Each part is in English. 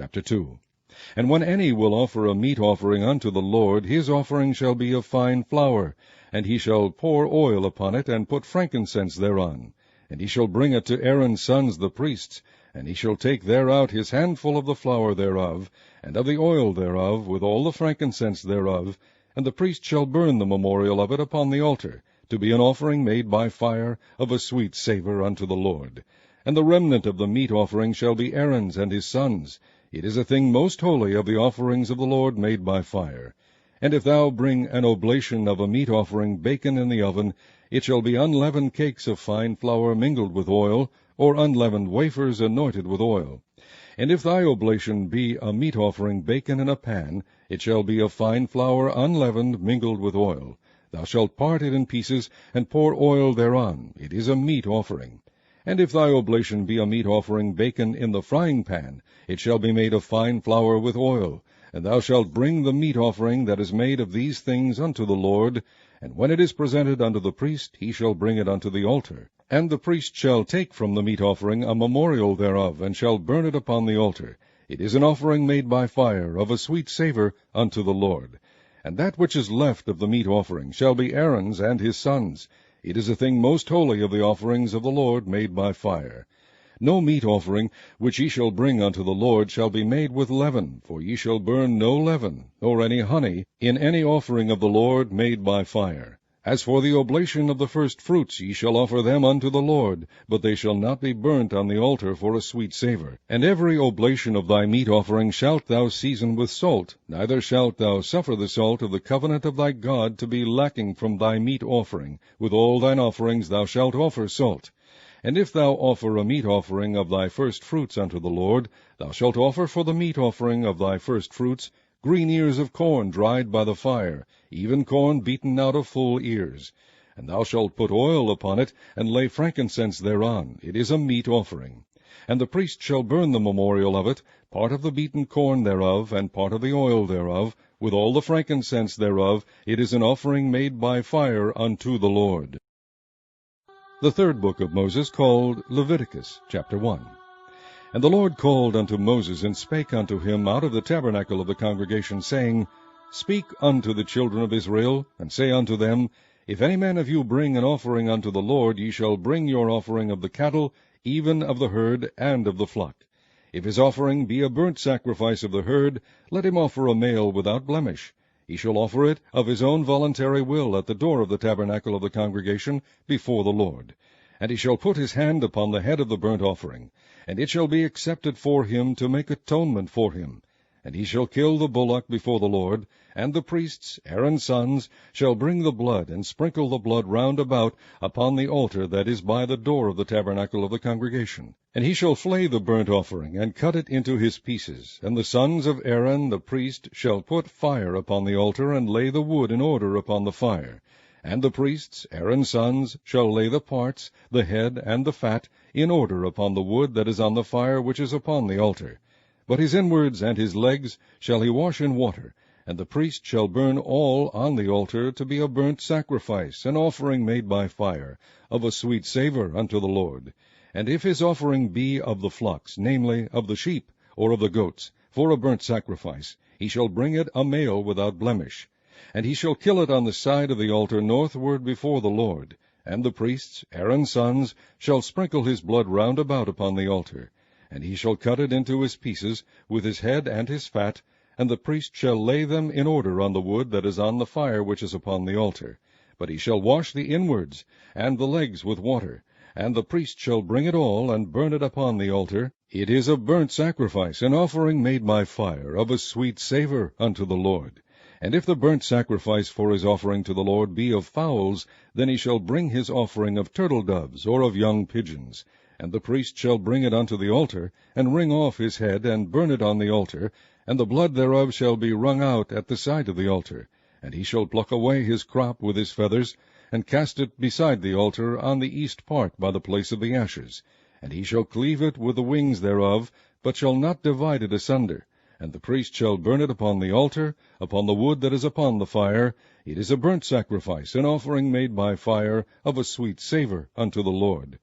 chapter 2. And when any will offer a meat offering unto the Lord, his offering shall be of fine flour, and he shall pour oil upon it, and put frankincense thereon. And he shall bring it to Aaron's sons the priests, and he shall take thereout his handful of the flour thereof, and of the oil thereof, with all the frankincense thereof, and the priest shall burn the memorial of it upon the altar, to be an offering made by fire, of a sweet savour unto the Lord. And the remnant of the meat offering shall be Aaron's and his sons. It is a thing most holy of the offerings of the Lord made by fire. And if thou bring an oblation of a meat offering baken in the oven, it shall be unleavened cakes of fine flour mingled with oil, or unleavened wafers anointed with oil. And if thy oblation be a meat offering baken in a pan, it shall be of fine flour unleavened mingled with oil. Thou shalt part it in pieces, and pour oil thereon. It is a meat offering. And if thy oblation be a meat offering baken in the frying pan, it shall be made of fine flour with oil. And thou shalt bring the meat offering that is made of these things unto the Lord, and when it is presented unto the priest, he shall bring it unto the altar. And the priest shall take from the meat offering a memorial thereof, and shall burn it upon the altar. It is an offering made by fire, of a sweet savour unto the Lord. And that which is left of the meat offering shall be Aaron's and his sons. It is a thing most holy of the offerings of the Lord made by fire. No meat offering which ye shall bring unto the Lord shall be made with leaven, for ye shall burn no leaven, nor any honey, in any offering of the Lord made by fire. As for the oblation of the first fruits, ye shall offer them unto the Lord, but they shall not be burnt on the altar for a sweet savour. And every oblation of thy meat offering shalt thou season with salt, neither shalt thou suffer the salt of the covenant of thy God to be lacking from thy meat offering. With all thine offerings thou shalt offer salt. And if thou offer a meat offering of thy first fruits unto the Lord, thou shalt offer for the meat offering of thy first fruits green ears of corn dried by the fire, even corn beaten out of full ears. And thou shalt put oil upon it, and lay frankincense thereon. It is a meat offering. And the priest shall burn the memorial of it, part of the beaten corn thereof, and part of the oil thereof, with all the frankincense thereof. It is an offering made by fire unto the Lord. The third book of Moses, called Leviticus, chapter 1. And the Lord called unto Moses, and spake unto him out of the tabernacle of the congregation, saying, Speak unto the children of Israel, and say unto them, If any man of you bring an offering unto the Lord, ye shall bring your offering of the cattle, even of the herd, and of the flock. If his offering be a burnt sacrifice of the herd, let him offer a male without blemish. He shall offer it of his own voluntary will at the door of the tabernacle of the congregation before the Lord. And he shall put his hand upon the head of the burnt offering, and it shall be accepted for him to make atonement for him. And he shall kill the bullock before the Lord, and the priests, Aaron's sons, shall bring the blood, and sprinkle the blood round about upon the altar that is by the door of the tabernacle of the congregation. And he shall flay the burnt offering, and cut it into his pieces. And the sons of Aaron the priest shall put fire upon the altar, and lay the wood in order upon the fire. And the priests, Aaron's sons, shall lay the parts, the head, and the fat, in order upon the wood that is on the fire which is upon the altar. But his inwards and his legs shall he wash in water, and the priest shall burn all on the altar to be a burnt sacrifice, an offering made by fire, of a sweet savour unto the Lord. And if his offering be of the flocks, namely, of the sheep, or of the goats, for a burnt sacrifice, he shall bring it a male without blemish. And he shall kill it on the side of the altar northward before the Lord. And the priests, Aaron's sons, shall sprinkle his blood round about upon the altar. And he shall cut it into his pieces, with his head and his fat, and the priest shall lay them in order on the wood that is on the fire which is upon the altar. But he shall wash the inwards and the legs with water, and the priest shall bring it all, and burn it upon the altar. It is a burnt sacrifice, an offering made by fire, of a sweet savour unto the Lord. And if the burnt sacrifice for his offering to the Lord be of fowls, then he shall bring his offering of turtle-doves, or of young pigeons. And the priest shall bring it unto the altar, and wring off his head, and burn it on the altar, and the blood thereof shall be wrung out at the side of the altar. And he shall pluck away his crop with his feathers, and cast it beside the altar on the east part by the place of the ashes. And he shall cleave it with the wings thereof, but shall not divide it asunder. And the priest shall burn it upon the altar, upon the wood that is upon the fire. It is a burnt sacrifice, an offering made by fire, of a sweet savour unto the Lord.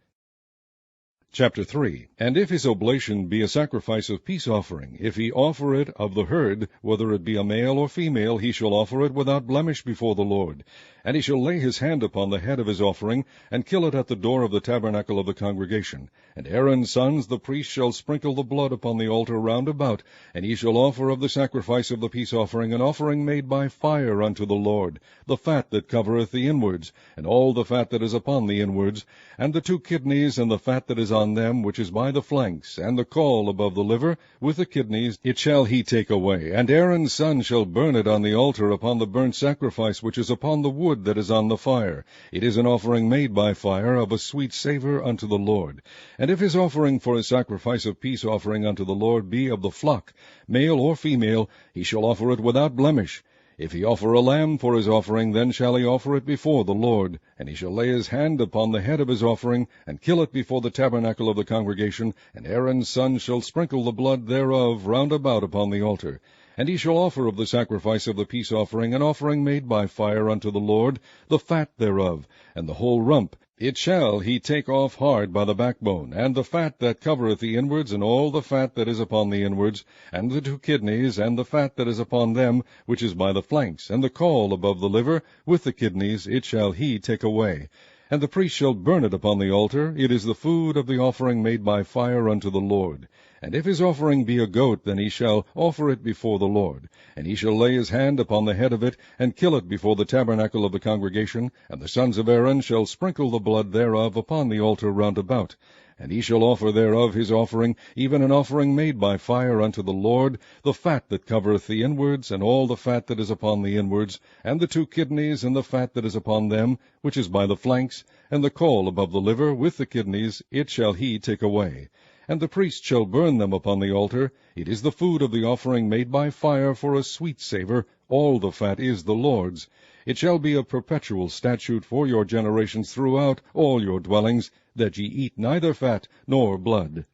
Chapter 3. And if his oblation be a sacrifice of peace offering, if he offer it of the herd, whether it be a male or female, he shall offer it without blemish before the Lord. And he shall lay his hand upon the head of his offering, and kill it at the door of the tabernacle of the congregation. And Aaron's sons the priest shall sprinkle the blood upon the altar round about, and he shall offer of the sacrifice of the peace offering an offering made by fire unto the Lord, the fat that covereth the inwards, and all the fat that is upon the inwards, and the 2 kidneys, and the fat that is on them, which is by the flanks, and the caul above the liver, with the kidneys, it shall he take away. And Aaron's son shall burn it on the altar upon the burnt sacrifice which is upon the wood that is on the fire. It is an offering made by fire, of a sweet savour unto the Lord. And if his offering for a sacrifice of peace offering unto the Lord be of the flock, male or female, he shall offer it without blemish. If he offer a lamb for his offering, then shall he offer it before the Lord. And he shall lay his hand upon the head of his offering, and kill it before the tabernacle of the congregation, and Aaron's son shall sprinkle the blood thereof round about upon the altar. And he shall offer of the sacrifice of the peace offering an offering made by fire unto the Lord, the fat thereof, and the whole rump. It shall he take off hard by the backbone, and the fat that covereth the inwards, and all the fat that is upon the inwards, and the 2 kidneys, and the fat that is upon them, which is by the flanks, and the caul above the liver, with the kidneys, it shall he take away. And the priest shall burn it upon the altar. It is the food of the offering made by fire unto the Lord. And if his offering be a goat, then he shall offer it before the Lord. And he shall lay his hand upon the head of it, and kill it before the tabernacle of the congregation. And the sons of Aaron shall sprinkle the blood thereof upon the altar round about. And he shall offer thereof his offering, even an offering made by fire unto the Lord, the fat that covereth the inwards, and all the fat that is upon the inwards, and the 2 kidneys, and the fat that is upon them, which is by the flanks, and the caul above the liver, with the kidneys, it shall he take away. And the priest shall burn them upon the altar. It is the food of the offering made by fire for a sweet savour. All the fat is the Lord's. It shall be a perpetual statute for your generations throughout all your dwellings, that ye eat neither fat nor blood.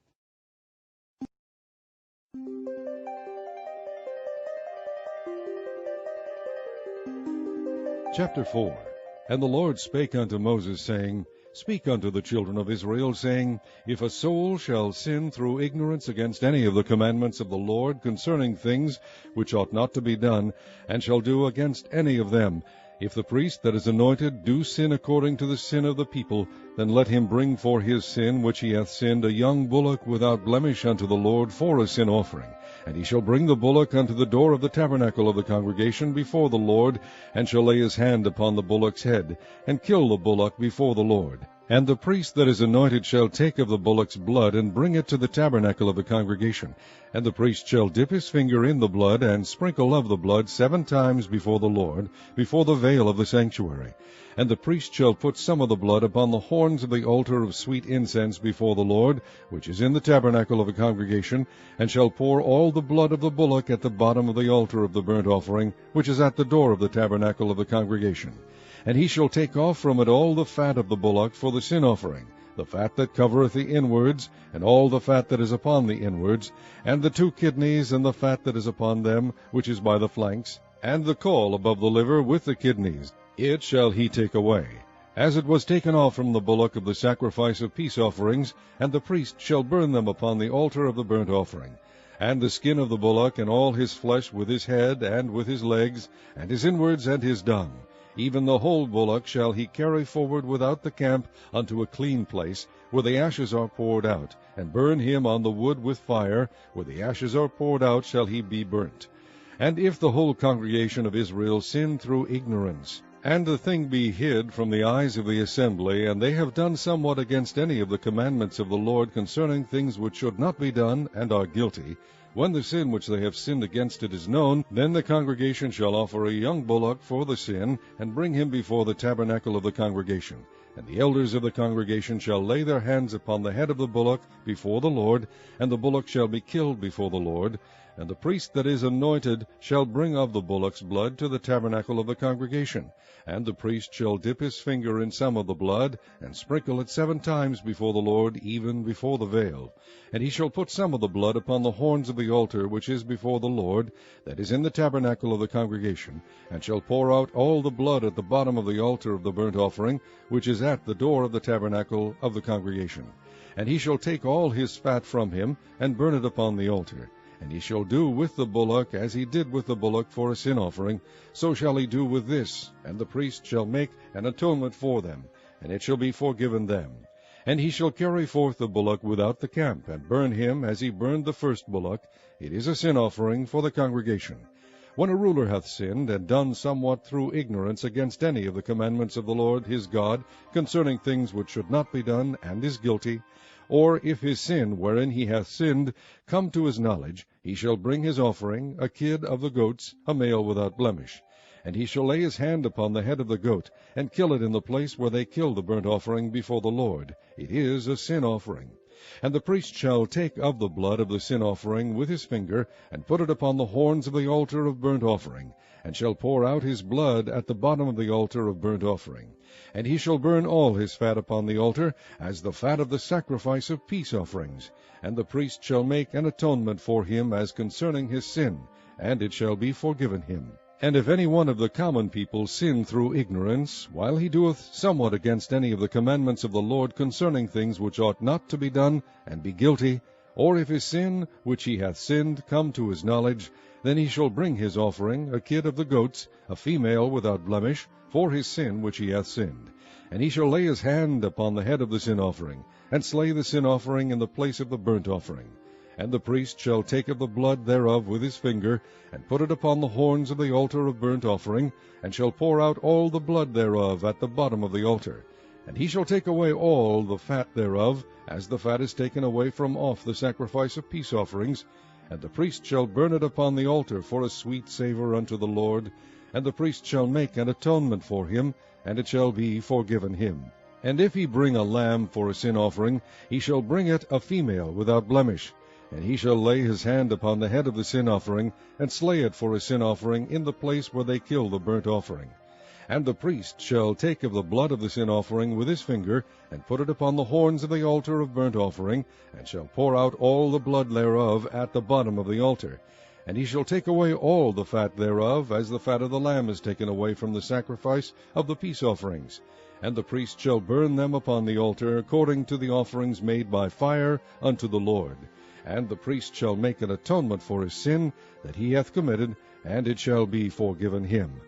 Chapter 4. And the Lord spake unto Moses, saying, Speak unto the children of Israel, saying, If a soul shall sin through ignorance against any of the commandments of the Lord concerning things which ought not to be done, and shall do against any of them, if the priest that is anointed do sin according to the sin of the people, then let him bring for his sin which he hath sinned a young bullock without blemish unto the Lord for a sin offering. And he shall bring the bullock unto the door of the tabernacle of the congregation before the Lord, and shall lay his hand upon the bullock's head, and kill the bullock before the Lord. And the priest that is anointed shall take of the bullock's blood, and bring it to the tabernacle of the congregation. And the priest shall dip his finger in the blood, and sprinkle of the blood 7 times before the Lord, before the veil of the sanctuary. And the priest shall put some of the blood upon the horns of the altar of sweet incense before the Lord, which is in the tabernacle of the congregation, and shall pour all the blood of the bullock at the bottom of the altar of the burnt offering, which is at the door of the tabernacle of the congregation. And he shall take off from it all the fat of the bullock for the sin offering, the fat that covereth the inwards, and all the fat that is upon the inwards, and the 2 kidneys, and the fat that is upon them, which is by the flanks, and the caul above the liver with the kidneys. It shall he take away, as it was taken off from the bullock of the sacrifice of peace offerings, and the priest shall burn them upon the altar of the burnt offering. And the skin of the bullock, and all his flesh, with his head, and with his legs, and his inwards, and his dung, even the whole bullock shall he carry forward without the camp unto a clean place, where the ashes are poured out, and burn him on the wood with fire. Where the ashes are poured out shall he be burnt. And if the whole congregation of Israel sin through ignorance, and the thing be hid from the eyes of the assembly, and they have done somewhat against any of the commandments of the Lord concerning things which should not be done, and are guilty, when the sin which they have sinned against it is known, then the congregation shall offer a young bullock for the sin, and bring him before the tabernacle of the congregation. And the elders of the congregation shall lay their hands upon the head of the bullock before the Lord, and the bullock shall be killed before the Lord. And the priest that is anointed shall bring of the bullock's blood to the tabernacle of the congregation. And the priest shall dip his finger in some of the blood, and sprinkle it 7 times before the Lord, even before the veil. And he shall put some of the blood upon the horns of the altar which is before the Lord, that is in the tabernacle of the congregation, and shall pour out all the blood at the bottom of the altar of the burnt offering, which is at the door of the tabernacle of the congregation. And he shall take all his fat from him, and burn it upon the altar. And he shall do with the bullock as he did with the bullock for a sin offering, so shall he do with this. And the priest shall make an atonement for them, and it shall be forgiven them. And he shall carry forth the bullock without the camp, and burn him as he burned the first bullock. It is a sin offering for the congregation. When a ruler hath sinned, and done somewhat through ignorance against any of the commandments of the Lord his God, concerning things which should not be done, and is guilty, or if his sin wherein he hath sinned come to his knowledge, he shall bring his offering, a kid of the goats, a male without blemish. And he shall lay his hand upon the head of the goat, and kill it in the place where they kill the burnt offering before the Lord. It is a sin offering. And the priest shall take of the blood of the sin offering with his finger, and put it upon the horns of the altar of burnt offering, and shall pour out his blood at the bottom of the altar of burnt offering. And he shall burn all his fat upon the altar, as the fat of the sacrifice of peace offerings. And the priest shall make an atonement for him as concerning his sin, and it shall be forgiven him. And if any one of the common people sin through ignorance, while he doeth somewhat against any of the commandments of the Lord concerning things which ought not to be done, and be guilty, or if his sin which he hath sinned come to his knowledge, then he shall bring his offering, a kid of the goats, a female without blemish, for his sin which he hath sinned. And he shall lay his hand upon the head of the sin offering, and slay the sin offering in the place of the burnt offering. And the priest shall take of the blood thereof with his finger, and put it upon the horns of the altar of burnt offering, and shall pour out all the blood thereof at the bottom of the altar. And he shall take away all the fat thereof, as the fat is taken away from off the sacrifice of peace offerings. And the priest shall burn it upon the altar for a sweet savour unto the Lord. And the priest shall make an atonement for him, and it shall be forgiven him. And if he bring a lamb for a sin offering, he shall bring it a female without blemish. And he shall lay his hand upon the head of the sin offering, and slay it for a sin offering in the place where they kill the burnt offering. And the priest shall take of the blood of the sin offering with his finger, and put it upon the horns of the altar of burnt offering, and shall pour out all the blood thereof at the bottom of the altar. And he shall take away all the fat thereof, as the fat of the lamb is taken away from the sacrifice of the peace offerings. And the priest shall burn them upon the altar, according to the offerings made by fire unto the Lord. And the priest shall make an atonement for his sin that he hath committed, and it shall be forgiven him.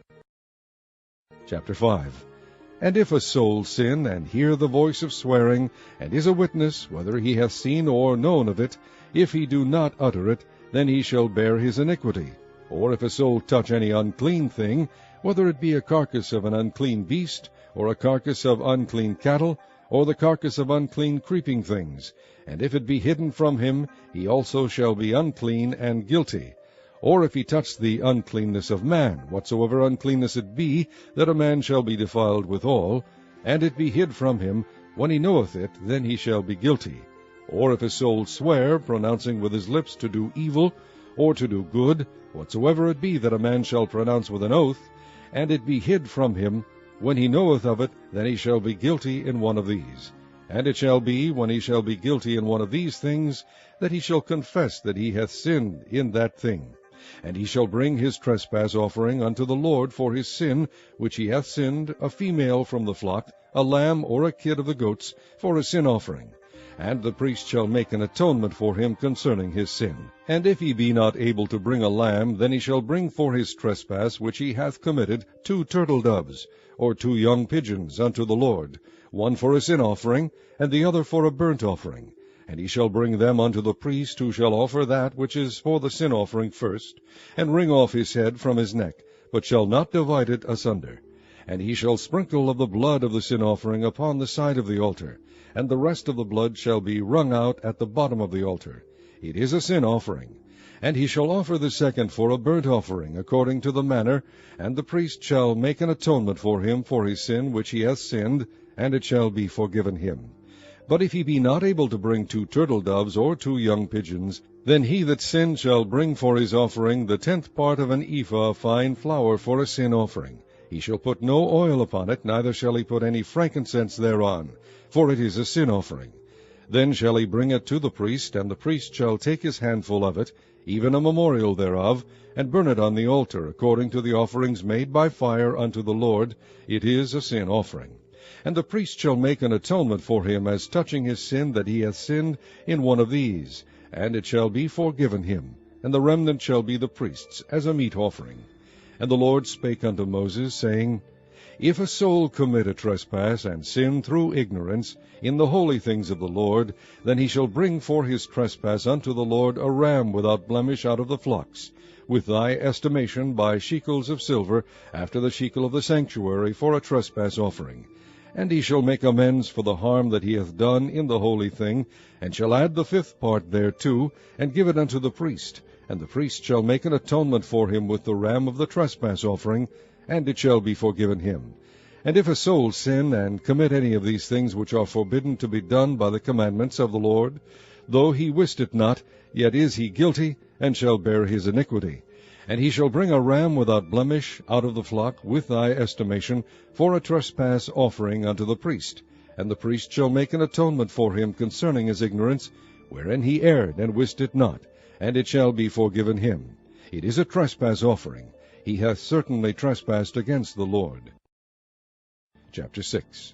Chapter 5. And if a soul sin, and hear the voice of swearing, and is a witness, whether he hath seen or known of it, if he do not utter it, then he shall bear his iniquity. Or if a soul touch any unclean thing, whether it be a carcass of an unclean beast, or a carcass of unclean cattle, or the carcass of unclean creeping things, and if it be hidden from him, he also shall be unclean and guilty. Or if he touch the uncleanness of man, whatsoever uncleanness it be, that a man shall be defiled withal, and it be hid from him, when he knoweth it, then he shall be guilty. Or if a soul swear, pronouncing with his lips to do evil, or to do good, whatsoever it be that a man shall pronounce with an oath, and it be hid from him, when he knoweth of it, then he shall be guilty in one of these. And it shall be, when he shall be guilty in one of these things, that he shall confess that he hath sinned in that thing. And he shall bring his trespass offering unto the Lord for his sin, which he hath sinned, a female from the flock, a lamb or a kid of the goats, for a sin offering. And the priest shall make an atonement for him concerning his sin. And if he be not able to bring a lamb, then he shall bring for his trespass which he hath committed 2 turtle doves, or 2 young pigeons unto the Lord, one for a sin offering, and the other for a burnt offering. And he shall bring them unto the priest, who shall offer that which is for the sin offering first, and wring off his head from his neck, but shall not divide it asunder. And he shall sprinkle of the blood of the sin offering upon the side of the altar, and the rest of the blood shall be wrung out at the bottom of the altar. It is a sin offering. And he shall offer the second for a burnt offering, according to the manner, and the priest shall make an atonement for him for his sin which he hath sinned, and it shall be forgiven him. But if he be not able to bring 2 turtle doves or 2 young pigeons, then he that sinned shall bring for his offering the 10th part of an ephah of fine flour for a sin offering. He shall put no oil upon it, neither shall he put any frankincense thereon, for it is a sin offering. Then shall he bring it to the priest, and the priest shall take his handful of it, even a memorial thereof, and burn it on the altar, according to the offerings made by fire unto the Lord. It is a sin offering. And the priest shall make an atonement for him as touching his sin, that he hath sinned in one of these, and it shall be forgiven him, and the remnant shall be the priest's, as a meat offering. And the Lord spake unto Moses, saying, If a soul commit a trespass, and sin through ignorance, in the holy things of the Lord, then he shall bring for his trespass unto the Lord a ram without blemish out of the flocks, with thy estimation by shekels of silver, after the shekel of the sanctuary, for a trespass offering. And he shall make amends for the harm that he hath done in the holy thing, and shall add the 5th part thereto, and give it unto the priest. And the priest shall make an atonement for him with the ram of the trespass offering, and it shall be forgiven him. And if a soul sin, and commit any of these things which are forbidden to be done by the commandments of the Lord, though he wist it not, yet is he guilty, and shall bear his iniquity. And he shall bring a ram without blemish out of the flock, with thy estimation, for a trespass offering unto the priest. And the priest shall make an atonement for him concerning his ignorance, wherein he erred, and wist it not, and it shall be forgiven him. It is a trespass offering. He hath certainly trespassed against the Lord. Chapter 6.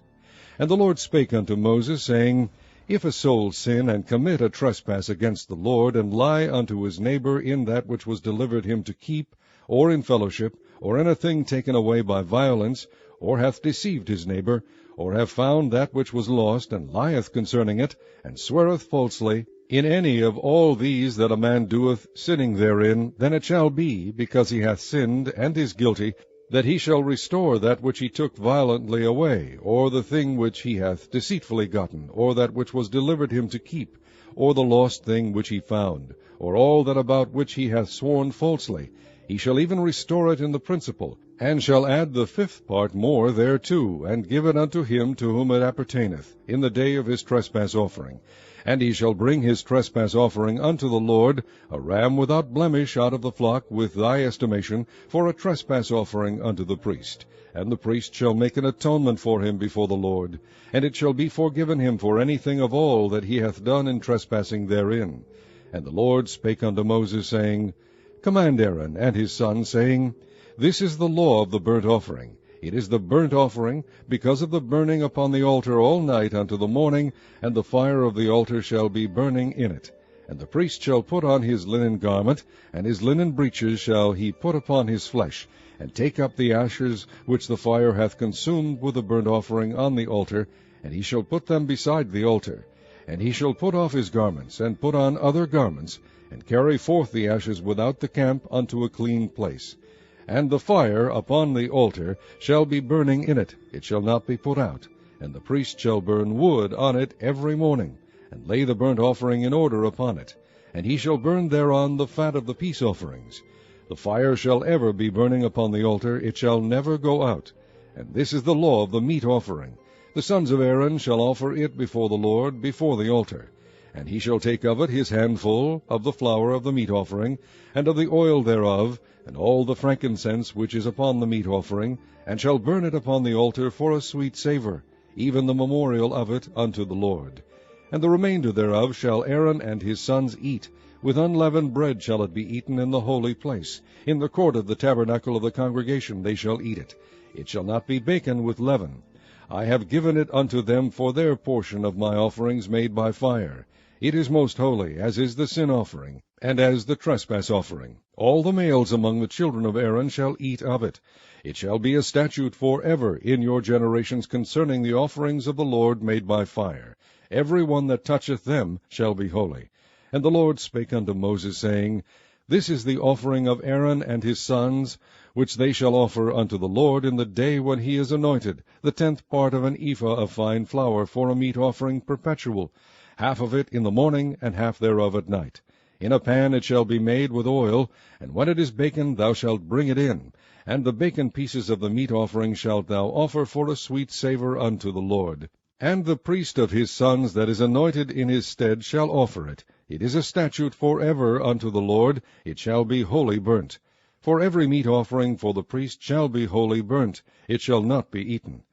And the Lord spake unto Moses, saying, If a soul sin, and commit a trespass against the Lord, and lie unto his neighbor in that which was delivered him to keep, or in fellowship, or in a thing taken away by violence, or hath deceived his neighbor, or have found that which was lost, and lieth concerning it, and sweareth falsely, in any of all these that a man doeth, sinning therein, then it shall be, because he hath sinned, and is guilty, that he shall restore that which he took violently away, or the thing which he hath deceitfully gotten, or that which was delivered him to keep, or the lost thing which he found, or all that about which he hath sworn falsely. He shall even restore it in the principal, and shall add the 5th part more thereto, and give it unto him to whom it appertaineth, in the day of his trespass offering. And he shall bring his trespass offering unto the Lord, a ram without blemish out of the flock, with thy estimation, for a trespass offering unto the priest. And the priest shall make an atonement for him before the Lord, and it shall be forgiven him for anything of all that he hath done in trespassing therein. And the Lord spake unto Moses, saying, Command Aaron and his sons, saying, This is the law of the burnt offering. It is the burnt offering, because of the burning upon the altar all night unto the morning, and the fire of the altar shall be burning in it. And the priest shall put on his linen garment, and his linen breeches shall he put upon his flesh, and take up the ashes which the fire hath consumed with the burnt offering on the altar, and he shall put them beside the altar. And he shall put off his garments, and put on other garments, and carry forth the ashes without the camp unto a clean place. And the fire upon the altar shall be burning in it, it shall not be put out. And the priest shall burn wood on it every morning, and lay the burnt offering in order upon it. And he shall burn thereon the fat of the peace offerings. The fire shall ever be burning upon the altar, it shall never go out. And this is the law of the meat offering. The sons of Aaron shall offer it before the Lord, before the altar. And he shall take of it his handful of the flour of the meat offering, and of the oil thereof, and all the frankincense which is upon the meat offering, and shall burn it upon the altar for a sweet savour, even the memorial of it unto the Lord. And the remainder thereof shall Aaron and his sons eat. With unleavened bread shall it be eaten in the holy place. In the court of the tabernacle of the congregation they shall eat it. It shall not be baken with leaven. I have given it unto them for their portion of my offerings made by fire. It is most holy, as is the sin offering, and as the trespass offering. All the males among the children of Aaron shall eat of it. It shall be a statute for ever in your generations concerning the offerings of the Lord made by fire. Every one that toucheth them shall be holy. And the Lord spake unto Moses, saying, This is the offering of Aaron and his sons, which they shall offer unto the Lord in the day when he is anointed, the 10th part of an ephah of fine flour for a meat offering perpetual, half of it in the morning, and half thereof at night. In a pan it shall be made with oil, and when it is baken thou shalt bring it in. And the baken pieces of the meat offering shalt thou offer for a sweet savour unto the Lord. And the priest of his sons that is anointed in his stead shall offer it. It is a statute for ever unto the Lord, it shall be wholly burnt. For every meat offering for the priest shall be wholly burnt, it shall not be eaten.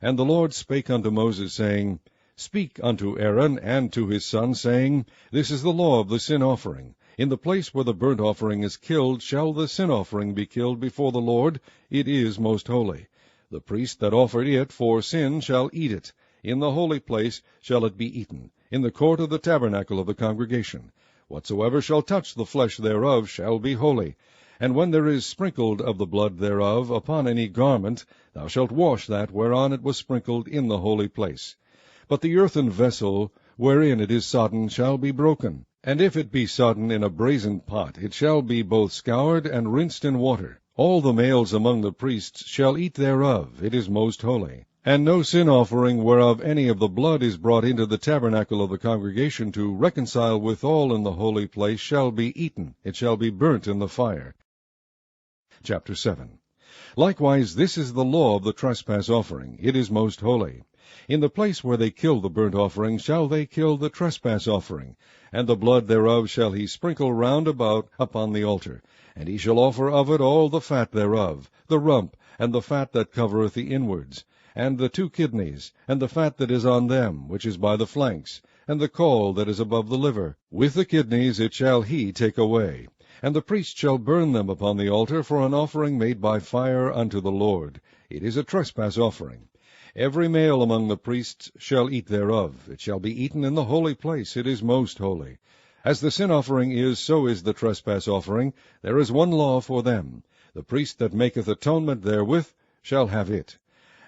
And the Lord spake unto Moses, saying, Speak unto Aaron and to his sons, saying, This is the law of the sin offering. In the place where the burnt offering is killed shall the sin offering be killed before the Lord. It is most holy. The priest that offered it for sin shall eat it. In the holy place shall it be eaten, in the court of the tabernacle of the congregation. Whatsoever shall touch the flesh thereof shall be holy. And when there is sprinkled of the blood thereof upon any garment, thou shalt wash that whereon it was sprinkled in the holy place. But the earthen vessel wherein it is sodden shall be broken. And if it be sodden in a brazen pot, it shall be both scoured and rinsed in water. All the males among the priests shall eat thereof, it is most holy. And no sin offering whereof any of the blood is brought into the tabernacle of the congregation to reconcile withal in the holy place shall be eaten, it shall be burnt in the fire. Chapter 7. Likewise this is the law of the trespass offering, it is most holy. In the place where they kill the burnt offering shall they kill the trespass offering, and the blood thereof shall he sprinkle round about upon the altar. And he shall offer of it all the fat thereof, the rump, and the fat that covereth the inwards, and the 2 kidneys, and the fat that is on them, which is by the flanks, and the caul that is above the liver. With the kidneys it shall he take away. And the priest shall burn them upon the altar for an offering made by fire unto the Lord. It is a trespass offering. Every male among the priests shall eat thereof. It shall be eaten in the holy place. It is most holy. As the sin offering is, so is the trespass offering. There is one law for them. The priest that maketh atonement therewith shall have it.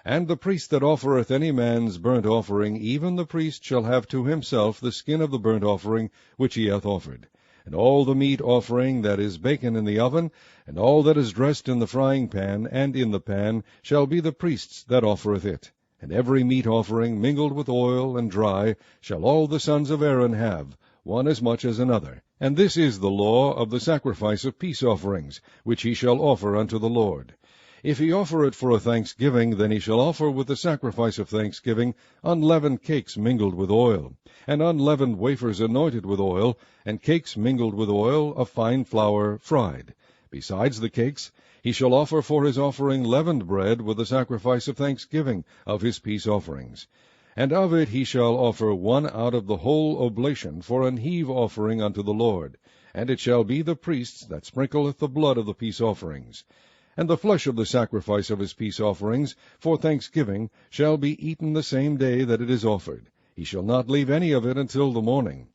And the priest that offereth any man's burnt offering, even the priest shall have to himself the skin of the burnt offering which he hath offered. And all the meat offering that is baken in the oven, and all that is dressed in the frying pan, and in the pan, shall be the priest's that offereth it. And every meat offering mingled with oil and dry shall all the sons of Aaron have, one as much as another. And this is the law of the sacrifice of peace offerings, which he shall offer unto the Lord. If he offer it for a thanksgiving, then he shall offer with the sacrifice of thanksgiving unleavened cakes mingled with oil, and unleavened wafers anointed with oil, and cakes mingled with oil of fine flour fried. Besides the cakes, he shall offer for his offering leavened bread with the sacrifice of thanksgiving of his peace offerings. And of it he shall offer one out of the whole oblation for an heave offering unto the Lord. And it shall be the priest's that sprinkleth the blood of the peace offerings. And the flesh of the sacrifice of his peace offerings for thanksgiving shall be eaten the same day that it is offered. He shall not leave any of it until the morning.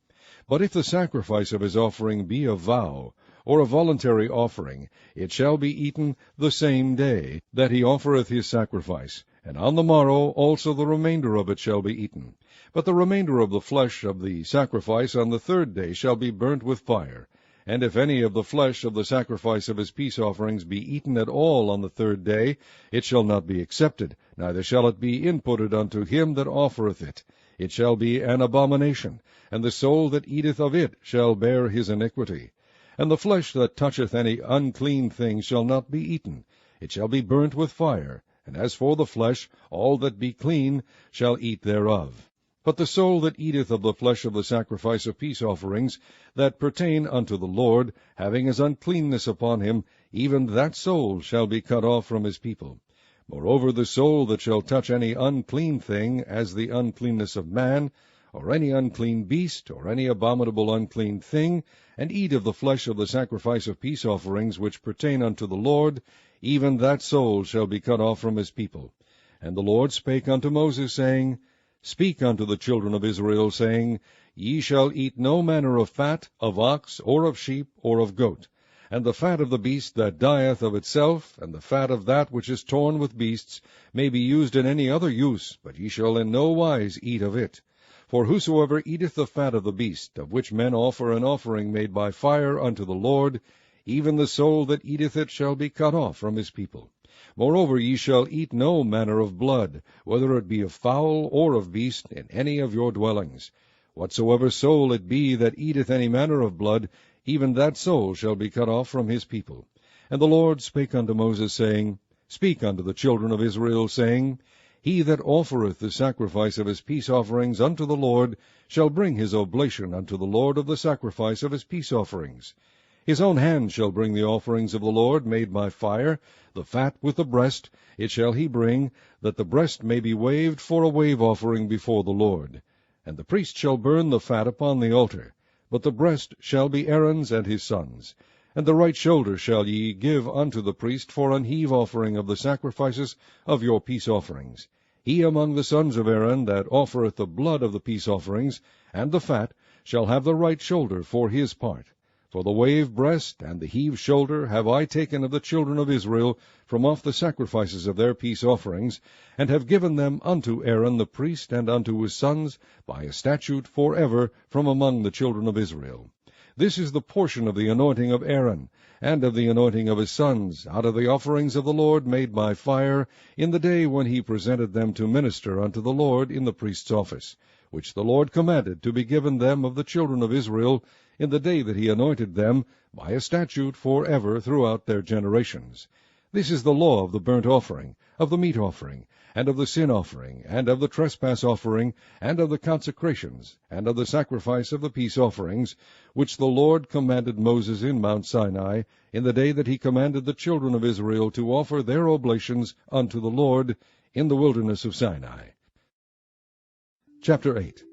But if the sacrifice of his offering be a vow, or a voluntary offering, it shall be eaten the same day that he offereth his sacrifice, and on the morrow also the remainder of it shall be eaten. But the remainder of the flesh of the sacrifice on the 3rd day shall be burnt with fire. And if any of the flesh of the sacrifice of his peace offerings be eaten at all on the 3rd day, it shall not be accepted, neither shall it be inputted unto him that offereth it. It shall be an abomination, and the soul that eateth of it shall bear his iniquity. And the flesh that toucheth any unclean thing shall not be eaten. It shall be burnt with fire. And as for the flesh, all that be clean shall eat thereof. But the soul that eateth of the flesh of the sacrifice of peace offerings that pertain unto the Lord, having his uncleanness upon him, even that soul shall be cut off from his people. Moreover, the soul that shall touch any unclean thing, as the uncleanness of man, or any unclean beast, or any abominable unclean thing, and eat of the flesh of the sacrifice of peace offerings which pertain unto the Lord, even that soul shall be cut off from his people. And the Lord spake unto Moses, saying, Speak unto the children of Israel, saying, Ye shall eat no manner of fat, of ox, or of sheep, or of goat. And the fat of the beast that dieth of itself, and the fat of that which is torn with beasts, may be used in any other use, but ye shall in no wise eat of it. For whosoever eateth the fat of the beast, of which men offer an offering made by fire unto the Lord, even the soul that eateth it shall be cut off from his people. Moreover, ye shall eat no manner of blood, whether it be of fowl or of beast, in any of your dwellings. Whatsoever soul it be that eateth any manner of blood, even that soul shall be cut off from his people. And the Lord spake unto Moses, saying, Speak unto the children of Israel, saying, He that offereth the sacrifice of his peace offerings unto the Lord shall bring his oblation unto the Lord of the sacrifice of his peace offerings. His own hand shall bring the offerings of the Lord made by fire, the fat with the breast, it shall he bring, that the breast may be waved for a wave offering before the Lord. And the priest shall burn the fat upon the altar, but the breast shall be Aaron's and his sons'. And the right shoulder shall ye give unto the priest for an heave offering of the sacrifices of your peace offerings. He among the sons of Aaron that offereth the blood of the peace offerings, and the fat, shall have the right shoulder for his part. For the wave breast and the heave shoulder have I taken of the children of Israel from off the sacrifices of their peace offerings, and have given them unto Aaron the priest and unto his sons by a statute for ever from among the children of Israel. This is the portion of the anointing of Aaron, and of the anointing of his sons, out of the offerings of the Lord made by fire, in the day when he presented them to minister unto the Lord in the priest's office, which the Lord commanded to be given them of the children of Israel, in the day that he anointed them, by a statute for ever throughout their generations. This is the law of the burnt offering, of the meat offering, and of the sin offering, and of the trespass offering, and of the consecrations, and of the sacrifice of the peace offerings, which the Lord commanded Moses in Mount Sinai, in the day that he commanded the children of Israel to offer their oblations unto the Lord in the wilderness of Sinai. Chapter 8.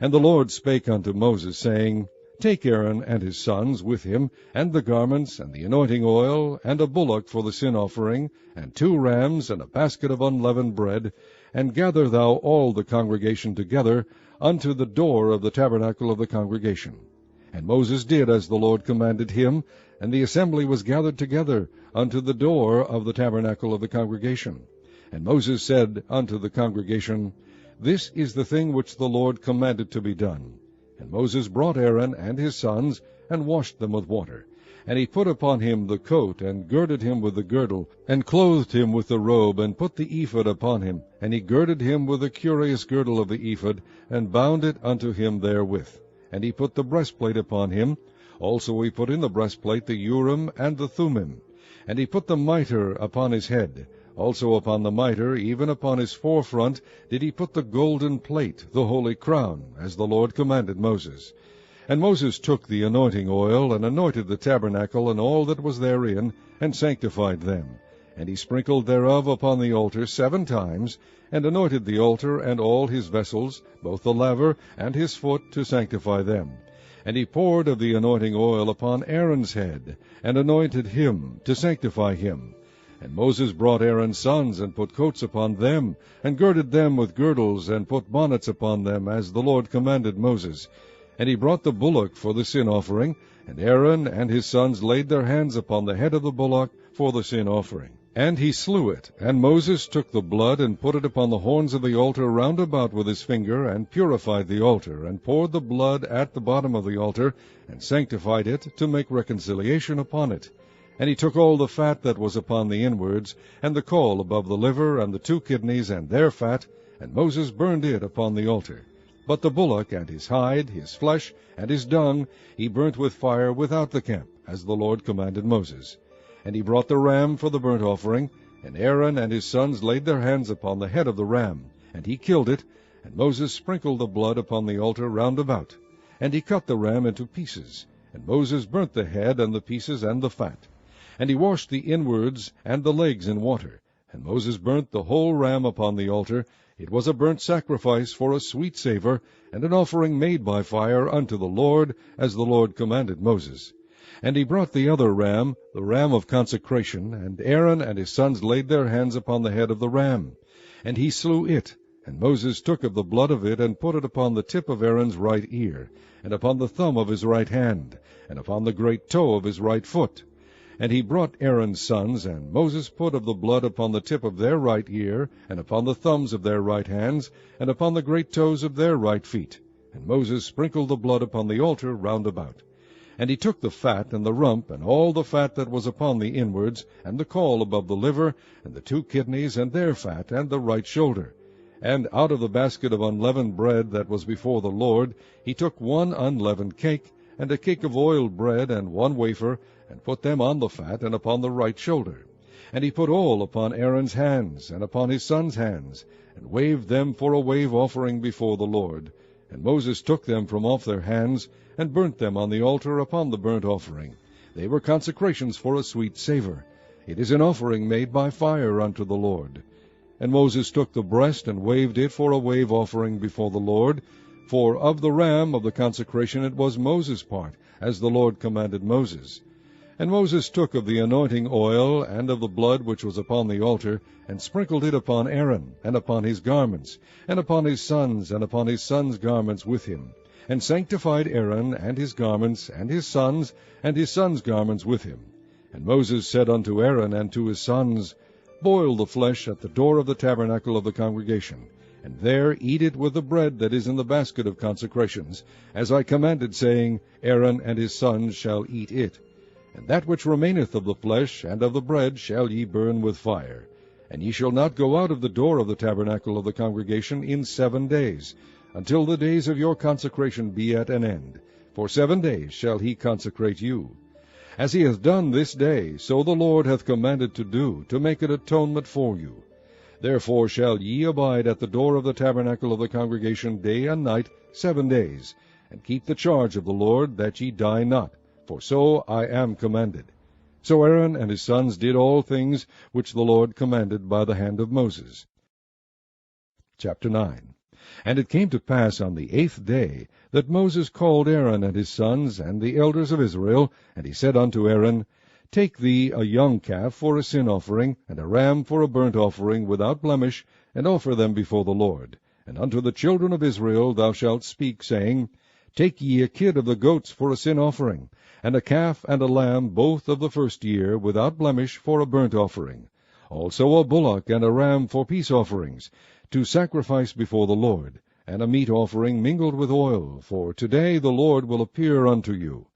And the Lord spake unto Moses, saying, Take Aaron and his sons with him, and the garments, and the anointing oil, and a bullock for the sin offering, and 2 rams, and a basket of unleavened bread, and gather thou all the congregation together unto the door of the tabernacle of the congregation. And Moses did as the Lord commanded him, and the assembly was gathered together unto the door of the tabernacle of the congregation. And Moses said unto the congregation, This is the thing which the Lord commanded to be done. And Moses brought Aaron and his sons, and washed them with water. And he put upon him the coat, and girded him with the girdle, and clothed him with the robe, and put the ephod upon him. And he girded him with the curious girdle of the ephod, and bound it unto him therewith. And he put the breastplate upon him. Also he put in the breastplate the Urim and the Thummim. And he put the mitre upon his head. Also upon the mitre, even upon his forefront, did he put the golden plate, the holy crown, as the Lord commanded Moses. And Moses took the anointing oil, and anointed the tabernacle and all that was therein, and sanctified them. And he sprinkled thereof upon the altar 7 times, and anointed the altar and all his vessels, both the laver and his foot, to sanctify them. And he poured of the anointing oil upon Aaron's head, and anointed him, to sanctify him. And Moses brought Aaron's sons, and put coats upon them, and girded them with girdles, and put bonnets upon them, as the Lord commanded Moses. And he brought the bullock for the sin offering, and Aaron and his sons laid their hands upon the head of the bullock for the sin offering. And he slew it, and Moses took the blood, and put it upon the horns of the altar round about with his finger, and purified the altar, and poured the blood at the bottom of the altar, and sanctified it, to make reconciliation upon it. And he took all the fat that was upon the inwards, and the caul above the liver, and the 2 kidneys, and their fat, and Moses burned it upon the altar. But the bullock, and his hide, his flesh, and his dung, he burnt with fire without the camp, as the Lord commanded Moses. And he brought the ram for the burnt offering, and Aaron and his sons laid their hands upon the head of the ram, and he killed it, and Moses sprinkled the blood upon the altar round about. And he cut the ram into pieces, and Moses burnt the head and the pieces and the fat. And he washed the inwards and the legs in water. And Moses burnt the whole ram upon the altar. It was a burnt sacrifice for a sweet savour, and an offering made by fire unto the Lord, as the Lord commanded Moses. And he brought the other ram, the ram of consecration, and Aaron and his sons laid their hands upon the head of the ram. And he slew it, and Moses took of the blood of it, and put it upon the tip of Aaron's right ear, and upon the thumb of his right hand, and upon the great toe of his right foot. And he brought Aaron's sons, and Moses put of the blood upon the tip of their right ear, and upon the thumbs of their right hands, and upon the great toes of their right feet. And Moses sprinkled the blood upon the altar round about. And he took the fat and the rump, and all the fat that was upon the inwards, and the caul above the liver, and the 2 kidneys, and their fat, and the right shoulder. And out of the basket of unleavened bread that was before the Lord, he took 1 unleavened cake, and a cake of oiled bread, and 1 wafer, and put them on the fat, and upon the right shoulder. And he put all upon Aaron's hands, and upon his sons' hands, and waved them for a wave offering before the Lord. And Moses took them from off their hands, and burnt them on the altar upon the burnt offering. They were consecrations for a sweet savour. It is an offering made by fire unto the Lord. And Moses took the breast, and waved it for a wave offering before the Lord. For of the ram of the consecration it was Moses' part, as the Lord commanded Moses. And Moses took of the anointing oil and of the blood which was upon the altar, and sprinkled it upon Aaron, and upon his garments, and upon his sons, and upon his sons' garments with him, and sanctified Aaron, and his garments, and his sons' garments with him. And Moses said unto Aaron and to his sons, Boil the flesh at the door of the tabernacle of the congregation, and there eat it with the bread that is in the basket of consecrations, as I commanded, saying, Aaron and his sons shall eat it. And that which remaineth of the flesh and of the bread shall ye burn with fire. And ye shall not go out of the door of the tabernacle of the congregation in 7 days, until the days of your consecration be at an end. For 7 days shall he consecrate you. As he hath done this day, so the Lord hath commanded to do, to make an atonement for you. Therefore shall ye abide at the door of the tabernacle of the congregation day and night 7 days, and keep the charge of the Lord, that ye die not, for so I am commanded. So Aaron and his sons did all things which the Lord commanded by the hand of Moses. Chapter 9. And it came to pass on the 8th day that Moses called Aaron and his sons and the elders of Israel, and he said unto Aaron, Take thee a young calf for a sin offering, and a ram for a burnt offering without blemish, and offer them before the Lord. And unto the children of Israel thou shalt speak, saying, Take ye a kid of the goats for a sin offering, and a calf and a lamb both of the first year, without blemish, for a burnt offering. Also a bullock and a ram for peace offerings, to sacrifice before the Lord, and a meat offering mingled with oil, for today the Lord will appear unto you.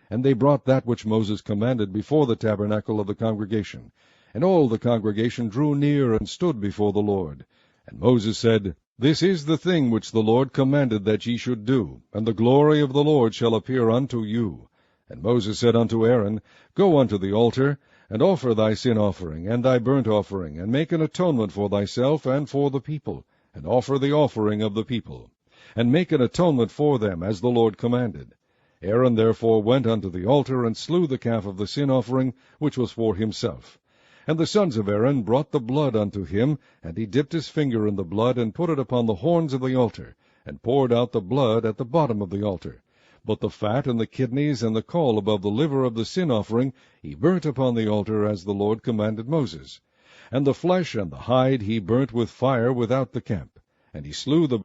And they brought that which Moses commanded before the tabernacle of the congregation. And all the congregation drew near and stood before the Lord. And Moses said, This is the thing which the Lord commanded that ye should do, and the glory of the Lord shall appear unto you. And Moses said unto Aaron, Go unto the altar, and offer thy sin offering, and thy burnt offering, and make an atonement for thyself and for the people, and offer the offering of the people, and make an atonement for them, as the Lord commanded. Aaron therefore went unto the altar, and slew the calf of the sin offering, which was for himself. And the sons of Aaron brought the blood unto him, and he dipped his finger in the blood, and put it upon the horns of the altar, and poured out the blood at the bottom of the altar. But the fat and the kidneys and the caul above the liver of the sin offering he burnt upon the altar, as the Lord commanded Moses. And the flesh and the hide he burnt with fire without the camp. And he slew the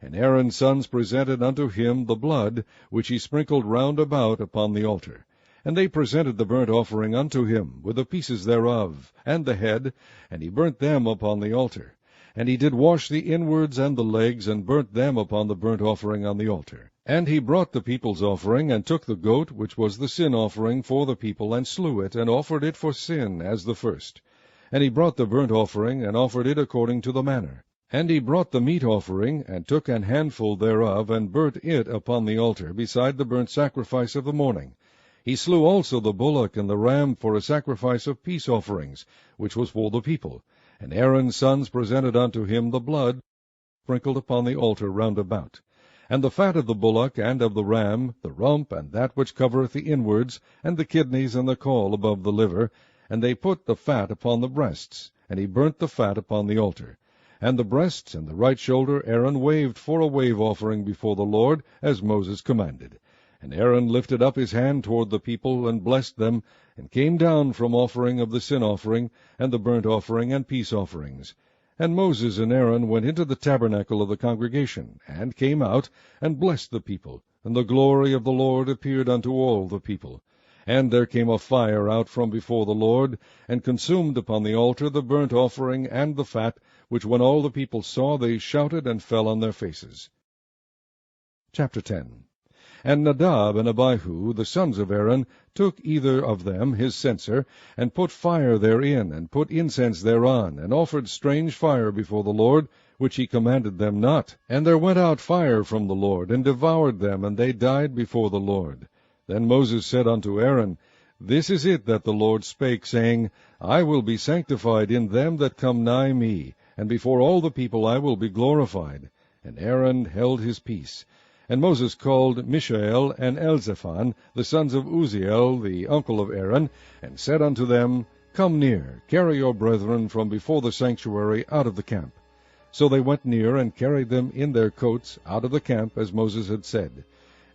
and Aaron's sons presented unto him the blood, which he sprinkled round about upon the altar. And they presented the burnt offering unto him, with the pieces thereof, and the head, and he burnt them upon the altar. And he did wash the inwards and the legs, and burnt them upon the burnt offering on the altar. And he brought the people's offering, and took the goat, which was the sin offering for the people, and slew it, and offered it for sin, as the first. And he brought the burnt offering, and offered it according to the manner. And he brought the meat offering, and took an handful thereof, and burnt it upon the altar, beside the burnt sacrifice of the morning. He slew also the bullock and the ram for a sacrifice of peace offerings, which was for the people. And Aaron's sons presented unto him the blood sprinkled upon the altar round about. And the fat of the bullock and of the ram, the rump, and that which covereth the inwards, and the kidneys and the caul above the liver, and they put the fat upon the breasts, and he burnt the fat upon the altar. And the breasts and the right shoulder Aaron waved for a wave offering before the Lord, as Moses commanded. And Aaron lifted up his hand toward the people, and blessed them, and came down from offering of the sin offering, and the burnt offering, and peace offerings. And Moses and Aaron went into the tabernacle of the congregation, and came out, and blessed the people. And the glory of the Lord appeared unto all the people. And there came a fire out from before the Lord, and consumed upon the altar the burnt offering and the fat, which when all the people saw, they shouted and fell on their faces. Chapter 10. And Nadab and Abihu, the sons of Aaron, took either of them his censer, and put fire therein, and put incense thereon, and offered strange fire before the Lord, which he commanded them not. And there went out fire from the Lord, and devoured them, and they died before the Lord. Then Moses said unto Aaron, This is it that the Lord spake, saying, I will be sanctified in them that come nigh me, and before all the people I will be glorified. And Aaron held his peace. And Moses called Mishael and Elzaphan, the sons of Uzziel, the uncle of Aaron, and said unto them, Come near, carry your brethren from before the sanctuary out of the camp. So they went near, and carried them in their coats out of the camp, as Moses had said.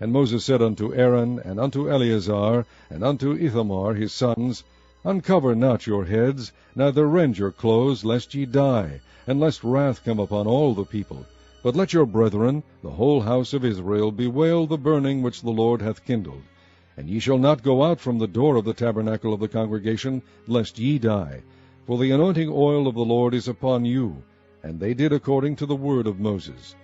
And Moses said unto Aaron, and unto Eleazar, and unto Ithamar his sons, Uncover not your heads, neither rend your clothes, lest ye die, and lest wrath come upon all the people. But let your brethren, the whole house of Israel, bewail the burning which the Lord hath kindled. And ye shall not go out from the door of the tabernacle of the congregation, lest ye die. For the anointing oil of the Lord is upon you. And they did according to the word of Moses.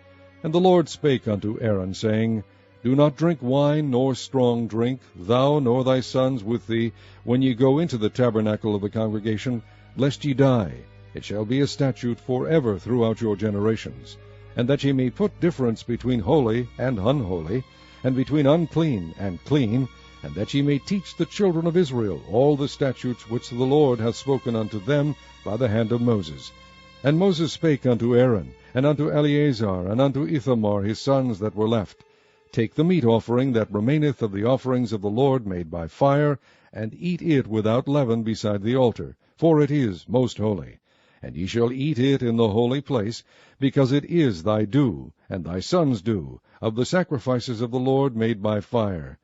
And the Lord spake unto Aaron, saying, Do not drink wine nor strong drink, thou nor thy sons with thee, when ye go into the tabernacle of the congregation, lest ye die. It shall be a statute forever throughout your generations. And that ye may put difference between holy and unholy, and between unclean and clean, and that ye may teach the children of Israel all the statutes which the Lord hath spoken unto them by the hand of Moses. And Moses spake unto Aaron, and unto Eleazar, and unto Ithamar his sons that were left, Take the meat offering that remaineth of the offerings of the Lord made by fire, and eat it without leaven beside the altar, for it is most holy. And ye shall eat it in the holy place, because it is thy due, and thy sons' due, of the sacrifices of the Lord made by fire.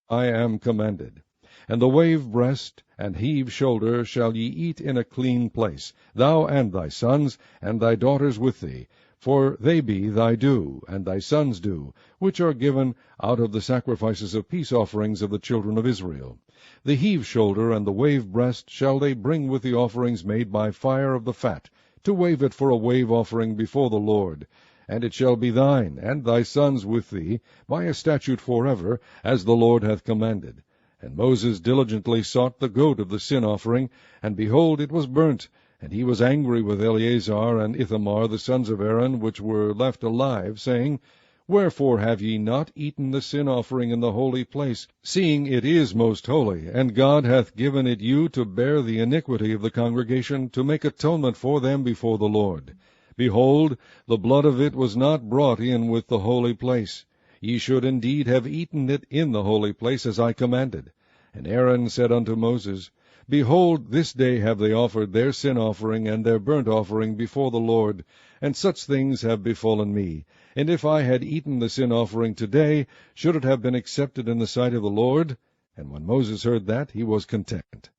I am commanded. And the wave breast and heave shoulder shall ye eat in a clean place, thou and thy sons, and thy daughters with thee, for they be thy due, and thy sons' due, which are given out of the sacrifices of peace offerings of the children of Israel. The heave shoulder and the wave breast shall they bring with the offerings made by fire of the fat, to wave it for a wave offering before the Lord. And it shall be thine, and thy sons with thee, by a statute forever, as the Lord hath commanded. And Moses diligently sought the goat of the sin offering, and behold, it was burnt. And he was angry with Eleazar and Ithamar, the sons of Aaron, which were left alive, saying, Wherefore have ye not eaten the sin offering in the holy place, seeing it is most holy, and God hath given it you to bear the iniquity of the congregation, to make atonement for them before the Lord? Behold, the blood of it was not brought in with the holy place. Ye should indeed have eaten it in the holy place, as I commanded. And Aaron said unto Moses, Behold, this day have they offered their sin offering and their burnt offering before the Lord, and such things have befallen me. And if I had eaten the sin offering today, should it have been accepted in the sight of the Lord? And when Moses heard that, he was content.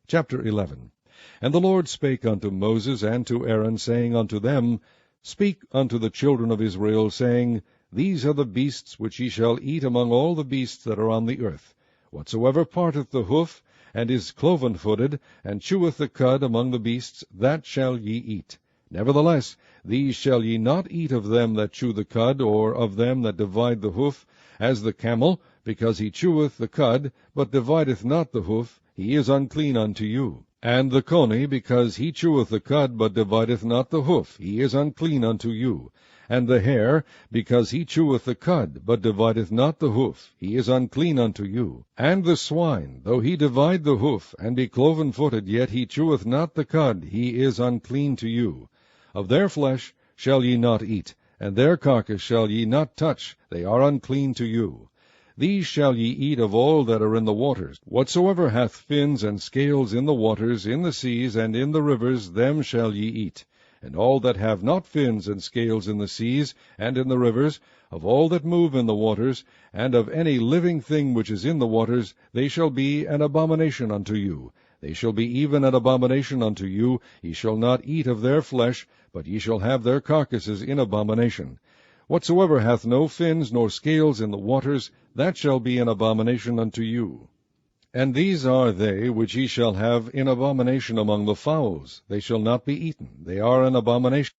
Chapter 11. And the Lord spake unto Moses and to Aaron, saying unto them, Speak unto the children of Israel, saying, These are the beasts which ye shall eat among all the beasts that are on the earth. Whatsoever parteth the hoof, and is cloven-footed, and cheweth the cud among the beasts, that shall ye eat. Nevertheless, these shall ye not eat of them that chew the cud, or of them that divide the hoof, as the camel, because he cheweth the cud, but divideth not the hoof, he is unclean unto you. And the coney, because he cheweth the cud, but divideth not the hoof, he is unclean unto you. And the hare, because he cheweth the cud, but divideth not the hoof, he is unclean unto you. And the swine, though he divide the hoof, and be cloven-footed, yet he cheweth not the cud, he is unclean to you. Of their flesh shall ye not eat, and their carcass shall ye not touch, they are unclean to you. These shall ye eat of all that are in the waters. Whatsoever hath fins and scales in the waters, in the seas, and in the rivers, them shall ye eat. And all that have not fins and scales in the seas, and in the rivers, of all that move in the waters, and of any living thing which is in the waters, they shall be an abomination unto you. They shall be even an abomination unto you. Ye shall not eat of their flesh, but ye shall have their carcasses in abomination. Whatsoever hath no fins nor scales in the waters, that shall be an abomination unto you. And these are they which ye shall have in abomination among the fowls. They shall not be eaten. They are an abomination.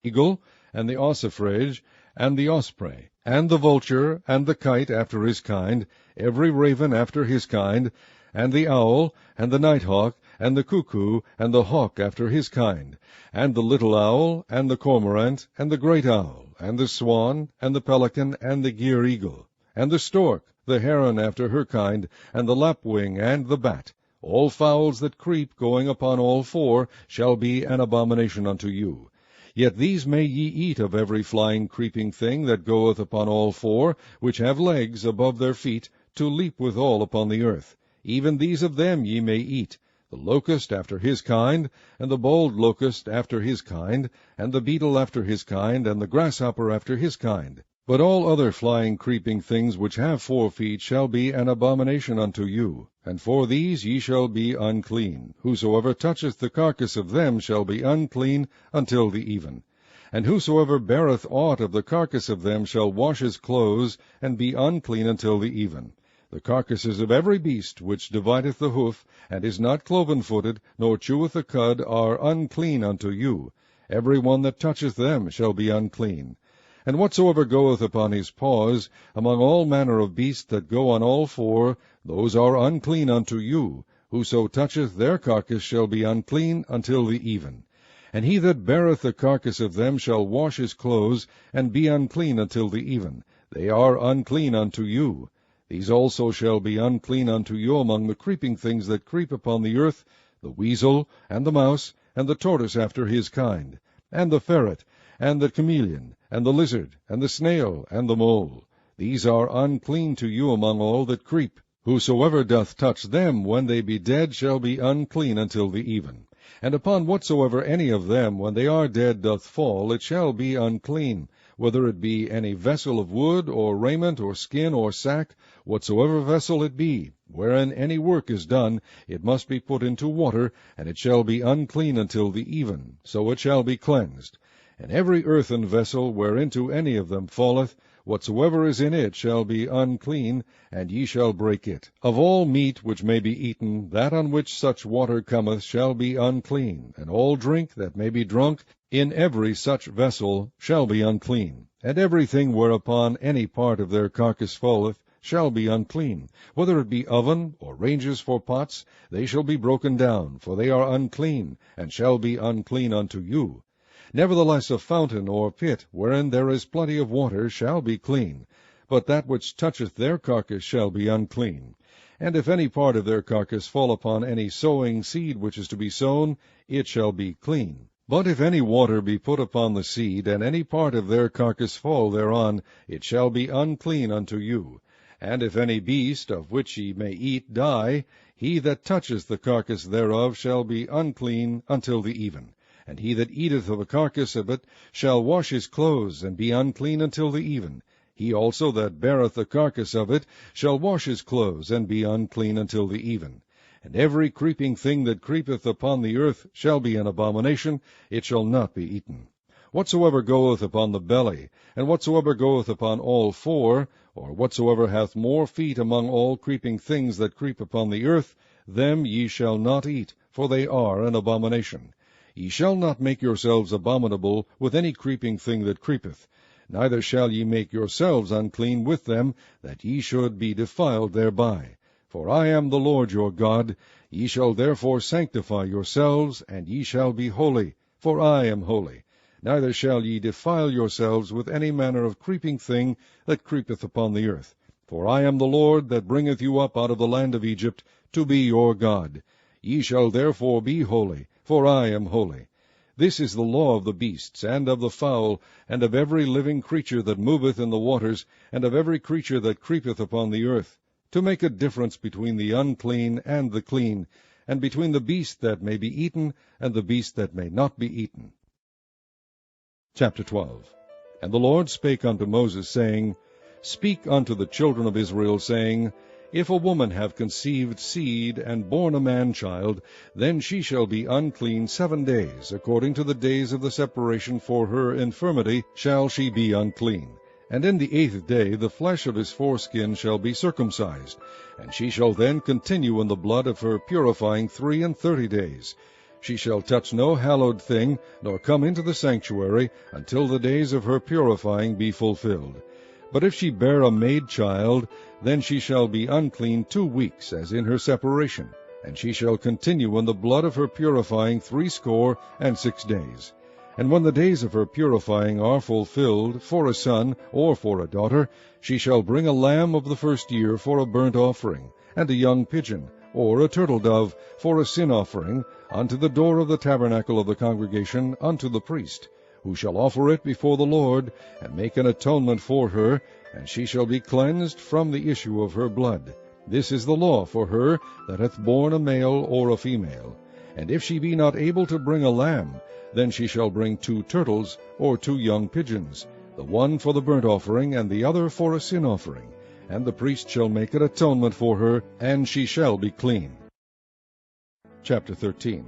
The eagle, and the ossifrage, and the osprey, and the vulture, and the kite after his kind, every raven after his kind, and the owl, and the nighthawk, and the cuckoo, and the hawk after his kind, and the little owl, and the cormorant, and the great owl, and the swan, and the pelican, and the gyre-eagle, and the stork, the heron after her kind, and the lapwing, and the bat. All fowls that creep, going upon all four, shall be an abomination unto you. Yet these may ye eat of every flying creeping thing that goeth upon all four, which have legs above their feet, to leap withal upon the earth. Even these of them ye may eat, the locust after his kind, and the bold locust after his kind, and the beetle after his kind, and the grasshopper after his kind. But all other flying creeping things which have 4 feet shall be an abomination unto you, and for these ye shall be unclean. Whosoever toucheth the carcass of them shall be unclean until the even. And whosoever beareth aught of the carcass of them shall wash his clothes, and be unclean until the even. The carcasses of every beast which divideth the hoof, and is not cloven-footed, nor cheweth the cud, are unclean unto you. Every one that toucheth them shall be unclean. And whatsoever goeth upon his paws, among all manner of beasts that go on all 4, those are unclean unto you. Whoso toucheth their carcass shall be unclean until the even. And he that beareth the carcass of them shall wash his clothes, and be unclean until the even. They are unclean unto you. These also shall be unclean unto you among the creeping things that creep upon the earth, the weasel, and the mouse, and the tortoise after his kind, and the ferret, and the chameleon, and the lizard, and the snail, and the mole. These are unclean to you among all that creep. Whosoever doth touch them when they be dead shall be unclean until the even. And upon whatsoever any of them when they are dead doth fall, it shall be unclean, whether it be any vessel of wood, or raiment, or skin, or sack, whatsoever vessel it be, wherein any work is done, it must be put into water, and it shall be unclean until the even, so it shall be cleansed. And every earthen vessel whereinto any of them falleth, whatsoever is in it shall be unclean, and ye shall break it. Of all meat which may be eaten, that on which such water cometh shall be unclean, and all drink that may be drunk in every such vessel shall be unclean. And everything whereupon any part of their carcass falleth shall be unclean, whether it be oven, or ranges for pots, they shall be broken down, for they are unclean, and shall be unclean unto you. Nevertheless a fountain or pit, wherein there is plenty of water, shall be clean, but that which toucheth their carcass shall be unclean. And if any part of their carcass fall upon any sowing seed which is to be sown, it shall be clean. But if any water be put upon the seed, and any part of their carcass fall thereon, it shall be unclean unto you. And if any beast, of which ye may eat, die, he that toucheth the carcass thereof shall be unclean until the even. And he that eateth of the carcass of it shall wash his clothes, and be unclean until the even. He also that beareth the carcass of it shall wash his clothes, and be unclean until the even. And every creeping thing that creepeth upon the earth shall be an abomination, it shall not be eaten. Whatsoever goeth upon the belly, and whatsoever goeth upon all 4, or whatsoever hath more feet among all creeping things that creep upon the earth, them ye shall not eat, for they are an abomination. Ye shall not make yourselves abominable with any creeping thing that creepeth, neither shall ye make yourselves unclean with them, that ye should be defiled thereby. For I am the Lord your God. Ye shall therefore sanctify yourselves, and ye shall be holy, for I am holy. Neither shall ye defile yourselves with any manner of creeping thing that creepeth upon the earth. For I am the Lord that bringeth you up out of the land of Egypt, to be your God. Ye shall therefore be holy, for I am holy. This is the law of the beasts, and of the fowl, and of every living creature that moveth in the waters, and of every creature that creepeth upon the earth, to make a difference between the unclean and the clean, and between the beast that may be eaten and the beast that may not be eaten. Chapter 12. And the Lord spake unto Moses, saying, Speak unto the children of Israel, saying, If a woman have conceived seed, and born a man-child, then she shall be unclean 7 days, according to the days of the separation for her infirmity shall she be unclean. And in the 8th day the flesh of his foreskin shall be circumcised, and she shall then continue in the blood of her purifying 33 days. She shall touch no hallowed thing, nor come into the sanctuary, until the days of her purifying be fulfilled. But if she bear a maid child, then she shall be unclean 2 weeks, as in her separation, and she shall continue in the blood of her purifying 66 days. And when the days of her purifying are fulfilled, for a son or for a daughter, she shall bring a lamb of the 1st year for a burnt offering, and a young pigeon, or a turtle-dove, for a sin offering, unto the door of the tabernacle of the congregation, unto the priest, who shall offer it before the Lord, and make an atonement for her, and she shall be cleansed from the issue of her blood. This is the law for her that hath borne a male or a female. And if she be not able to bring a lamb, then she shall bring 2 turtles, or 2 young pigeons, the one for the burnt offering, and the other for a sin offering. And the priest shall make an atonement for her, and she shall be clean. Chapter 13.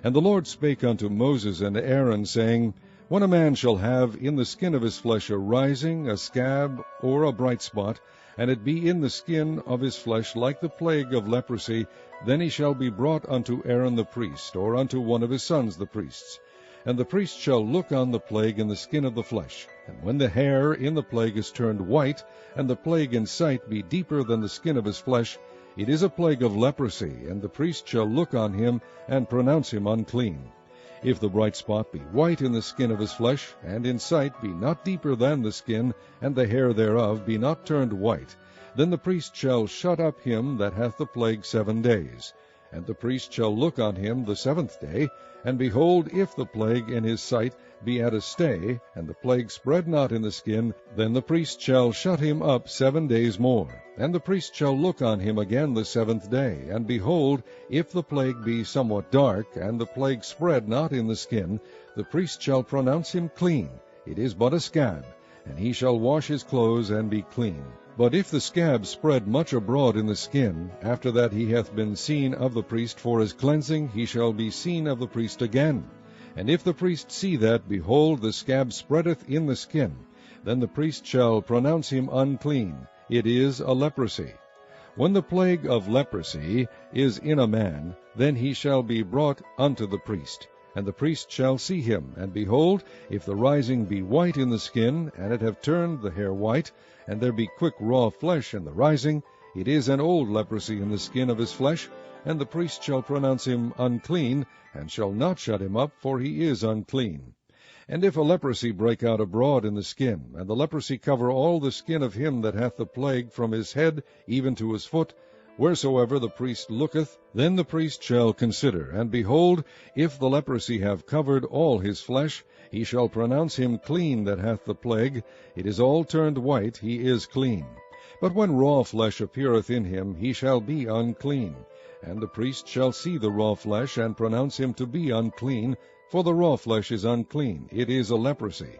And the Lord spake unto Moses and Aaron, saying, When a man shall have in the skin of his flesh a rising, a scab, or a bright spot, and it be in the skin of his flesh like the plague of leprosy, then he shall be brought unto Aaron the priest, or unto one of his sons the priests. And the priest shall look on the plague in the skin of the flesh. And when the hair in the plague is turned white, and the plague in sight be deeper than the skin of his flesh, it is a plague of leprosy, and the priest shall look on him, and pronounce him unclean. If the bright spot be white in the skin of his flesh, and in sight be not deeper than the skin, and the hair thereof be not turned white, then the priest shall shut up him that hath the plague 7 days. And the priest shall look on him the 7th day, and behold, if the plague in his sight be at a stay, and the plague spread not in the skin, then the priest shall shut him up 7 days more. And the priest shall look on him again the 7th day, and behold, if the plague be somewhat dark, and the plague spread not in the skin, the priest shall pronounce him clean. It is but a scab, and he shall wash his clothes and be clean. But if the scab spread much abroad in the skin, after that he hath been seen of the priest for his cleansing, he shall be seen of the priest again. And if the priest see that, behold, the scab spreadeth in the skin, then the priest shall pronounce him unclean. It is a leprosy. When the plague of leprosy is in a man, then he shall be brought unto the priest. And the priest shall see him, and behold, if the rising be white in the skin, and it have turned the hair white, and there be quick raw flesh in the rising, it is an old leprosy in the skin of his flesh, and the priest shall pronounce him unclean, and shall not shut him up, for he is unclean. And if a leprosy break out abroad in the skin, and the leprosy cover all the skin of him that hath the plague from his head even to his foot, wheresoever the priest looketh, then the priest shall consider, and behold, if the leprosy have covered all his flesh, he shall pronounce him clean that hath the plague. It is all turned white, he is clean. But when raw flesh appeareth in him, he shall be unclean. And the priest shall see the raw flesh, and pronounce him to be unclean, for the raw flesh is unclean, it is a leprosy.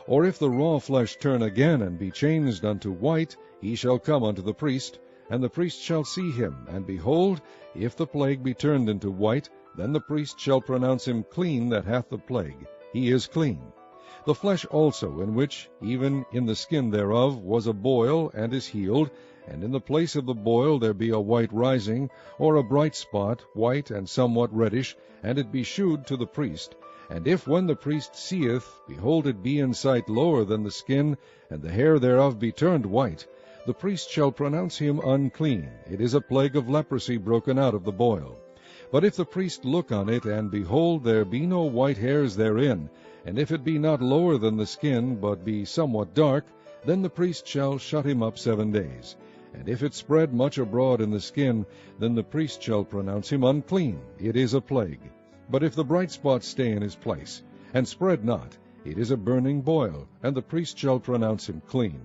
Or if the raw flesh turn again, and be changed unto white, he shall come unto the priest, and the priest shall see him, and behold, if the plague be turned into white, then the priest shall pronounce him clean that hath the plague. He is clean. The flesh also, in which, even in the skin thereof, was a boil, and is healed, and in the place of the boil there be a white rising, or a bright spot, white and somewhat reddish, and it be shewed to the priest. And if when the priest seeth, behold, it be in sight lower than the skin, and the hair thereof be turned white, the priest shall pronounce him unclean. It is a plague of leprosy broken out of the boil. But if the priest look on it, and behold, there be no white hairs therein, and if it be not lower than the skin, but be somewhat dark, then the priest shall shut him up 7 days. And if it spread much abroad in the skin, then the priest shall pronounce him unclean. It is a plague. But if the bright spot stay in his place, and spread not, it is a burning boil, and the priest shall pronounce him clean.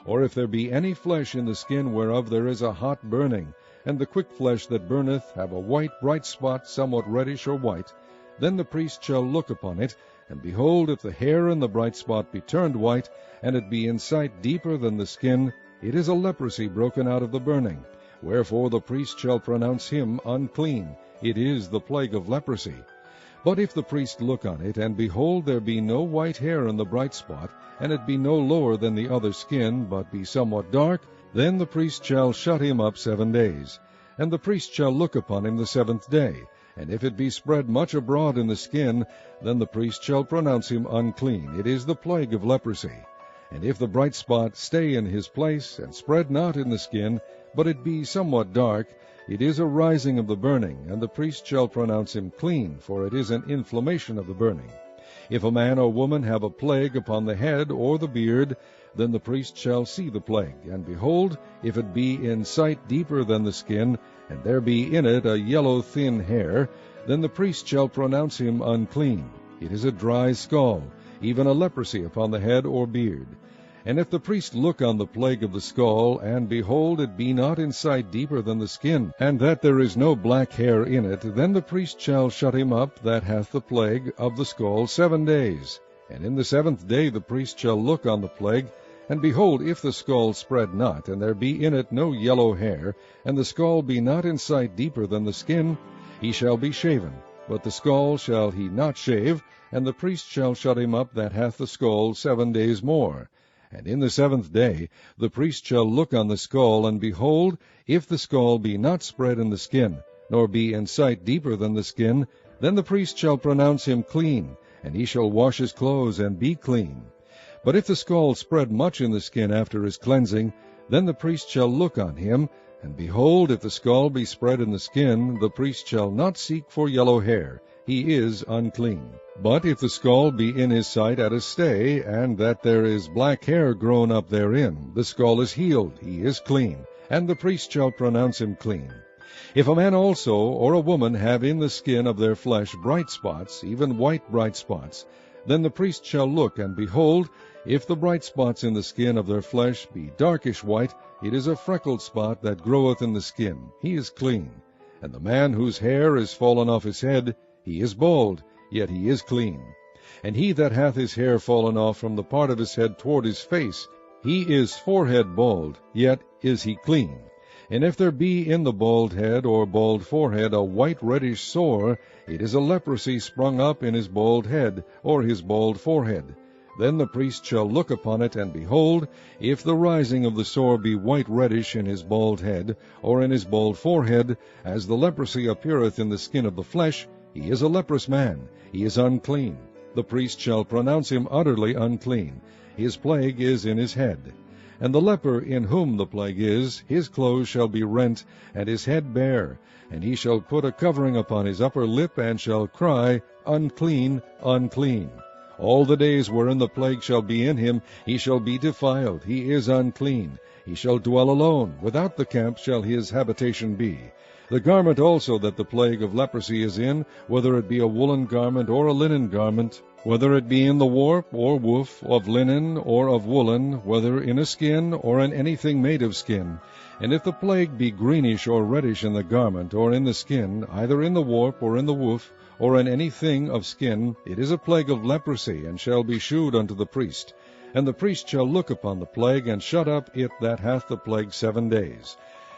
Or if there be any flesh in the skin whereof there is a hot burning, and the quick flesh that burneth have a white bright spot, somewhat reddish or white, then the priest shall look upon it, and behold, if the hair in the bright spot be turned white, and it be in sight deeper than the skin, it is a leprosy broken out of the burning. Wherefore the priest shall pronounce him unclean. It is the plague of leprosy. But if the priest look on it, and behold, there be no white hair in the bright spot, and it be no lower than the other skin, but be somewhat dark, then the priest shall shut him up 7 days. And the priest shall look upon him the 7th day. And if it be spread much abroad in the skin, then the priest shall pronounce him unclean. It is the plague of leprosy. And if the bright spot stay in his place, and spread not in the skin, but it be somewhat dark, it is a rising of the burning, and the priest shall pronounce him clean, for it is an inflammation of the burning. If a man or woman have a plague upon the head or the beard, then the priest shall see the plague. And behold, if it be in sight deeper than the skin, and there be in it a yellow thin hair, then the priest shall pronounce him unclean. It is a dry skull, even a leprosy upon the head or beard. And if the priest look on the plague of the skull, and behold, it be not in sight deeper than the skin, and that there is no black hair in it, then the priest shall shut him up that hath the plague of the skull 7 days. And in the 7th day the priest shall look on the plague, and behold, if the skull spread not, and there be in it no yellow hair, and the skull be not in sight deeper than the skin, he shall be shaven, but the skull shall he not shave, and the priest shall shut him up that hath the skull 7 days more. And in the 7th day the priest shall look on the skull, and behold, if the skull be not spread in the skin, nor be in sight deeper than the skin, then the priest shall pronounce him clean, and he shall wash his clothes and be clean. But if the skull spread much in the skin after his cleansing, then the priest shall look on him, and behold, if the skull be spread in the skin, the priest shall not seek for yellow hair, he is unclean. But if the skull be in his sight at a stay, and that there is black hair grown up therein, the skull is healed, he is clean, and the priest shall pronounce him clean. If a man also or a woman have in the skin of their flesh bright spots, even white bright spots, then the priest shall look, and behold, if the bright spots in the skin of their flesh be darkish white, it is a freckled spot that groweth in the skin, he is clean. And the man whose hair is fallen off his head, he is bald, yet he is clean. And he that hath his hair fallen off from the part of his head toward his face, he is forehead bald, yet is he clean. And if there be in the bald head or bald forehead a white reddish sore, it is a leprosy sprung up in his bald head or his bald forehead. Then the priest shall look upon it, and behold, if the rising of the sore be white reddish in his bald head, or in his bald forehead, as the leprosy appeareth in the skin of the flesh, he is a leprous man, he is unclean. The priest shall pronounce him utterly unclean. His plague is in his head. And the leper in whom the plague is, his clothes shall be rent, and his head bare, and he shall put a covering upon his upper lip, and shall cry, Unclean, unclean. All the days wherein the plague shall be in him, he shall be defiled, he is unclean. He shall dwell alone, without the camp shall his habitation be. The garment also that the plague of leprosy is in, whether it be a woolen garment or a linen garment, whether it be in the warp or woof, of linen or of woolen, whether in a skin or in anything made of skin. And if the plague be greenish or reddish in the garment or in the skin, either in the warp or in the woof, or in anything of skin, it is a plague of leprosy, and shall be shewed unto the priest. And the priest shall look upon the plague, and shut up it that hath the plague 7 days.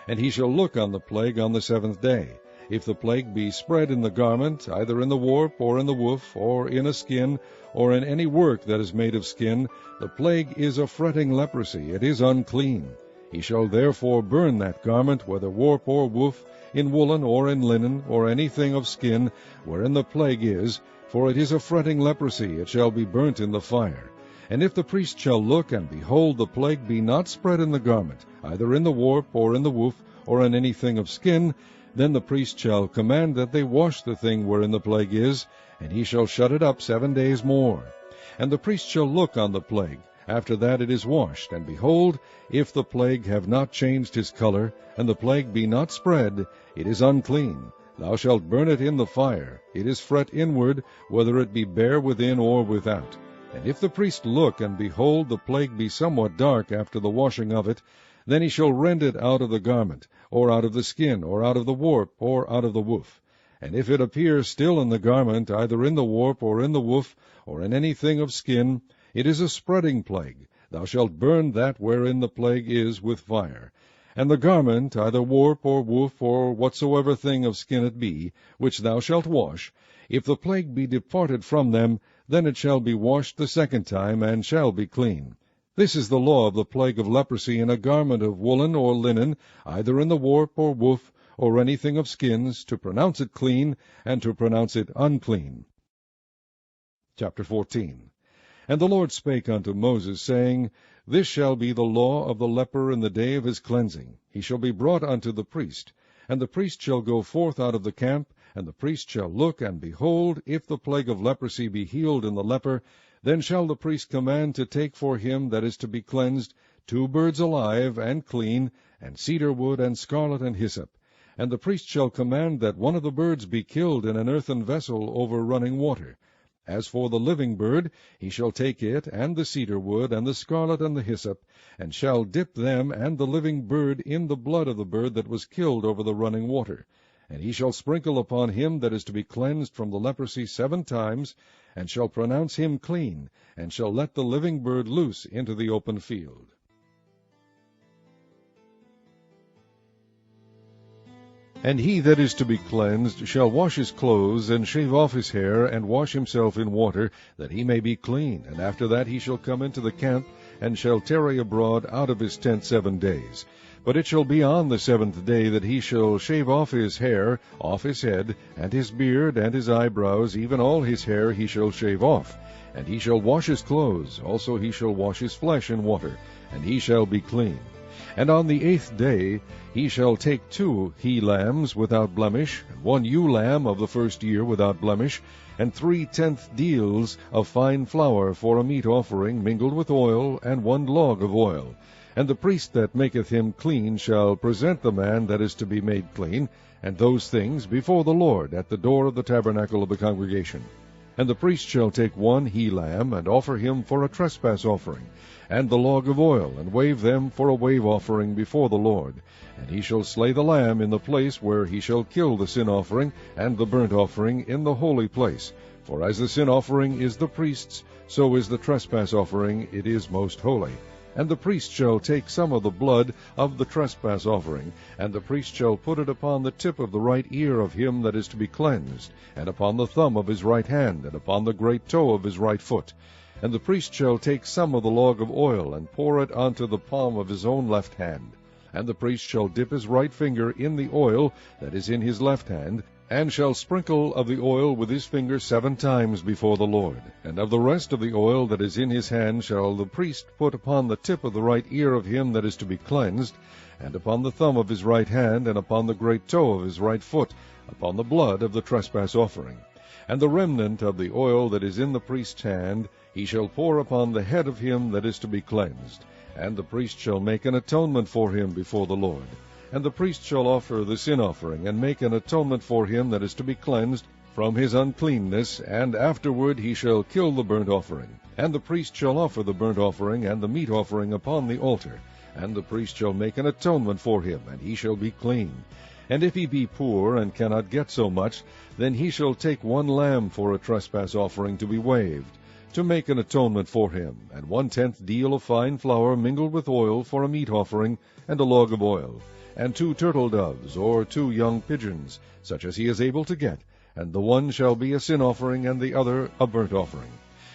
And he shall look on the plague on the 7th day. If the plague be spread in the garment, either in the warp, or in the woof, or in a skin, or in any work that is made of skin, the plague is a fretting leprosy, it is unclean. He shall therefore burn that garment, whether warp or woof, in woolen or in linen, or anything of skin, wherein the plague is, for it is a fretting leprosy, it shall be burnt in the fire. And if the priest shall look, and behold, the plague be not spread in the garment, either in the warp, or in the woof, or in anything of skin, then the priest shall command that they wash the thing wherein the plague is, and he shall shut it up 7 days more. And the priest shall look on the plague, after that it is washed, and behold, if the plague have not changed his color, and the plague be not spread, it is unclean. Thou shalt burn it in the fire. It is fret inward, whether it be bare within or without. And if the priest look, and behold, the plague be somewhat dark after the washing of it, then he shall rend it out of the garment, or out of the skin, or out of the warp, or out of the woof. And if it appear still in the garment, either in the warp, or in the woof, or in anything of skin, it is a spreading plague. Thou shalt burn that wherein the plague is with fire. And the garment, either warp, or woof, or whatsoever thing of skin it be, which thou shalt wash, if the plague be departed from them, then it shall be washed the 2nd time, and shall be clean. This is the law of the plague of leprosy in a garment of woolen or linen, either in the warp or woof, or anything of skins, to pronounce it clean, and to pronounce it unclean. Chapter 14. And the Lord spake unto Moses, saying, This shall be the law of the leper in the day of his cleansing. He shall be brought unto the priest. And the priest shall go forth out of the camp, and the priest shall look, and behold, if the plague of leprosy be healed in the leper, then shall the priest command to take for him that is to be cleansed 2 birds alive and clean, and cedar wood, and scarlet, and hyssop. And the priest shall command that one of the birds be killed in an earthen vessel over running water. As for the living bird, he shall take it, and the cedar wood, and the scarlet, and the hyssop, and shall dip them and the living bird in the blood of the bird that was killed over the running water. And he shall sprinkle upon him that is to be cleansed from the leprosy 7 times, and shall pronounce him clean, and shall let the living bird loose into the open field. And he that is to be cleansed shall wash his clothes, and shave off his hair, and wash himself in water, that he may be clean. And after that he shall come into the camp, and shall tarry abroad out of his tent 7 days. But it shall be on the 7th day that he shall shave off his hair, off his head, and his beard, and his eyebrows, even all his hair he shall shave off. And he shall wash his clothes, also he shall wash his flesh in water, and he shall be clean. And on the 8th day he shall take 2 he-lambs without blemish, and 1 ewe-lamb of the first year without blemish, and 3 tenth deals of fine flour for a meat offering mingled with oil, and 1 log of oil. And the priest that maketh him clean shall present the man that is to be made clean, and those things before the Lord at the door of the tabernacle of the congregation. And the priest shall take 1 he-lamb, and offer him for a trespass offering, and the log of oil, and wave them for a wave offering before the Lord. And he shall slay the lamb in the place where he shall kill the sin offering and the burnt offering in the holy place. For as the sin offering is the priest's, so is the trespass offering, it is most holy. And the priest shall take some of the blood of the trespass offering, and the priest shall put it upon the tip of the right ear of him that is to be cleansed, and upon the thumb of his right hand, and upon the great toe of his right foot. And the priest shall take some of the log of oil, and pour it unto the palm of his own left hand. And the priest shall dip his right finger in the oil that is in his left hand, and shall sprinkle of the oil with his finger 7 times before the Lord. And of the rest of the oil that is in his hand shall the priest put upon the tip of the right ear of him that is to be cleansed, and upon the thumb of his right hand, and upon the great toe of his right foot, upon the blood of the trespass offering. And the remnant of the oil that is in the priest's hand he shall pour upon the head of him that is to be cleansed. And the priest shall make an atonement for him before the Lord. And the priest shall offer the sin offering, and make an atonement for him that is to be cleansed from his uncleanness, and afterward he shall kill the burnt offering. And the priest shall offer the burnt offering and the meat offering upon the altar. And the priest shall make an atonement for him, and he shall be clean. And if he be poor, and cannot get so much, then he shall take 1 lamb for a trespass offering to be waved, to make an atonement for him, and 1/10 deal of fine flour mingled with oil for a meat offering, and a log of oil, and 2 turtle doves, or 2 young pigeons, such as he is able to get, and the one shall be a sin offering, and the other a burnt offering.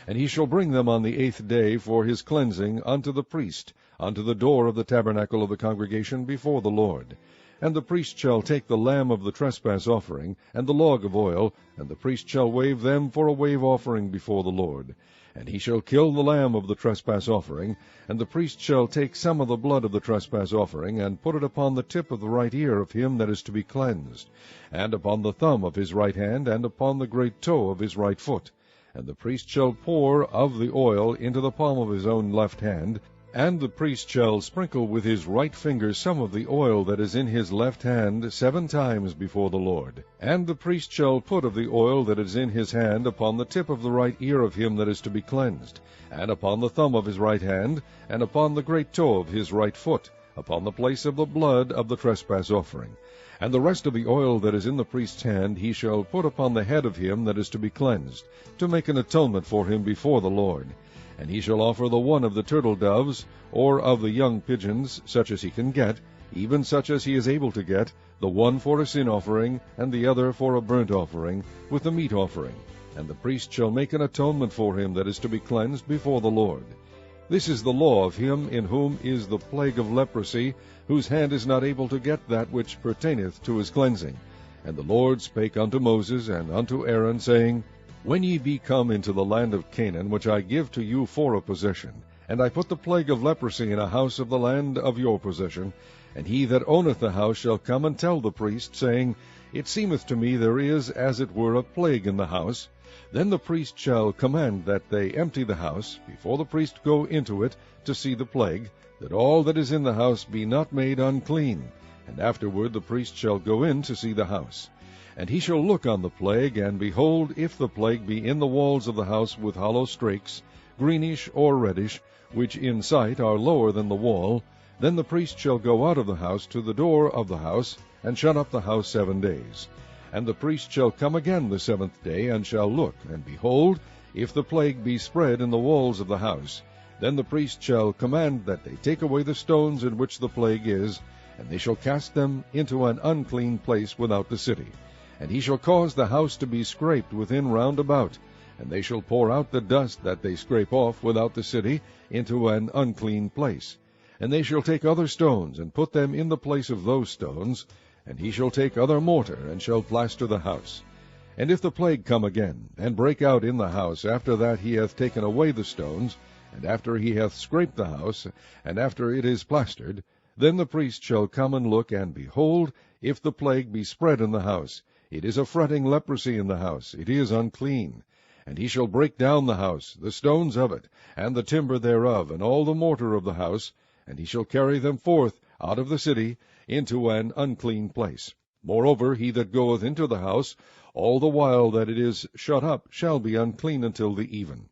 And he shall bring them on the 8th day for his cleansing unto the priest, unto the door of the tabernacle of the congregation before the Lord. And the priest shall take the lamb of the trespass offering, and the log of oil, and the priest shall wave them for a wave offering before the Lord. And he shall kill the lamb of the trespass offering, and the priest shall take some of the blood of the trespass offering, and put it upon the tip of the right ear of him that is to be cleansed, and upon the thumb of his right hand, and upon the great toe of his right foot. And the priest shall pour of the oil into the palm of his own left hand, and the priest shall sprinkle with his right finger some of the oil that is in his left hand 7 times before the Lord. And the priest shall put of the oil that is in his hand upon the tip of the right ear of him that is to be cleansed, and upon the thumb of his right hand, and upon the great toe of his right foot, upon the place of the blood of the trespass offering. And the rest of the oil that is in the priest's hand he shall put upon the head of him that is to be cleansed, to make an atonement for him before the Lord. And he shall offer the one of the turtle doves, or of the young pigeons, such as he can get, even such as he is able to get, the one for a sin offering, and the other for a burnt offering, with the meat offering. And the priest shall make an atonement for him that is to be cleansed before the Lord. This is the law of him in whom is the plague of leprosy, whose hand is not able to get that which pertaineth to his cleansing. And the Lord spake unto Moses and unto Aaron, saying, When ye be come into the land of Canaan, which I give to you for a possession, and I put the plague of leprosy in a house of the land of your possession, and he that owneth the house shall come and tell the priest, saying, It seemeth to me there is as it were a plague in the house. Then the priest shall command that they empty the house, before the priest go into it to see the plague, that all that is in the house be not made unclean. And afterward the priest shall go in to see the house. And he shall look on the plague, and behold, if the plague be in the walls of the house with hollow strakes, greenish or reddish, which in sight are lower than the wall, then the priest shall go out of the house to the door of the house, and shut up the house 7 days. And the priest shall come again the 7th day, and shall look, and behold, if the plague be spread in the walls of the house, then the priest shall command that they take away the stones in which the plague is, and they shall cast them into an unclean place without the city. And he shall cause the house to be scraped within round about, and they shall pour out the dust that they scrape off without the city into an unclean place. And they shall take other stones, and put them in the place of those stones, and he shall take other mortar, and shall plaster the house. And if the plague come again, and break out in the house, after that he hath taken away the stones, and after he hath scraped the house, and after it is plastered, then the priest shall come and look, and behold, if the plague be spread in the house, it is a fretting leprosy in the house, it is unclean. And he shall break down the house, the stones of it, and the timber thereof, and all the mortar of the house, and he shall carry them forth out of the city into an unclean place. Moreover, he that goeth into the house, all the while that it is shut up, shall be unclean until the even.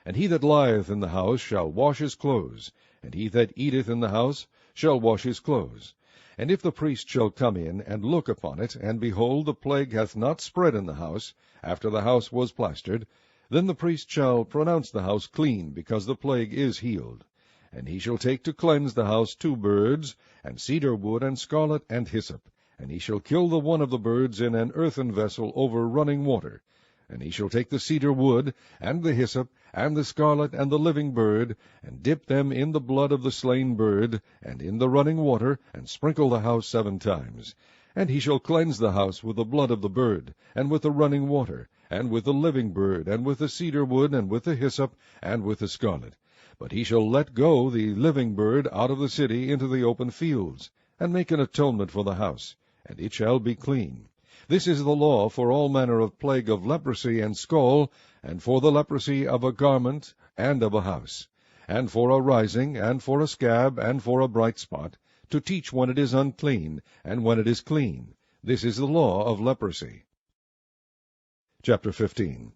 And he that lieth in the house shall wash his clothes, and he that eateth in the house shall wash his clothes. And if the priest shall come in, and look upon it, and behold, the plague hath not spread in the house, after the house was plastered, then the priest shall pronounce the house clean, because the plague is healed. And he shall take to cleanse the house 2 birds, and cedar wood, and scarlet, and hyssop. And he shall kill the one of the birds in an earthen vessel over running water. And he shall take the cedar wood, and the hyssop, and the scarlet, and the living bird, and dip them in the blood of the slain bird, and in the running water, and sprinkle the house 7 times. And he shall cleanse the house with the blood of the bird, and with the running water, and with the living bird, and with the cedar wood, and with the hyssop, and with the scarlet. But he shall let go the living bird out of the city into the open fields, and make an atonement for the house, and it shall be clean. This is the law for all manner of plague of leprosy and scall, and for the leprosy of a garment and of a house, and for a rising, and for a scab, and for a bright spot, to teach when it is unclean, and when it is clean. This is the law of leprosy. Chapter 15.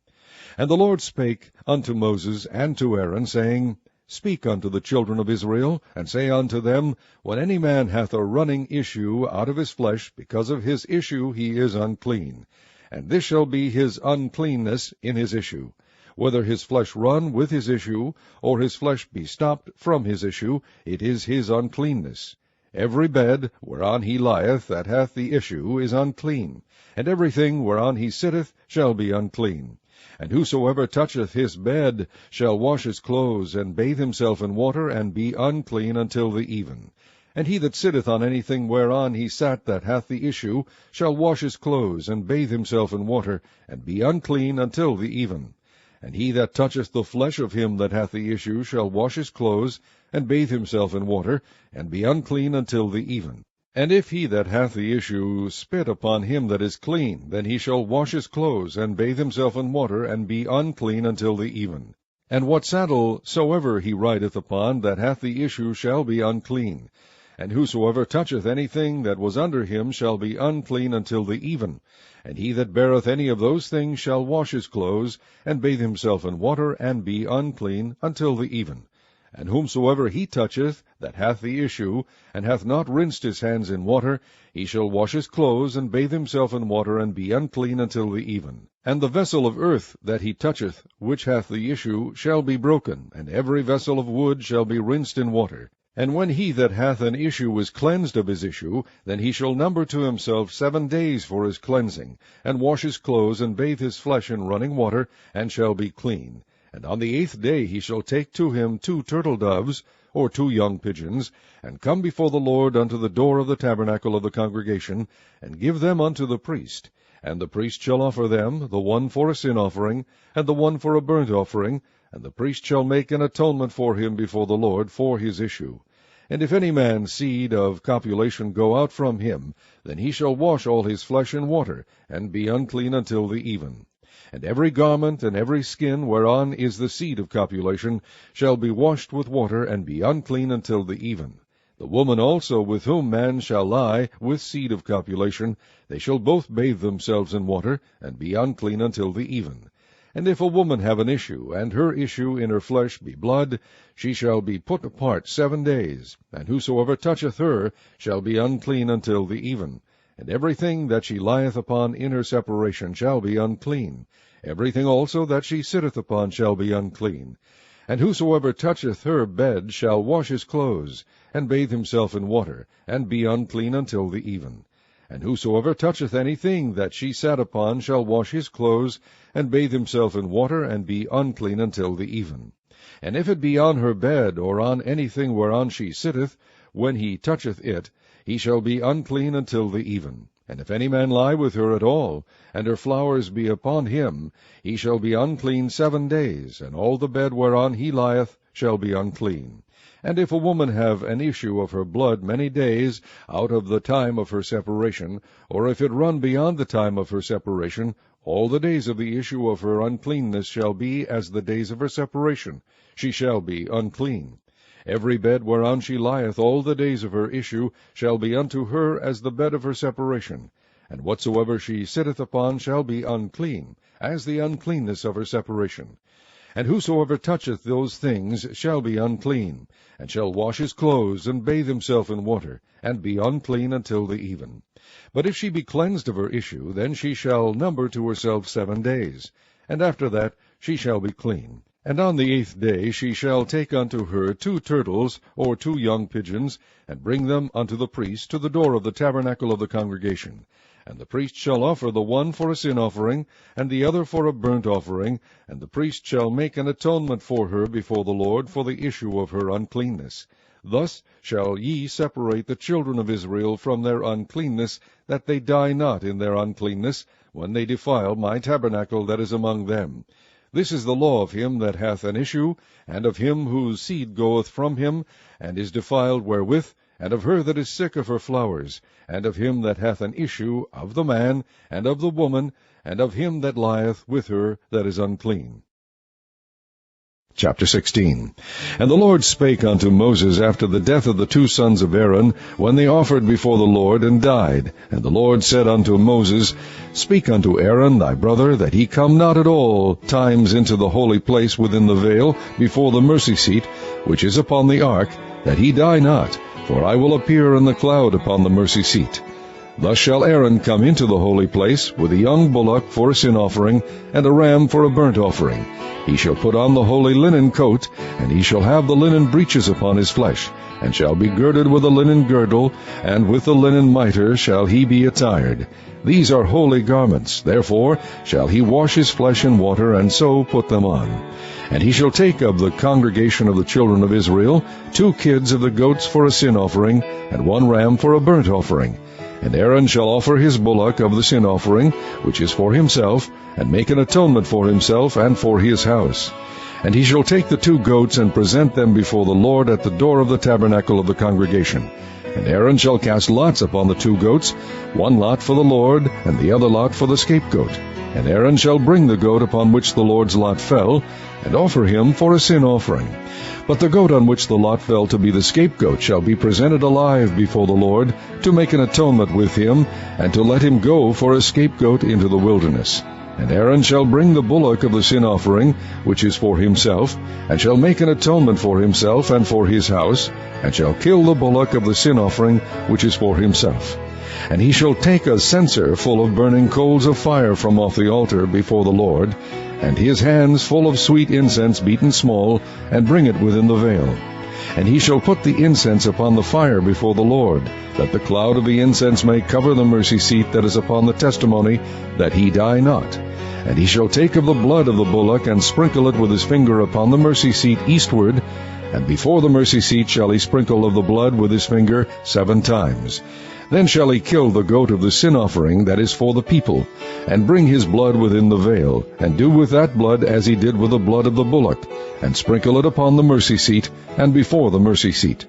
And the Lord spake unto Moses and to Aaron, saying, Speak unto the children of Israel, and say unto them, When any man hath a running issue out of his flesh, because of his issue he is unclean. And this shall be his uncleanness in his issue. Whether his flesh run with his issue, or his flesh be stopped from his issue, it is his uncleanness. Every bed whereon he lieth that hath the issue is unclean, and everything whereon he sitteth shall be unclean. And whosoever toucheth his bed shall wash his clothes, and bathe himself in water, and be unclean until the even. And he that sitteth on anything whereon he sat that hath the issue shall wash his clothes, and bathe himself in water, and be unclean until the even. And he that toucheth the flesh of him that hath the issue shall wash his clothes, and bathe himself in water, and be unclean until the even. And if he that hath the issue spit upon him that is clean, then he shall wash his clothes, and bathe himself in water, and be unclean until the even. And what saddle soever he rideth upon that hath the issue shall be unclean. And whosoever toucheth anything that was under him shall be unclean until the even. And he that beareth any of those things shall wash his clothes, and bathe himself in water, and be unclean until the even. And whomsoever he toucheth that hath the issue, and hath not rinsed his hands in water, he shall wash his clothes, and bathe himself in water, and be unclean until the even. And the vessel of earth that he toucheth, which hath the issue, shall be broken, and every vessel of wood shall be rinsed in water. And when he that hath an issue is cleansed of his issue, then he shall number to himself 7 days for his cleansing, and wash his clothes, and bathe his flesh in running water, and shall be clean. And on the 8th day he shall take to him 2 turtle doves, or 2 young pigeons, and come before the Lord unto the door of the tabernacle of the congregation, and give them unto the priest. And the priest shall offer them, the one for a sin offering, and the one for a burnt offering, and the priest shall make an atonement for him before the Lord for his issue. And if any man's seed of copulation go out from him, then he shall wash all his flesh in water, and be unclean until the even. And every garment and every skin whereon is the seed of copulation shall be washed with water, and be unclean until the even. The woman also with whom man shall lie with seed of copulation, they shall both bathe themselves in water, and be unclean until the even. And if a woman have an issue, and her issue in her flesh be blood, she shall be put apart 7 days, and whosoever toucheth her shall be unclean until the even. And everything that she lieth upon in her separation shall be unclean. Everything also that she sitteth upon shall be unclean. And whosoever toucheth her bed shall wash his clothes, and bathe himself in water, and be unclean until the even. And whosoever toucheth anything that she sat upon shall wash his clothes, and bathe himself in water, and be unclean until the even. And if it be on her bed, or on anything whereon she sitteth, when he toucheth it, he shall be unclean until the even. And if any man lie with her at all, and her flowers be upon him, he shall be unclean 7 days, and all the bed whereon he lieth shall be unclean. And if a woman have an issue of her blood many days out of the time of her separation, or if it run beyond the time of her separation, all the days of the issue of her uncleanness shall be as the days of her separation. She shall be unclean. Every bed whereon she lieth all the days of her issue shall be unto her as the bed of her separation. And whatsoever she sitteth upon shall be unclean, as the uncleanness of her separation. And whosoever toucheth those things shall be unclean, and shall wash his clothes, and bathe himself in water, and be unclean until the even. But if she be cleansed of her issue, then she shall number to herself 7 days, and after that she shall be clean. And on the 8th day she shall take unto her 2 turtles, or 2 young pigeons, and bring them unto the priest to the door of the tabernacle of the congregation. And the priest shall offer the one for a sin offering, and the other for a burnt offering, and the priest shall make an atonement for her before the Lord for the issue of her uncleanness. Thus shall ye separate the children of Israel from their uncleanness, that they die not in their uncleanness, when they defile my tabernacle that is among them. This is the law of him that hath an issue, and of him whose seed goeth from him, and is defiled wherewith, and of her that is sick of her flowers, and of him that hath an issue, of the man, and of the woman, and of him that lieth with her that is unclean. Chapter 16. And the Lord spake unto Moses after the death of the 2 sons of Aaron, when they offered before the Lord, and died. And the Lord said unto Moses, Speak unto Aaron thy brother, that he come not at all times into the holy place within the veil, before the mercy seat, which is upon the ark, that he die not, for I will appear in the cloud upon the mercy seat. Thus shall Aaron come into the holy place, with a young bullock for a sin offering, and a ram for a burnt offering. He shall put on the holy linen coat, and he shall have the linen breeches upon his flesh, and shall be girded with a linen girdle, and with the linen mitre shall he be attired. These are holy garments, therefore shall he wash his flesh in water, and so put them on. And he shall take of the congregation of the children of Israel 2 kids of the goats for a sin offering, and 1 ram for a burnt offering. And Aaron shall offer his bullock of the sin offering, which is for himself, and make an atonement for himself and for his house. And he shall take the 2 goats, and present them before the Lord at the door of the tabernacle of the congregation. And Aaron shall cast lots upon the 2 goats, 1 lot for the Lord, and the other lot for the scapegoat. And Aaron shall bring the goat upon which the Lord's lot fell, and offer him for a sin offering. But the goat on which the lot fell to be the scapegoat shall be presented alive before the Lord, to make an atonement with him, and to let him go for a scapegoat into the wilderness. And Aaron shall bring the bullock of the sin offering, which is for himself, and shall make an atonement for himself and for his house, and shall kill the bullock of the sin offering, which is for himself. And he shall take a censer full of burning coals of fire from off the altar before the Lord, and his hands full of sweet incense beaten small, and bring it within the veil. And he shall put the incense upon the fire before the Lord, that the cloud of the incense may cover the mercy seat that is upon the testimony, that he die not. And he shall take of the blood of the bullock, and sprinkle it with his finger upon the mercy seat eastward, and before the mercy seat shall he sprinkle of the blood with his finger 7 times. Then shall he kill the goat of the sin offering that is for the people, and bring his blood within the veil, and do with that blood as he did with the blood of the bullock, and sprinkle it upon the mercy seat, and before the mercy seat.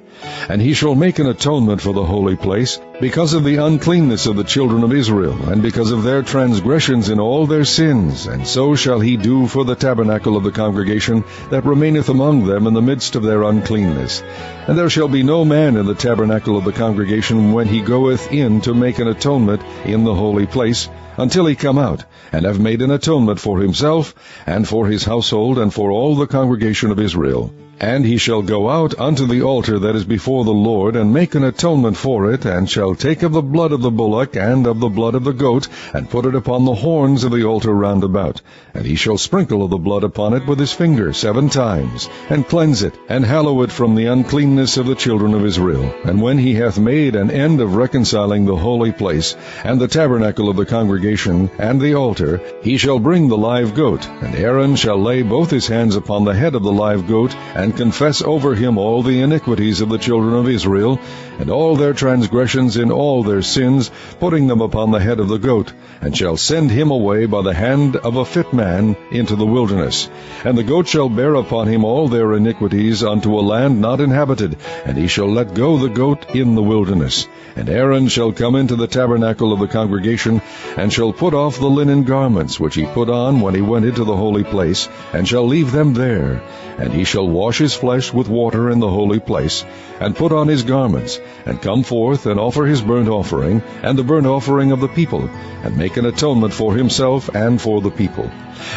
And he shall make an atonement for the holy place, because of the uncleanness of the children of Israel, and because of their transgressions in all their sins. And so shall he do for the tabernacle of the congregation that remaineth among them in the midst of their uncleanness. And there shall be no man in the tabernacle of the congregation when he goeth in to make an atonement in the holy place, until he come out, and have made an atonement for himself, and for his household, and for all the congregation of Israel. And he shall go out unto the altar that is before the Lord, and make an atonement for it, and shall take of the blood of the bullock, and of the blood of the goat, and put it upon the horns of the altar round about. And he shall sprinkle of the blood upon it with his finger 7 times, and cleanse it, and hallow it from the uncleanness of the children of Israel. And when he hath made an end of reconciling the holy place, and the tabernacle of the congregation, and the altar, he shall bring the live goat, and Aaron shall lay both his hands upon the head of the live goat, and confess over him all the iniquities of the children of Israel, and all their transgressions in all their sins, putting them upon the head of the goat, and shall send him away by the hand of a fit man into the wilderness. And the goat shall bear upon him all their iniquities unto a land not inhabited, and he shall let go the goat in the wilderness. And Aaron shall come into the tabernacle of the congregation, and shall put off the linen garments which he put on when he went into the holy place, and shall leave them there. And he shall wash his flesh with water in the holy place, and put on his garments, and come forth, and offer his burnt offering, and the burnt offering of the people, and make an atonement for himself and for the people.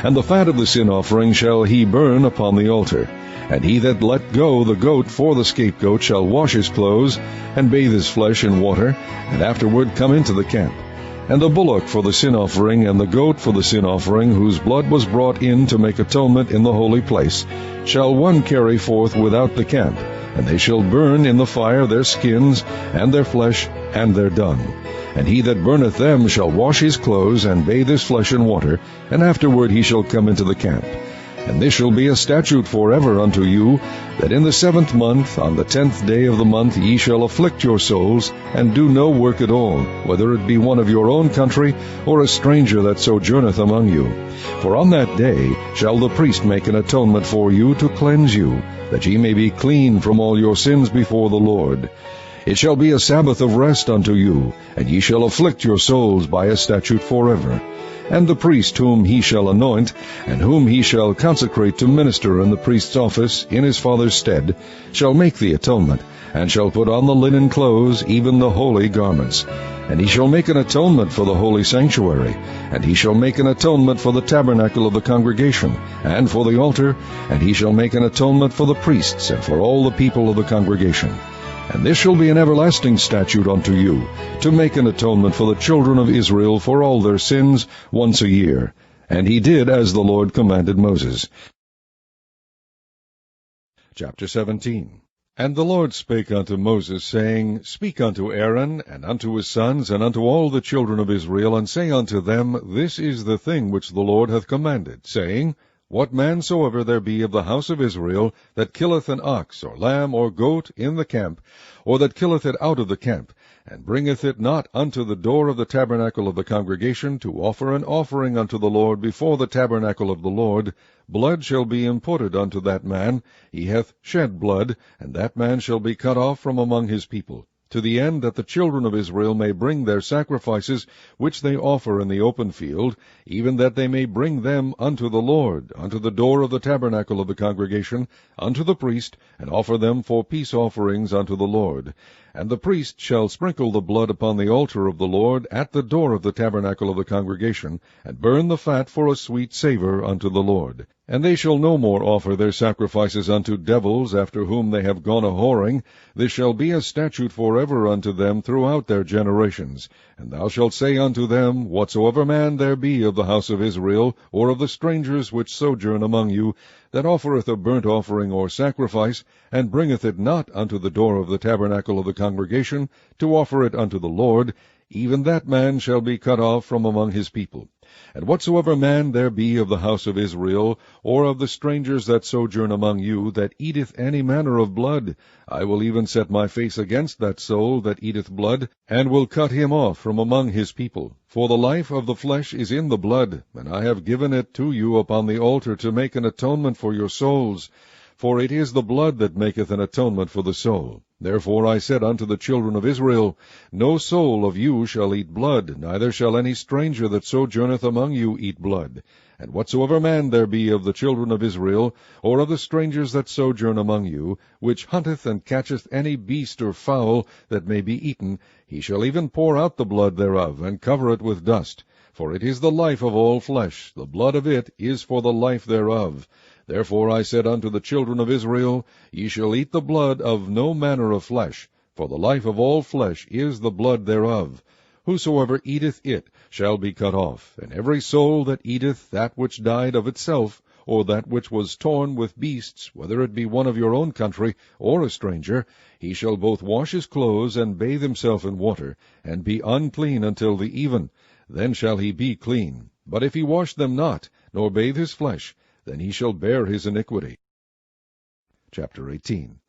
And the fat of the sin offering shall he burn upon the altar. And he that let go the goat for the scapegoat shall wash his clothes, and bathe his flesh in water, and afterward come into the camp. And the bullock for the sin offering, and the goat for the sin offering, whose blood was brought in to make atonement in the holy place, shall one carry forth without the camp, and they shall burn in the fire their skins, and their flesh, and their dung. And he that burneth them shall wash his clothes, and bathe his flesh in water, and afterward he shall come into the camp. And this shall be a statute forever unto you, that in the 7th month, on the 10th day of the month, ye shall afflict your souls, and do no work at all, whether it be one of your own country, or a stranger that sojourneth among you. For on that day shall the priest make an atonement for you to cleanse you, that ye may be clean from all your sins before the Lord. It shall be a Sabbath of rest unto you, and ye shall afflict your souls by a statute forever. And the priest whom he shall anoint, and whom he shall consecrate to minister in the priest's office in his father's stead, shall make the atonement, and shall put on the linen clothes, even the holy garments. And he shall make an atonement for the holy sanctuary, and he shall make an atonement for the tabernacle of the congregation, and for the altar, and he shall make an atonement for the priests, and for all the people of the congregation. And this shall be an everlasting statute unto you, to make an atonement for the children of Israel for all their sins once a year. And he did as the Lord commanded Moses. Chapter 17. And the Lord spake unto Moses, saying, Speak unto Aaron, and unto his sons, and unto all the children of Israel, and say unto them, This is the thing which the Lord hath commanded, saying, What man soever there be of the house of Israel, that killeth an ox, or lamb, or goat, in the camp, or that killeth it out of the camp, and bringeth it not unto the door of the tabernacle of the congregation, to offer an offering unto the Lord before the tabernacle of the Lord, blood shall be imputed unto that man. He hath shed blood, and that man shall be cut off from among his people, to the end that the children of Israel may bring their sacrifices which they offer in the open field, even that they may bring them unto the Lord, unto the door of the tabernacle of the congregation, unto the priest, and offer them for peace offerings unto the Lord. And the priest shall sprinkle the blood upon the altar of the Lord at the door of the tabernacle of the congregation, and burn the fat for a sweet savour unto the Lord. And they shall no more offer their sacrifices unto devils, after whom they have gone a-whoring. This shall be a statute forever unto them throughout their generations. And thou shalt say unto them, Whatsoever man there be of the house of Israel, or of the strangers which sojourn among you, that offereth a burnt offering or sacrifice, and bringeth it not unto the door of the tabernacle of the congregation, to offer it unto the Lord, even that man shall be cut off from among his people. And whatsoever man there be of the house of Israel, or of the strangers that sojourn among you, that eateth any manner of blood, I will even set my face against that soul that eateth blood, and will cut him off from among his people. For the life of the flesh is in the blood, and I have given it to you upon the altar to make an atonement for your souls. For it is the blood that maketh an atonement for the soul. Therefore I said unto the children of Israel, No soul of you shall eat blood, neither shall any stranger that sojourneth among you eat blood. And whatsoever man there be of the children of Israel, or of the strangers that sojourn among you, which hunteth and catcheth any beast or fowl that may be eaten, he shall even pour out the blood thereof, and cover it with dust. For it is the life of all flesh, the blood of it is for the life thereof. Therefore I said unto the children of Israel, Ye shall eat the blood of no manner of flesh, for the life of all flesh is the blood thereof. Whosoever eateth it shall be cut off, and every soul that eateth that which died of itself, or that which was torn with beasts, whether it be one of your own country, or a stranger, he shall both wash his clothes, and bathe himself in water, and be unclean until the even. Then shall he be clean. But if he wash them not, nor bathe his flesh, then he shall bear his iniquity. Chapter 18.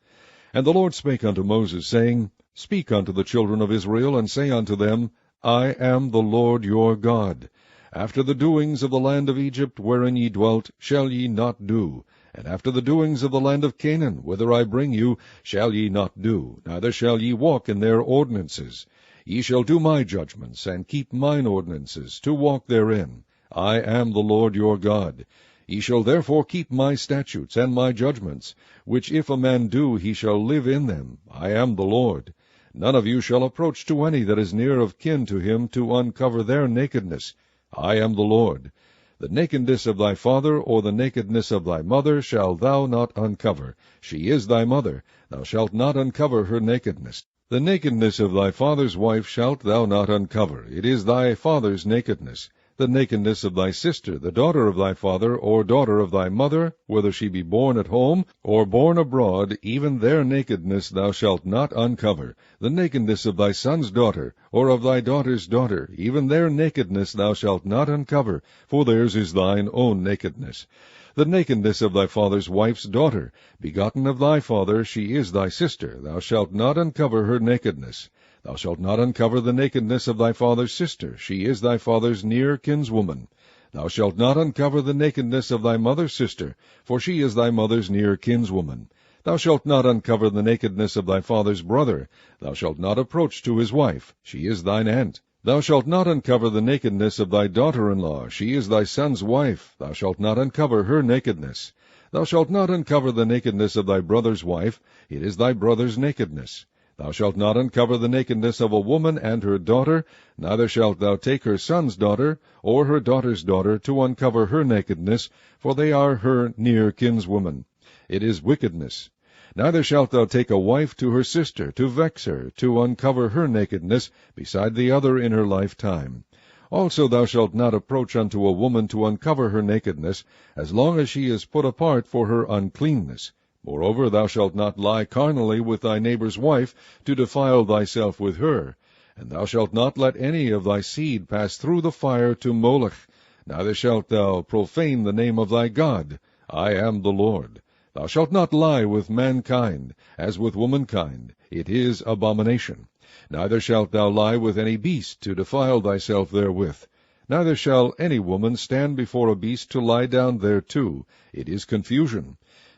And the Lord spake unto Moses, saying, Speak unto the children of Israel, and say unto them, I am the Lord your God. After the doings of the land of Egypt, wherein ye dwelt, shall ye not do. And after the doings of the land of Canaan, whither I bring you, shall ye not do, neither shall ye walk in their ordinances. Ye shall do my judgments, and keep mine ordinances, to walk therein. I am the Lord your God. Ye shall therefore keep my statutes and my judgments, which if a man do, he shall live in them. I am the Lord. None of you shall approach to any that is near of kin to him, to uncover their nakedness. I am the Lord. The nakedness of thy father, or the nakedness of thy mother, shalt thou not uncover. She is thy mother. Thou shalt not uncover her nakedness. The nakedness of thy father's wife shalt thou not uncover. It is thy father's nakedness. The nakedness of thy sister, the daughter of thy father, or daughter of thy mother, whether she be born at home, or born abroad, even their nakedness thou shalt not uncover. The nakedness of thy son's daughter, or of thy daughter's daughter, even their nakedness thou shalt not uncover, for theirs is thine own nakedness. The nakedness of thy father's wife's daughter, begotten of thy father, she is thy sister, thou shalt not uncover her nakedness. Thou shalt not uncover the nakedness of thy father's sister, she is thy father's near kinswoman. Thou shalt not uncover the nakedness of thy mother's sister, for she is thy mother's near kinswoman. Thou shalt not uncover the nakedness of thy father's brother. Thou shalt not approach to his wife, she is thine aunt. Thou shalt not uncover the nakedness of thy daughter-in-law, she is thy son's wife. Thou shalt not uncover her nakedness. Thou shalt not uncover the nakedness of thy brother's wife, it is thy brother's nakedness. Thou shalt not uncover the nakedness of a woman and her daughter, neither shalt thou take her son's daughter, or her daughter's daughter, to uncover her nakedness, for they are her near kinswoman. It is wickedness. Neither shalt thou take a wife to her sister, to vex her, to uncover her nakedness, beside the other in her lifetime. Also thou shalt not approach unto a woman to uncover her nakedness, as long as she is put apart for her uncleanness. Moreover, thou shalt not lie carnally with thy neighbor's wife, to defile thyself with her. And thou shalt not let any of thy seed pass through the fire to Moloch. Neither shalt thou profane the name of thy God. I am the Lord. Thou shalt not lie with mankind, as with womankind. It is abomination. Neither shalt thou lie with any beast, to defile thyself therewith. Neither shall any woman stand before a beast to lie down thereto. It is confusion.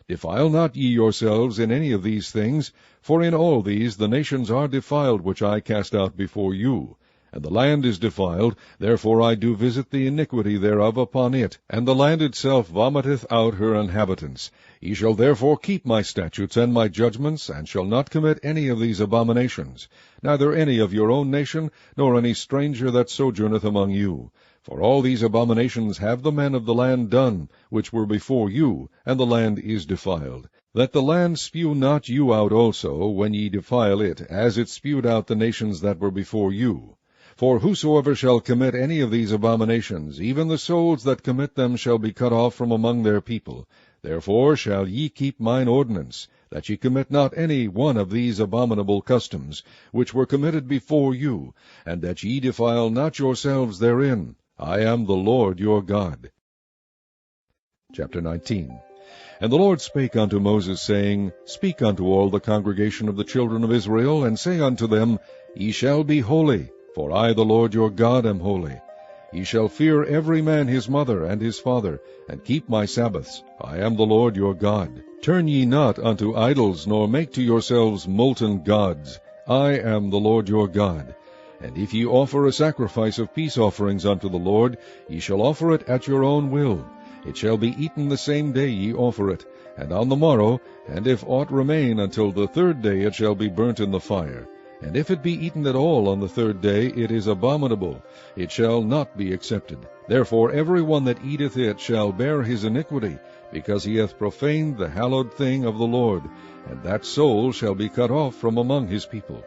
Defile not ye yourselves in any of these things, for in all these the nations are defiled which I cast out before you. And the land is defiled, therefore I do visit the iniquity thereof upon it, and the land itself vomiteth out her inhabitants. Ye shall therefore keep my statutes and my judgments, and shall not commit any of these abominations, neither any of your own nation, nor any stranger that sojourneth among you. For all these abominations have the men of the land done, which were before you, and the land is defiled. That the land spew not you out also, when ye defile it, as it spewed out the nations that were before you. For whosoever shall commit any of these abominations, even the souls that commit them shall be cut off from among their people. Therefore shall ye keep mine ordinance, that ye commit not any one of these abominable customs, which were committed before you, and that ye defile not yourselves therein. I am the Lord your God. Chapter 19. And the Lord spake unto Moses, saying, Speak unto all the congregation of the children of Israel, and say unto them, Ye shall be holy, for I the Lord your God am holy. Ye shall fear every man his mother and his father, and keep my Sabbaths. I am the Lord your God. Turn ye not unto idols, nor make to yourselves molten gods. I am the Lord your God. And if ye offer a sacrifice of peace offerings unto the Lord, ye shall offer it at your own will. It shall be eaten the same day ye offer it, and on the morrow, and if aught remain until the third day, it shall be burnt in the fire. And if it be eaten at all on the third day, it is abominable, it shall not be accepted. Therefore every one that eateth it shall bear his iniquity, because he hath profaned the hallowed thing of the Lord, and that soul shall be cut off from among his people.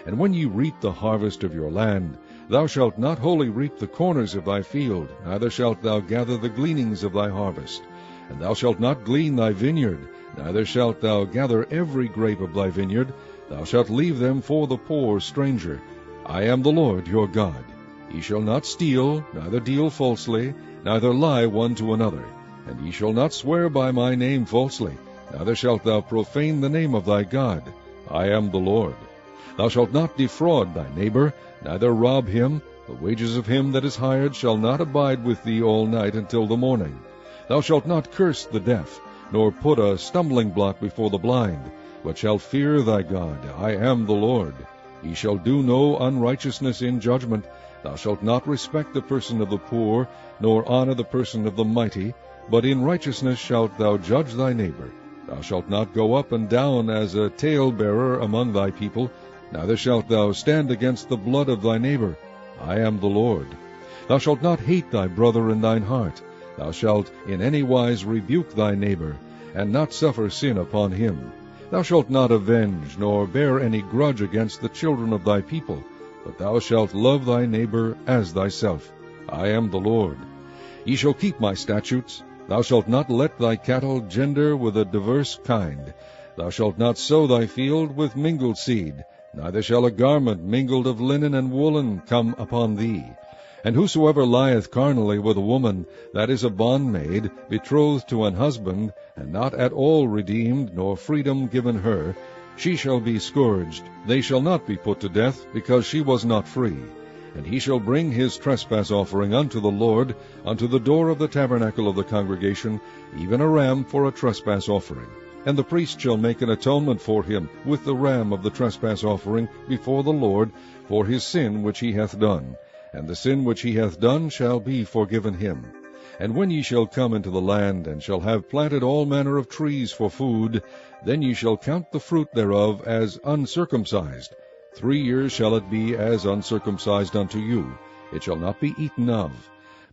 And when ye reap the harvest of your land, thou shalt not wholly reap the corners of thy field, neither shalt thou gather the gleanings of thy harvest. And thou shalt not glean thy vineyard, neither shalt thou gather every grape of thy vineyard. Thou shalt leave them for the poor stranger. I am the Lord your God. Ye shall not steal, neither deal falsely, neither lie one to another. And ye shall not swear by my name falsely, neither shalt thou profane the name of thy God. I am the Lord. Thou shalt not defraud thy neighbor, neither rob him. The wages of him that is hired shall not abide with thee all night until the morning. Thou shalt not curse the deaf, nor put a stumbling block before the blind, but shalt fear thy God. I am the Lord. Ye shall do no unrighteousness in judgment. Thou shalt not respect the person of the poor, nor honor the person of the mighty, but in righteousness shalt thou judge thy neighbor. Thou shalt not go up and down as a talebearer among thy people, neither shalt thou stand against the blood of thy neighbor. I am the Lord. Thou shalt not hate thy brother in thine heart. Thou shalt in any wise rebuke thy neighbor, and not suffer sin upon him. Thou shalt not avenge, nor bear any grudge against the children of thy people, but thou shalt love thy neighbor as thyself. I am the Lord. Ye shall keep my statutes. Thou shalt not let thy cattle gender with a diverse kind. Thou shalt not sow thy field with mingled seed, neither shall a garment mingled of linen and woolen come upon thee. And whosoever lieth carnally with a woman, that is a bondmaid, betrothed to an husband, and not at all redeemed, nor freedom given her, she shall be scourged. They shall not be put to death, because she was not free. And he shall bring his trespass offering unto the Lord, unto the door of the tabernacle of the congregation, even a ram for a trespass offering. And the priest shall make an atonement for him with the ram of the trespass offering before the Lord, for his sin which he hath done. And the sin which he hath done shall be forgiven him. And when ye shall come into the land, and shall have planted all manner of trees for food, then ye shall count the fruit thereof as uncircumcised. 3 years shall it be as uncircumcised unto you. It shall not be eaten of.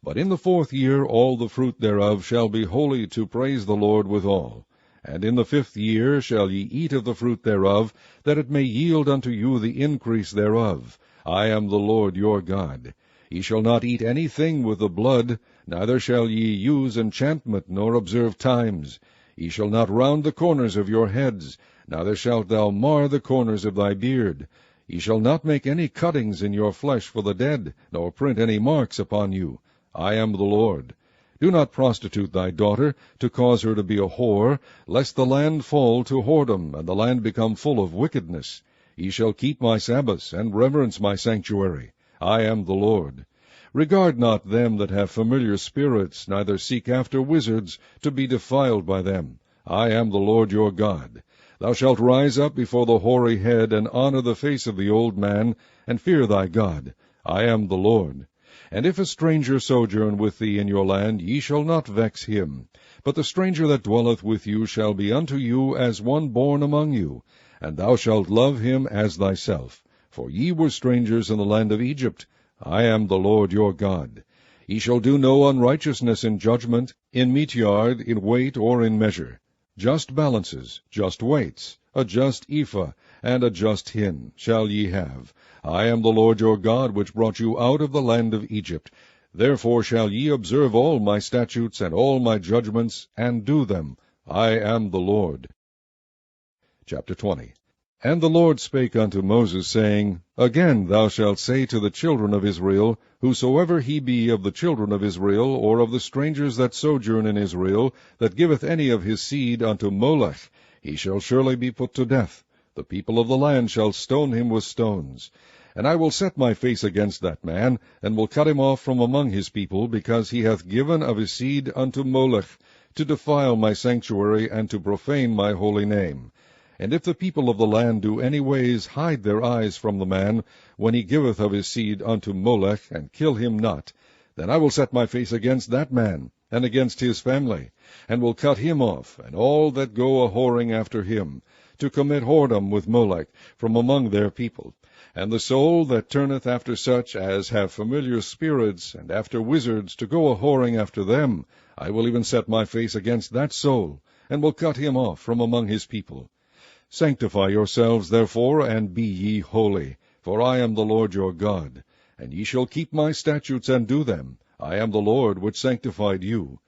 But in the 4th year all the fruit thereof shall be holy to praise the Lord withal. And in the 5th year shall ye eat of the fruit thereof, that it may yield unto you the increase thereof. I am the Lord your God. Ye shall not eat anything with the blood, neither shall ye use enchantment, nor observe times. Ye shall not round the corners of your heads, neither shalt thou mar the corners of thy beard. Ye shall not make any cuttings in your flesh for the dead, nor print any marks upon you. I am the Lord. Do not prostitute thy daughter, to cause her to be a whore, lest the land fall to whoredom, and the land become full of wickedness. Ye shall keep my Sabbaths, and reverence my sanctuary. I am the Lord. Regard not them that have familiar spirits, neither seek after wizards, to be defiled by them. I am the Lord your God. Thou shalt rise up before the hoary head, and honor the face of the old man, and fear thy God. I am the Lord. And if a stranger sojourn with thee in your land, ye shall not vex him. But the stranger that dwelleth with you shall be unto you as one born among you, and thou shalt love him as thyself. For ye were strangers in the land of Egypt. I am the Lord your God. Ye shall do no unrighteousness in judgment, in meat yard, in weight, or in measure. Just balances, just weights, a just ephah, and a just hin shall ye have. I am the Lord your God, which brought you out of the land of Egypt. Therefore shall ye observe all my statutes and all my judgments, and do them. I am the Lord. Chapter 20. And the Lord spake unto Moses, saying, Again thou shalt say to the children of Israel, Whosoever he be of the children of Israel, or of the strangers that sojourn in Israel, that giveth any of his seed unto Molech, he shall surely be put to death. The people of the land shall stone him with stones. And I will set my face against that man, and will cut him off from among his people, because he hath given of his seed unto Molech, to defile my sanctuary, and to profane my holy name. And if the people of the land do any ways hide their eyes from the man, when he giveth of his seed unto Molech, and kill him not, then I will set my face against that man, and against his family, and will cut him off, and all that go a whoring after him, to commit whoredom with Molech, from among their people, And the soul that turneth after such as have familiar spirits, and after wizards, to go a-whoring after them, I will even set my face against that soul, and will cut him off from among his people. Sanctify yourselves, therefore, and be ye holy, for I am the Lord your God. And ye shall keep my statutes and do them. I am the Lord which sanctified you.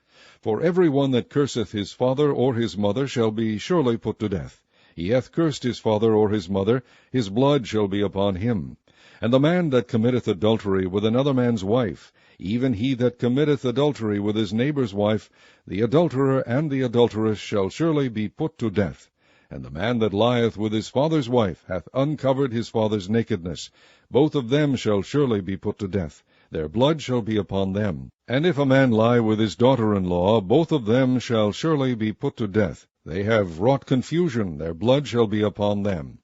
For every one that curseth his father or his mother shall be surely put to death. He hath cursed his father or his mother, his blood shall be upon him. And the man that committeth adultery with another man's wife, even he that committeth adultery with his neighbour's wife, the adulterer and the adulteress shall surely be put to death. And the man that lieth with his father's wife hath uncovered his father's nakedness. Both of them shall surely be put to death. Their blood shall be upon them. And if a man lie with his daughter-in-law, both of them shall surely be put to death. They have wrought confusion, their blood shall be upon them.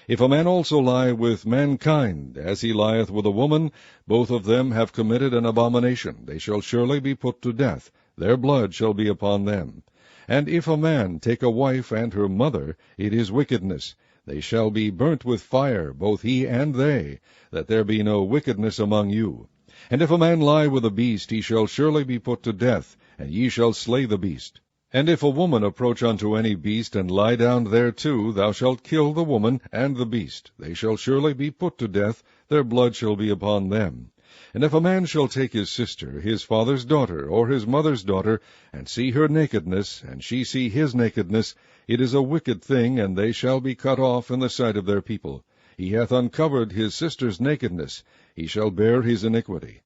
If a man also lie with mankind, as he lieth with a woman, both of them have committed an abomination. They shall surely be put to death. Their blood shall be upon them. And if a man take a wife and her mother, it is wickedness. They shall be burnt with fire, both he and they, that there be no wickedness among you. And if a man lie with a beast, he shall surely be put to death, and ye shall slay the beast. And if a woman approach unto any beast, and lie down thereto, thou shalt kill the woman and the beast. They shall surely be put to death, their blood shall be upon them. And if a man shall take his sister, his father's daughter, or his mother's daughter, and see her nakedness, and she see his nakedness, it is a wicked thing, and they shall be cut off in the sight of their people. He hath uncovered his sister's nakedness, he shall bear his iniquity.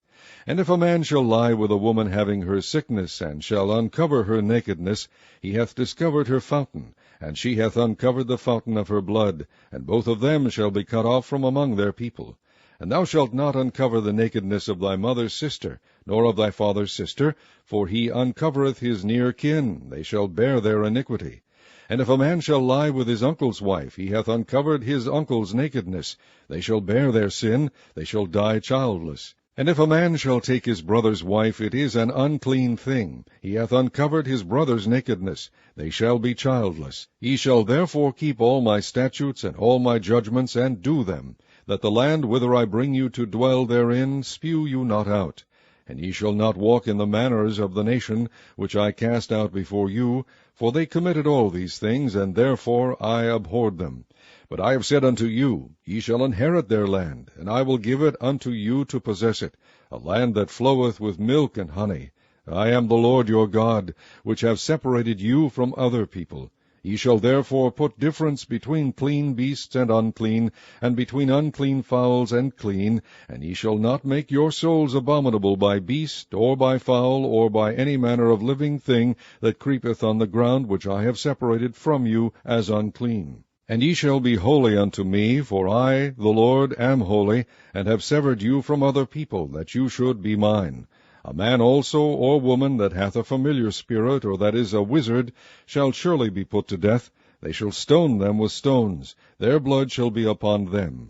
And if a man shall lie with a woman having her sickness, and shall uncover her nakedness, he hath discovered her fountain, and she hath uncovered the fountain of her blood, and both of them shall be cut off from among their people. And thou shalt not uncover the nakedness of thy mother's sister, nor of thy father's sister, for he uncovereth his near kin, they shall bear their iniquity. And if a man shall lie with his uncle's wife, he hath uncovered his uncle's nakedness, they shall bear their sin, they shall die childless. And if a man shall take his brother's wife, it is an unclean thing. He hath uncovered his brother's nakedness. They shall be childless. Ye shall therefore keep all my statutes and all my judgments, and do them, that the land whither I bring you to dwell therein spew you not out. And ye shall not walk in the manners of the nation which I cast out before you, for they committed all these things, and therefore I abhorred them. But I have said unto you, ye shall inherit their land, and I will give it unto you to possess it, a land that floweth with milk and honey. I am the Lord your God, which have separated you from other people. Ye shall therefore put difference between clean beasts and unclean, and between unclean fowls and clean, and ye shall not make your souls abominable by beast, or by fowl, or by any manner of living thing that creepeth on the ground, which I have separated from you as unclean. And ye shall be holy unto me, for I, the Lord, am holy, and have severed you from other people, that you should be mine. A man also or woman that hath a familiar spirit, or that is a wizard, shall surely be put to death. They shall stone them with stones. Their blood shall be upon them.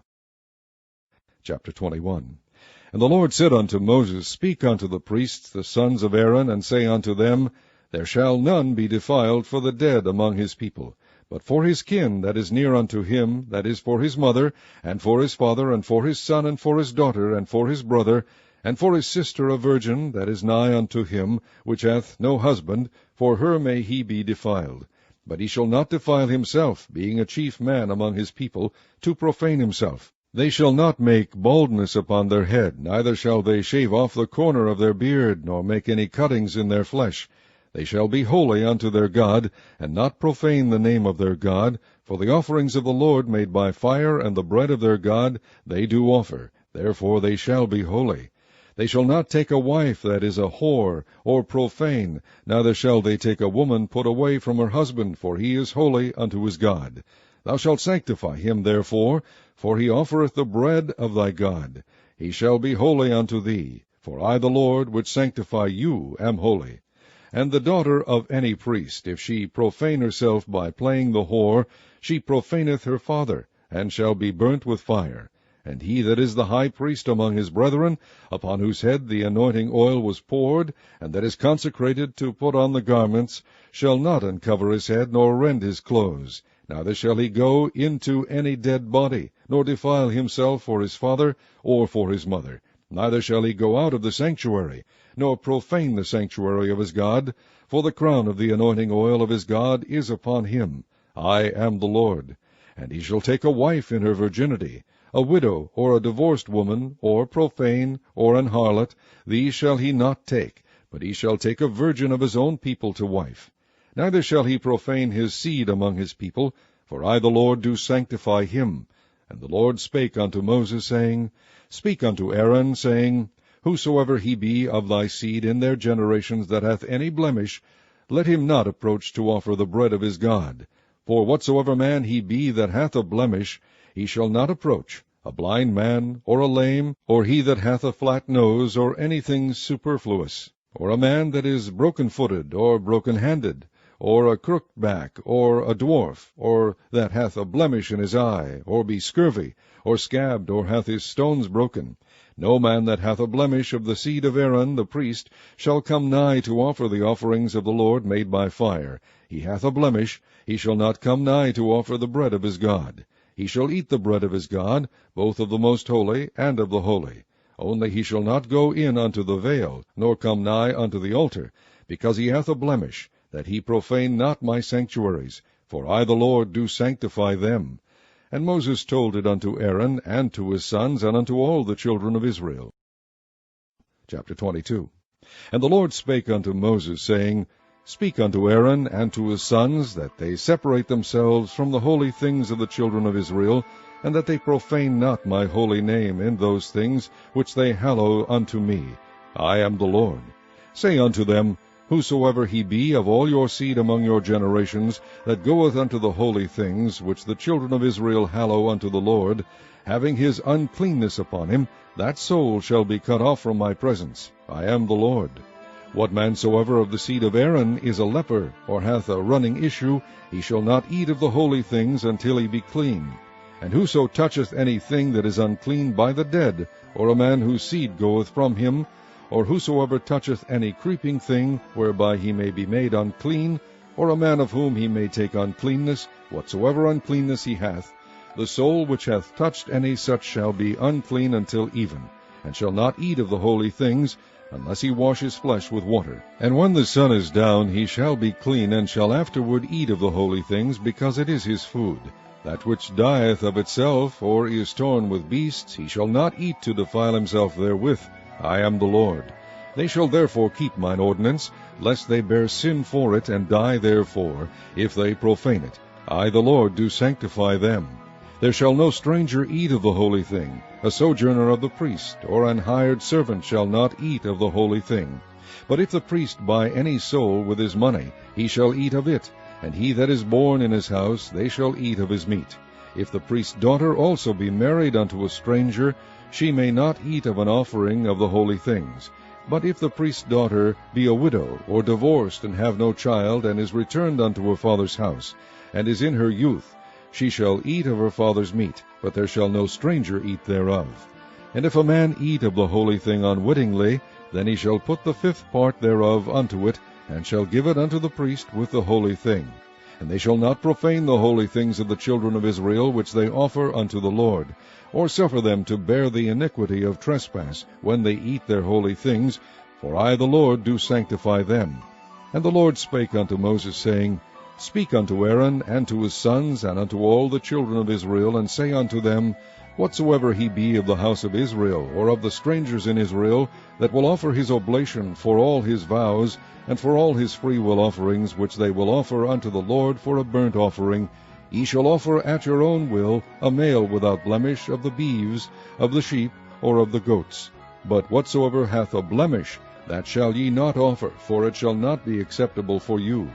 Chapter 21. And the Lord said unto Moses, Speak unto the priests, the sons of Aaron, and say unto them, There shall none be defiled for the dead among his people, but for his kin that is near unto him, that is for his mother, and for his father, and for his son, and for his daughter, and for his brother, and for his sister a virgin that is nigh unto him, which hath no husband, for her may he be defiled. But he shall not defile himself, being a chief man among his people, to profane himself. They shall not make baldness upon their head, neither shall they shave off the corner of their beard, nor make any cuttings in their flesh. They shall be holy unto their God, and not profane the name of their God, for the offerings of the Lord made by fire and the bread of their God they do offer, therefore they shall be holy. They shall not take a wife that is a whore, or profane, neither shall they take a woman put away from her husband, for he is holy unto his God. Thou shalt sanctify him therefore, for he offereth the bread of thy God. He shall be holy unto thee, for I the Lord, which sanctify you, am holy. And the daughter of any priest, if she profane herself by playing the whore, she profaneth her father, and shall be burnt with fire. And he that is the high priest among his brethren, upon whose head the anointing oil was poured, and that is consecrated to put on the garments, shall not uncover his head, nor rend his clothes. Neither shall he go into any dead body, nor defile himself for his father or for his mother. Neither shall he go out of the sanctuary, nor profane the sanctuary of his God, for the crown of the anointing oil of his God is upon him. I am the Lord. And he shall take a wife in her virginity, a widow, or a divorced woman, or profane, or an harlot, these shall he not take, but he shall take a virgin of his own people to wife. Neither shall he profane his seed among his people, for I the Lord do sanctify him. And the Lord spake unto Moses, saying, Speak unto Aaron, saying, Whosoever he be of thy seed in their generations that hath any blemish, let him not approach to offer the bread of his God. For whatsoever man he be that hath a blemish, he shall not approach, a blind man, or a lame, or he that hath a flat nose, or anything superfluous, or a man that is broken-footed, or broken-handed, or a crooked back, or a dwarf, or that hath a blemish in his eye, or be scurvy, or scabbed, or hath his stones broken. No man that hath a blemish of the seed of Aaron the priest shall come nigh to offer the offerings of the Lord made by fire. He hath a blemish, he shall not come nigh to offer the bread of his God. He shall eat the bread of his God, both of the most holy and of the holy. Only he shall not go in unto the veil, nor come nigh unto the altar, because he hath a blemish, that he profane not my sanctuaries, for I the Lord do sanctify them. And Moses told it unto Aaron, and to his sons, and unto all the children of Israel. Chapter 22. And the Lord spake unto Moses, saying, Speak unto Aaron and to his sons, that they separate themselves from the holy things of the children of Israel, and that they profane not my holy name in those things which they hallow unto me. I am the Lord. Say unto them, Whosoever he be of all your seed among your generations, that goeth unto the holy things, which the children of Israel hallow unto the Lord, having his uncleanness upon him, that soul shall be cut off from my presence. I am the Lord. What man soever of the seed of Aaron is a leper, or hath a running issue, he shall not eat of the holy things until he be clean. And whoso toucheth any thing that is unclean by the dead, or a man whose seed goeth from him, or whosoever toucheth any creeping thing, whereby he may be made unclean, or a man of whom he may take uncleanness, whatsoever uncleanness he hath, the soul which hath touched any such shall be unclean until even, and shall not eat of the holy things, unless he wash his flesh with water. And when the sun is down, he shall be clean, and shall afterward eat of the holy things, because it is his food. That which dieth of itself, or is torn with beasts, he shall not eat to defile himself therewith. I am the Lord. They shall therefore keep mine ordinance, lest they bear sin for it, and die therefore, if they profane it. I the Lord do sanctify them. There shall no stranger eat of the holy thing. A sojourner of the priest, or an hired servant, shall not eat of the holy thing. But if the priest buy any soul with his money, he shall eat of it, and he that is born in his house, they shall eat of his meat. If the priest's daughter also be married unto a stranger, she may not eat of an offering of the holy things. But if the priest's daughter be a widow, or divorced, and have no child, and is returned unto her father's house, and is in her youth, she shall eat of her father's meat, but there shall no stranger eat thereof. And if a man eat of the holy thing unwittingly, then he shall put the 5th part thereof unto it, and shall give it unto the priest with the holy thing. And they shall not profane the holy things of the children of Israel, which they offer unto the Lord, or suffer them to bear the iniquity of trespass, when they eat their holy things, for I the Lord do sanctify them. And the Lord spake unto Moses, saying, Speak unto Aaron, and to his sons, and unto all the children of Israel, and say unto them, Whatsoever he be of the house of Israel, or of the strangers in Israel, that will offer his oblation for all his vows, and for all his freewill offerings, which they will offer unto the Lord for a burnt offering, ye shall offer at your own will a male without blemish of the beeves, of the sheep, or of the goats. But whatsoever hath a blemish, that shall ye not offer, for it shall not be acceptable for you.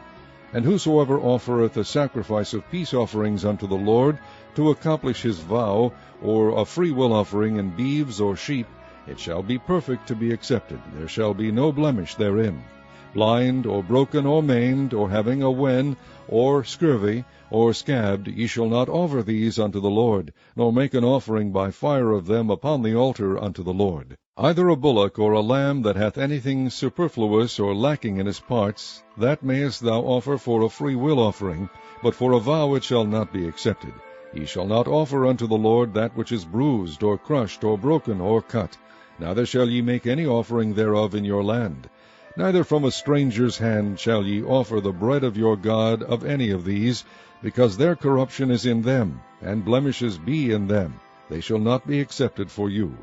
And whosoever offereth a sacrifice of peace offerings unto the Lord, to accomplish his vow, or a freewill offering in beeves or sheep, it shall be perfect to be accepted. There shall be no blemish therein. blind, or broken, or maimed, or having a wen, or scurvy, or scabbed, ye shall not offer these unto the Lord, nor make an offering by fire of them upon the altar unto the Lord. Either a bullock or a lamb that hath anything superfluous or lacking in his parts, that mayest thou offer for a free will offering, but for a vow it shall not be accepted. Ye shall not offer unto the Lord that which is bruised, or crushed, or broken, or cut. Neither shall ye make any offering thereof in your land. Neither from a stranger's hand shall ye offer the bread of your God of any of these, because their corruption is in them, and blemishes be in them. They shall not be accepted for you.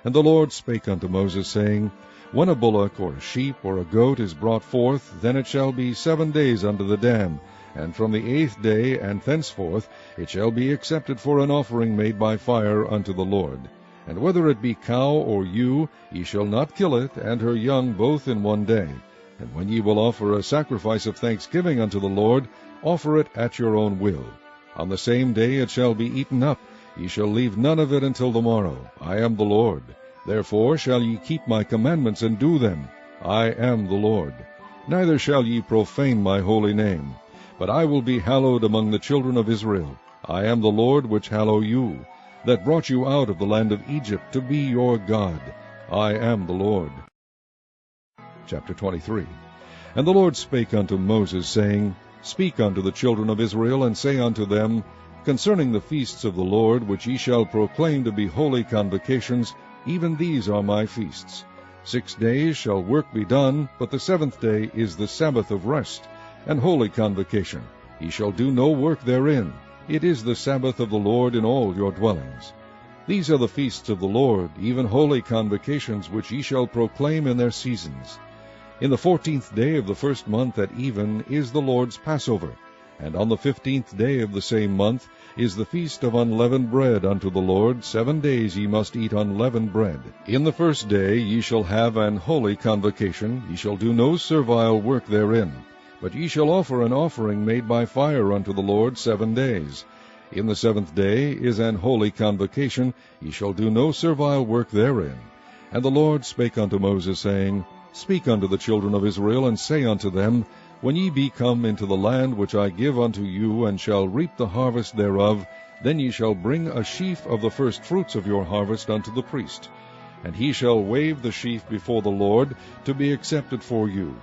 And the Lord spake unto Moses, saying, When a bullock, or a sheep, or a goat is brought forth, then it shall be 7 days under the dam, and from the 8th day and thenceforth it shall be accepted for an offering made by fire unto the Lord. And whether it be cow or ewe, ye shall not kill it, and her young both in 1 day. And when ye will offer a sacrifice of thanksgiving unto the Lord, offer it at your own will. On the same day it shall be eaten up. Ye shall leave none of it until the morrow. I am the Lord. Therefore shall ye keep my commandments and do them. I am the Lord. Neither shall ye profane my holy name. But I will be hallowed among the children of Israel. I am the Lord which hallow you, that brought you out of the land of Egypt to be your God. I am the Lord. Chapter 23. And the Lord spake unto Moses, saying, Speak unto the children of Israel, and say unto them, Concerning the feasts of the Lord, which ye shall proclaim to be holy convocations, even these are my feasts. 6 days shall work be done, but the 7th day is the Sabbath of rest, and holy convocation. Ye shall do no work therein. It is the Sabbath of the Lord in all your dwellings. These are the feasts of the Lord, even holy convocations, which ye shall proclaim in their seasons. In the 14th day of the 1st month at even is the Lord's Passover, and on the 15th day of the same month is the feast of unleavened bread unto the Lord. 7 days ye must eat unleavened bread. In the 1st day ye shall have an holy convocation. Ye shall do no servile work therein. But ye shall offer an offering made by fire unto the Lord 7 days. In the 7th day is an holy convocation. Ye shall do no servile work therein. And the Lord spake unto Moses, saying, Speak unto the children of Israel, and say unto them, When ye be come into the land which I give unto you, and shall reap the harvest thereof, then ye shall bring a sheaf of the first fruits of your harvest unto the priest. And he shall wave the sheaf before the Lord, to be accepted for you.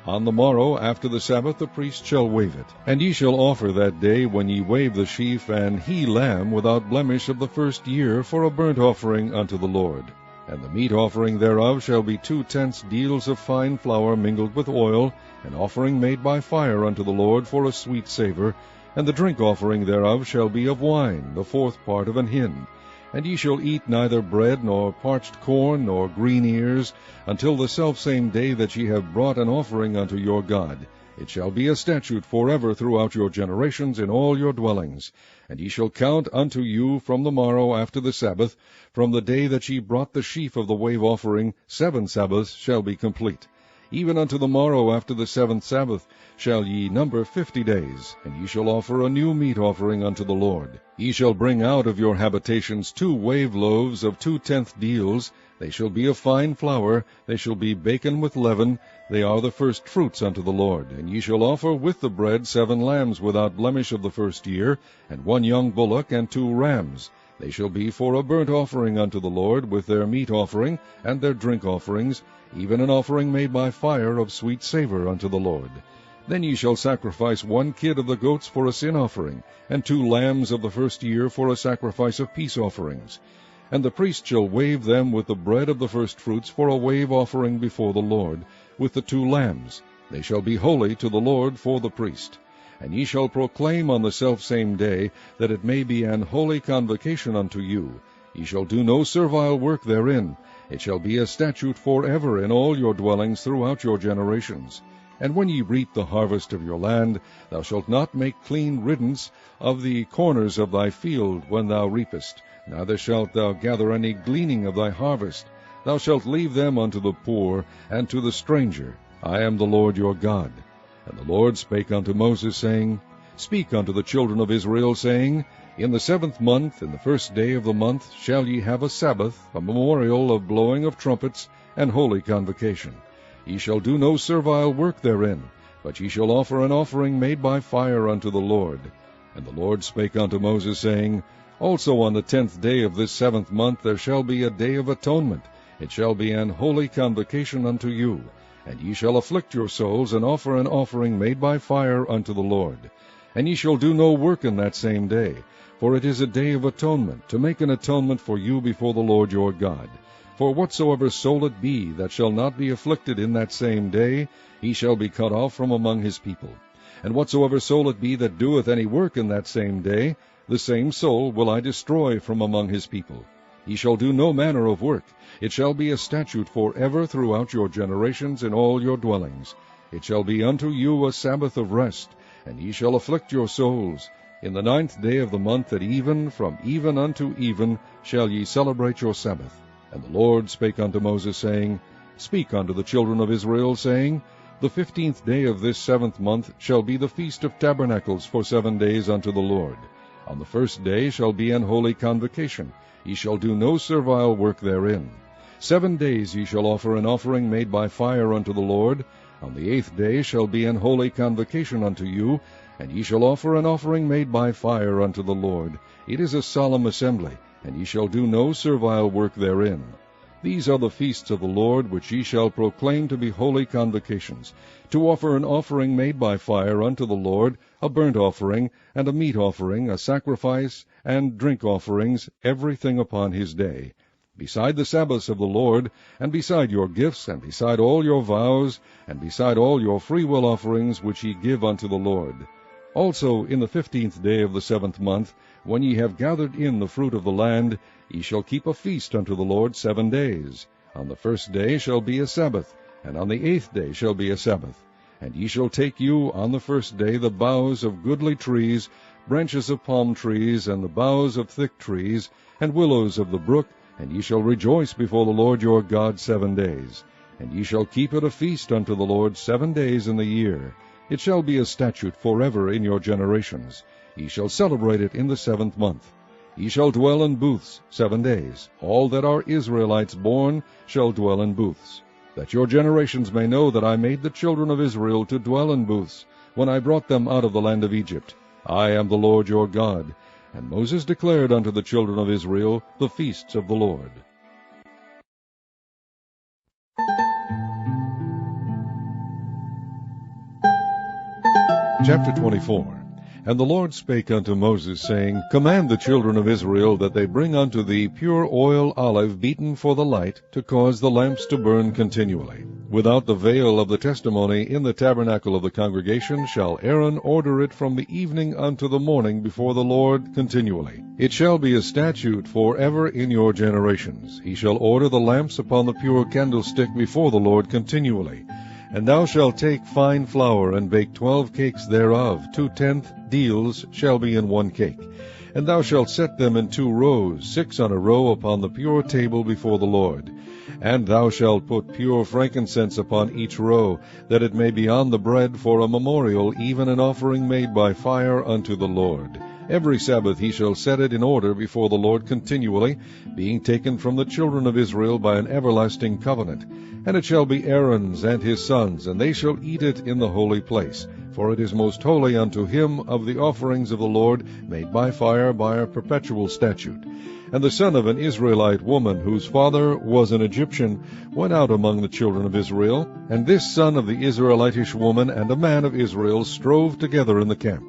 On the morrow after the Sabbath the priest shall wave it. And ye shall offer that day, when ye wave the sheaf, an he-lamb without blemish of the 1st year, for a burnt offering unto the Lord. And the meat offering thereof shall be 2/10 deals of fine flour mingled with oil, an offering made by fire unto the Lord for a sweet savour. And the drink offering thereof shall be of wine, the 4th part of an hin. And ye shall eat neither bread, nor parched corn, nor green ears, until the selfsame day that ye have brought an offering unto your God. It shall be a statute forever throughout your generations in all your dwellings. And ye shall count unto you from the morrow after the Sabbath, from the day that ye brought the sheaf of the wave offering, 7 Sabbaths shall be complete. Even unto the morrow after the 7th Sabbath shall ye number 50 days, and ye shall offer a new meat offering unto the Lord. Ye shall bring out of your habitations 2 wave loaves of 2/10 deals. They shall be of fine flour, they shall be baken with leaven, they are the first fruits unto the Lord. And ye shall offer with the bread 7 lambs without blemish of the 1st year, and 1 young bullock, and 2 rams. They shall be for a burnt offering unto the Lord, with their meat offering, and their drink offerings, even an offering made by fire of sweet savour unto the Lord. Then ye shall sacrifice 1 kid of the goats for a sin offering, and 2 lambs of the 1st year for a sacrifice of peace offerings. And the priest shall wave them with the bread of the firstfruits for a wave offering before the Lord, with the 2 lambs. They shall be holy to the Lord for the priest. And ye shall proclaim on the selfsame day, that it may be an holy convocation unto you. Ye shall do no servile work therein. It shall be a statute forever in all your dwellings throughout your generations. And when ye reap the harvest of your land, thou shalt not make clean riddance of the corners of thy field when thou reapest, neither shalt thou gather any gleaning of thy harvest. Thou shalt leave them unto the poor and to the stranger. I am the Lord your God. And the Lord spake unto Moses, saying, Speak unto the children of Israel, saying, In the 7th month, in the 1st day of the month, shall ye have a Sabbath, a memorial of blowing of trumpets, and holy convocation. Ye shall do no servile work therein, but ye shall offer an offering made by fire unto the Lord. And the Lord spake unto Moses, saying, Also on the 10th day of this 7th month there shall be a day of atonement. It shall be an holy convocation unto you. And ye shall afflict your souls, and offer an offering made by fire unto the Lord. And ye shall do no work in that same day, for it is a day of atonement, to make an atonement for you before the Lord your God. For whatsoever soul it be that shall not be afflicted in that same day, he shall be cut off from among his people. And whatsoever soul it be that doeth any work in that same day, the same soul will I destroy from among his people. Ye shall do no manner of work. It shall be a statute for ever throughout your generations in all your dwellings. It shall be unto you a Sabbath of rest, and ye shall afflict your souls. In the 9th day of the month at even, from even unto even, shall ye celebrate your Sabbath. And the Lord spake unto Moses, saying, Speak unto the children of Israel, saying, The 15th day of this 7th month shall be the feast of tabernacles for 7 days unto the Lord. On the 1st day shall be an holy convocation. Ye shall do no servile work therein. 7 days ye shall offer an offering made by fire unto the Lord. On the 8th day shall be an holy convocation unto you, and ye shall offer an offering made by fire unto the Lord. It is a solemn assembly, and ye shall do no servile work therein. These are the feasts of the Lord, which ye shall proclaim to be holy convocations, to offer an offering made by fire unto the Lord, a burnt offering, and a meat offering, a sacrifice, and drink offerings, everything upon his day. Beside the Sabbaths of the Lord, and beside your gifts, and beside all your vows, and beside all your freewill offerings which ye give unto the Lord. Also in the 15th day of the 7th month, when ye have gathered in the fruit of the land, ye shall keep a feast unto the Lord 7 days. On the 1st day shall be a Sabbath, and on the 8th day shall be a Sabbath. And ye shall take you on the 1st day the boughs of goodly trees, branches of palm trees, and the boughs of thick trees, and willows of the brook, and ye shall rejoice before the Lord your God 7 days. And ye shall keep it a feast unto the Lord 7 days in the year. It shall be a statute forever in your generations. Ye shall celebrate it in the 7th month. Ye shall dwell in booths 7 days. All that are Israelites born shall dwell in booths. That your generations may know that I made the children of Israel to dwell in booths, when I brought them out of the land of Egypt. I am the Lord your God. And Moses declared unto the children of Israel the feasts of the Lord. Chapter 24. And the Lord spake unto Moses, saying, Command the children of Israel that they bring unto thee pure oil olive beaten for the light, to cause the lamps to burn continually. Without the veil of the testimony in the tabernacle of the congregation shall Aaron order it from the evening unto the morning before the Lord continually. It shall be a statute for ever in your generations. He shall order the lamps upon the pure candlestick before the Lord continually. And thou shalt take fine flour, and bake 12 cakes thereof. 2/10 deals shall be in 1 cake. And thou shalt set them in 2 rows, 6 on a row, upon the pure table before the Lord. And thou shalt put pure frankincense upon each row, that it may be on the bread for a memorial, even an offering made by fire unto the Lord. Every Sabbath he shall set it in order before the Lord continually, being taken from the children of Israel by an everlasting covenant. And it shall be Aaron's and his sons, and they shall eat it in the holy place. For it is most holy unto him of the offerings of the Lord, made by fire by a perpetual statute. And the son of an Israelite woman, whose father was an Egyptian, went out among the children of Israel. And this son of the Israelitish woman and a man of Israel strove together in the camp.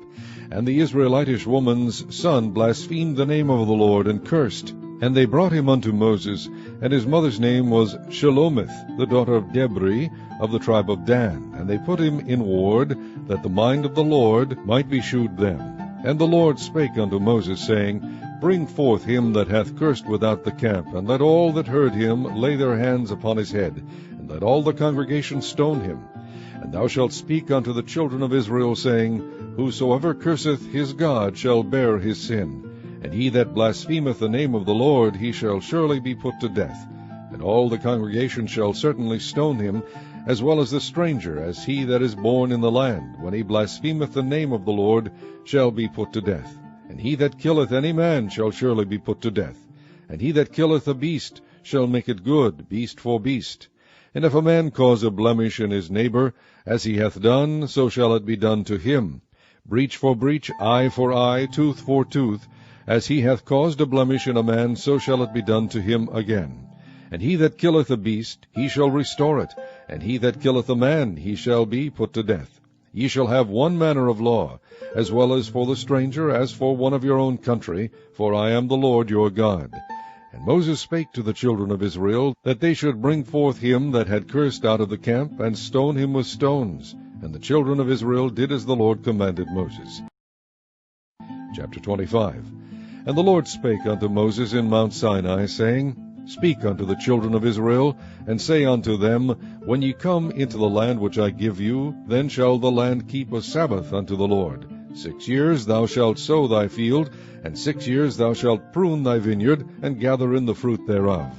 And the Israelitish woman's son blasphemed the name of the Lord, and cursed. And they brought him unto Moses, and his mother's name was Shelomith, the daughter of Debri, of the tribe of Dan. And they put him in ward, that the mind of the Lord might be shewed them. And the Lord spake unto Moses, saying, Bring forth him that hath cursed without the camp, and let all that heard him lay their hands upon his head, and let all the congregation stone him. And thou shalt speak unto the children of Israel, saying, Whosoever curseth his God shall bear his sin. And he that blasphemeth the name of the Lord, he shall surely be put to death. And all the congregation shall certainly stone him, as well as the stranger, as he that is born in the land, when he blasphemeth the name of the Lord, shall be put to death. And he that killeth any man shall surely be put to death. And he that killeth a beast shall make it good, beast for beast. And if a man cause a blemish in his neighbor, as he hath done, so shall it be done to him. Breach for breach, eye for eye, tooth for tooth. As he hath caused a blemish in a man, so shall it be done to him again. And he that killeth a beast, he shall restore it. And he that killeth a man, he shall be put to death. Ye shall have one manner of law, as well as for the stranger, as for one of your own country, for I am the Lord your God. And Moses spake to the children of Israel, that they should bring forth him that had cursed out of the camp, and stone him with stones. And the children of Israel did as the Lord commanded Moses. Chapter 25. And the Lord spake unto Moses in Mount Sinai, saying, Speak unto the children of Israel, and say unto them, When ye come into the land which I give you, then shall the land keep a Sabbath unto the Lord. 6 years thou shalt sow thy field, and 6 years thou shalt prune thy vineyard, and gather in the fruit thereof.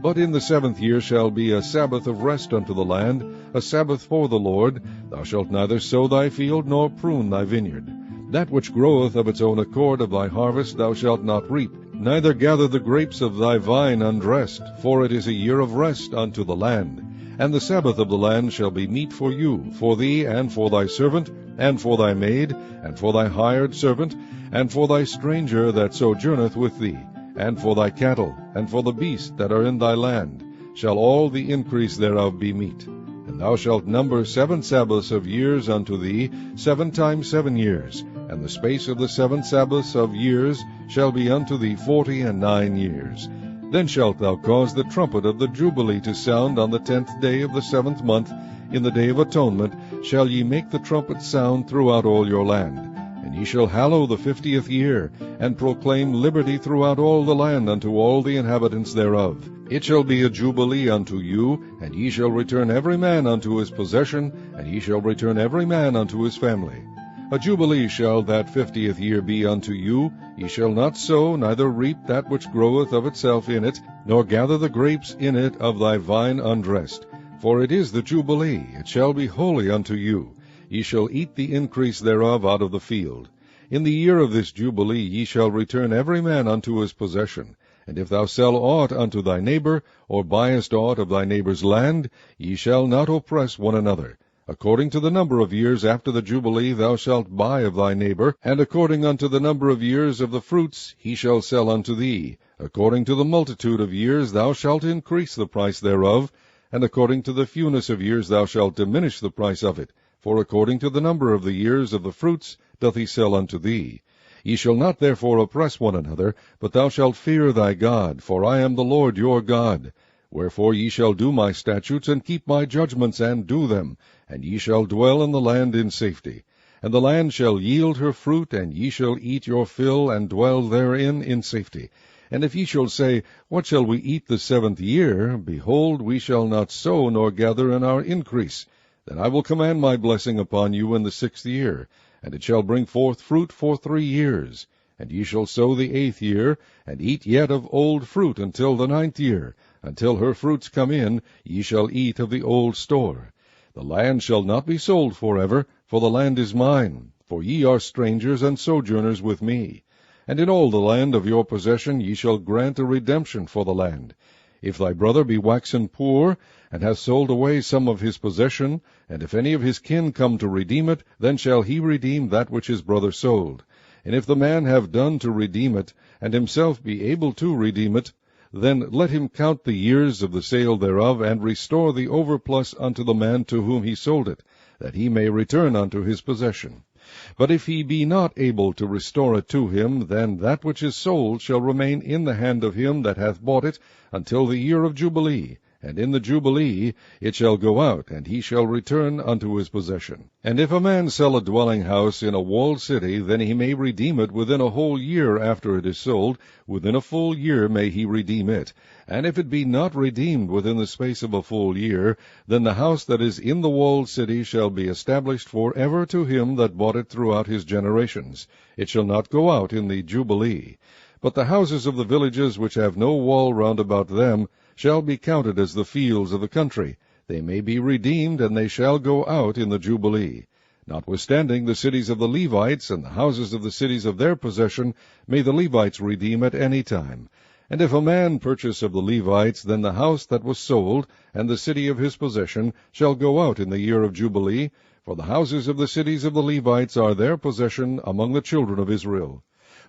But in the 7th year shall be a Sabbath of rest unto the land, a Sabbath for the Lord. Thou shalt neither sow thy field, nor prune thy vineyard. That which groweth of its own accord of thy harvest thou shalt not reap, neither gather the grapes of thy vine undressed, for it is a year of rest unto the land. And the Sabbath of the land shall be meat for you, for thee, and for thy servant, and for thy maid, and for thy hired servant, and for thy stranger that sojourneth with thee, and for thy cattle, and for the beasts that are in thy land, shall all the increase thereof be meat. And thou shalt number 7 Sabbaths of years unto thee, 7 times 7 years, and the space of the 7 Sabbaths of years shall be unto thee 49 years. Then shalt thou cause the trumpet of the Jubilee to sound on the 10th day of the 7th month. In the day of atonement shall ye make the trumpet sound throughout all your land. And ye shall hallow the 50th year, and proclaim liberty throughout all the land unto all the inhabitants thereof. It shall be a jubilee unto you, and ye shall return every man unto his possession, and ye shall return every man unto his family. A jubilee shall that 50th year be unto you. Ye shall not sow, neither reap that which groweth of itself in it, nor gather the grapes in it of thy vine undressed. For it is the jubilee, it shall be holy unto you. Ye shall eat the increase thereof out of the field. In the year of this jubilee ye shall return every man unto his possession. And if thou sell aught unto thy neighbor, or buyest aught of thy neighbor's land, ye shall not oppress one another. According to the number of years after the jubilee thou shalt buy of thy neighbor, and according unto the number of years of the fruits he shall sell unto thee. According to the multitude of years thou shalt increase the price thereof, and according to the fewness of years thou shalt diminish the price of it. For according to the number of the years of the fruits doth he sell unto thee. Ye shall not therefore oppress one another, but thou shalt fear thy God, for I am the Lord your God. Wherefore ye shall do my statutes, and keep my judgments, and do them, and ye shall dwell in the land in safety. And the land shall yield her fruit, and ye shall eat your fill, and dwell therein in safety. And if ye shall say, What shall we eat the 7th year? Behold, we shall not sow, nor gather in our increase. Then I will command my blessing upon you in the 6th year, and it shall bring forth fruit for 3 years. And ye shall sow the 8th year, and eat yet of old fruit until the 9th year. Until her fruits come in, ye shall eat of the old store. The land shall not be sold forever, for the land is mine, for ye are strangers and sojourners with me. And in all the land of your possession ye shall grant a redemption for the land. If thy brother be waxen poor, and hath sold away some of his possession, and if any of his kin come to redeem it, then shall he redeem that which his brother sold. And if the man have done to redeem it, and himself be able to redeem it, then let him count the years of the sale thereof, and restore the overplus unto the man to whom he sold it, that he may return unto his possession. But if he be not able to restore it to him, then that which is sold shall remain in the hand of him that hath bought it until the year of Jubilee. And in the Jubilee it shall go out, and he shall return unto his possession. And if a man sell a dwelling house in a walled city, then he may redeem it within a whole year after it is sold. Within a full year may he redeem it. And if it be not redeemed within the space of a full year, then the house that is in the walled city shall be established for ever to him that bought it throughout his generations. It shall not go out in the Jubilee. But the houses of the villages which have no wall round about them shall be counted as the fields of the country. They may be redeemed, and they shall go out in the Jubilee. Notwithstanding, the cities of the Levites, and the houses of the cities of their possession, may the Levites redeem at any time. And if a man purchase of the Levites, then the house that was sold, and the city of his possession, shall go out in the year of Jubilee, for the houses of the cities of the Levites are their possession among the children of Israel.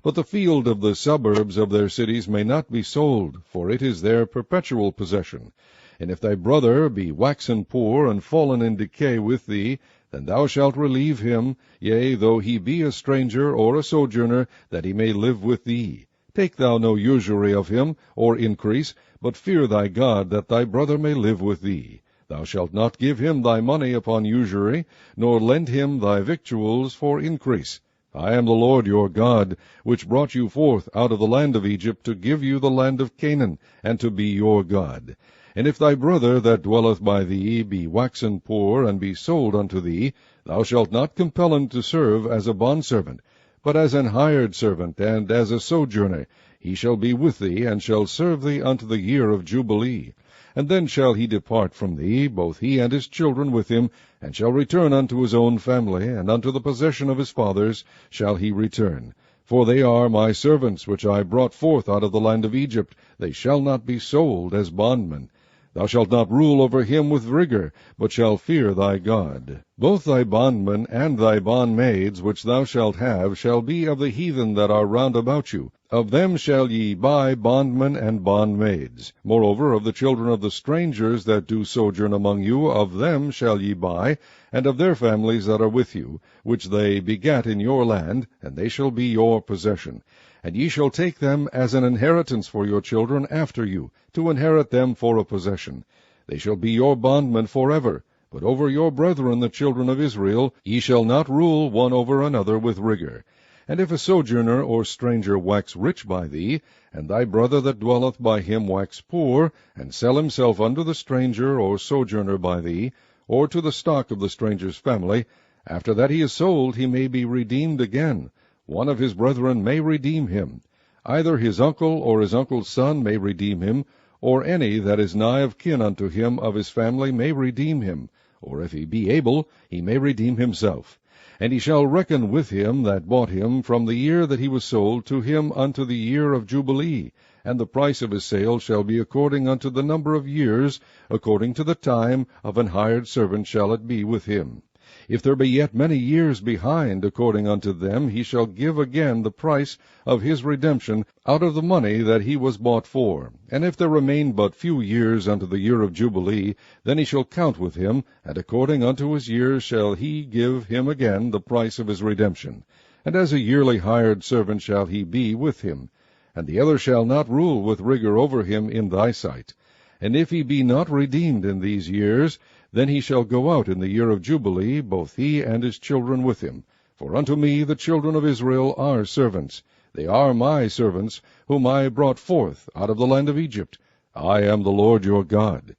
But the field of the suburbs of their cities may not be sold, for it is their perpetual possession. And if thy brother be waxen poor, and fallen in decay with thee, then thou shalt relieve him, yea, though he be a stranger or a sojourner, that he may live with thee. Take thou no usury of him, or increase, but fear thy God, that thy brother may live with thee. Thou shalt not give him thy money upon usury, nor lend him thy victuals for increase. I am the Lord your God, which brought you forth out of the land of Egypt, to give you the land of Canaan, and to be your God. And if thy brother that dwelleth by thee be waxen poor, and be sold unto thee, thou shalt not compel him to serve as a bondservant, but as an hired servant, and as a sojourner. He shall be with thee, and shall serve thee unto the year of Jubilee. And then shall he depart from thee, both he and his children with him, and shall return unto his own family, and unto the possession of his fathers shall he return. For they are my servants, which I brought forth out of the land of Egypt. They shall not be sold as bondmen. Thou shalt not rule over him with rigor, but shalt fear thy God. Both thy bondmen and thy bondmaids, which thou shalt have, shall be of the heathen that are round about you. Of them shall ye buy bondmen and bondmaids. Moreover, of the children of the strangers that do sojourn among you, of them shall ye buy, and of their families that are with you, which they begat in your land, and they shall be your possession. And ye shall take them as an inheritance for your children after you, to inherit them for a possession. They shall be your bondmen forever. But over your brethren the children of Israel ye shall not rule one over another with rigor. And if a sojourner or stranger wax rich by thee, and thy brother that dwelleth by him wax poor, and sell himself unto the stranger or sojourner by thee, or to the stock of the stranger's family, after that he is sold he may be redeemed again. One of his brethren may redeem him. Either his uncle or his uncle's son may redeem him, or any that is nigh of kin unto him of his family may redeem him, or if he be able, he may redeem himself. And he shall reckon with him that bought him from the year that he was sold to him unto the year of Jubilee, and the price of his sale shall be according unto the number of years, according to the time of an hired servant shall it be with him. If there be yet many years behind, according unto them, he shall give again the price of his redemption out of the money that he was bought for. And if there remain but few years unto the year of Jubilee, then he shall count with him, and according unto his years shall he give him again the price of his redemption. And as a yearly hired servant shall he be with him. And the other shall not rule with rigor over him in thy sight. And if he be not redeemed in these years, then he shall go out in the year of Jubilee, both he and his children with him. For unto me the children of Israel are servants. They are my servants, whom I brought forth out of the land of Egypt. I am the Lord your God.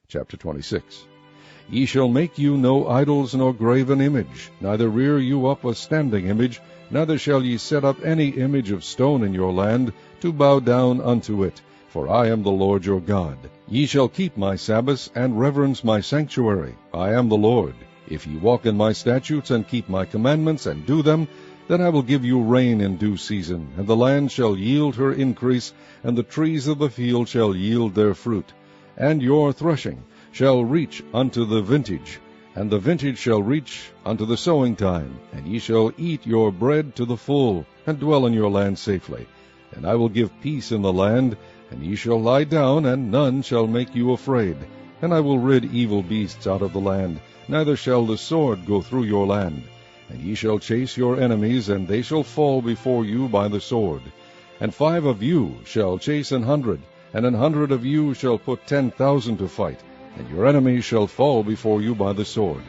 Chapter 26. Ye shall make you no idols nor graven image, neither rear you up a standing image, neither shall ye set up any image of stone in your land, to bow down unto it. For I am the Lord your God. Ye shall keep my Sabbaths, and reverence my sanctuary. I am the Lord. If ye walk in my statutes, and keep my commandments, and do them, then I will give you rain in due season, and the land shall yield her increase, and the trees of the field shall yield their fruit. And your threshing shall reach unto the vintage, and the vintage shall reach unto the sowing time, and ye shall eat your bread to the full, and dwell in your land safely. And I will give peace in the land, and ye shall lie down, and none shall make you afraid. And I will rid evil beasts out of the land, neither shall the sword go through your land. And ye shall chase your enemies, and they shall fall before you by the sword. And 5 of you shall chase 100, and 100 of you shall put 10,000 to fight, and your enemies shall fall before you by the sword.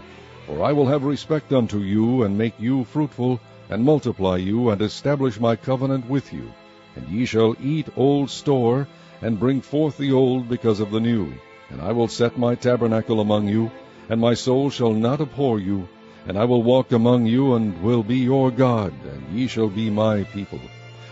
For I will have respect unto you, and make you fruitful, and multiply you, and establish my covenant with you. And ye shall eat old store, and bring forth the old because of the new. And I will set my tabernacle among you, and my soul shall not abhor you. And I will walk among you, and will be your God, and ye shall be my people.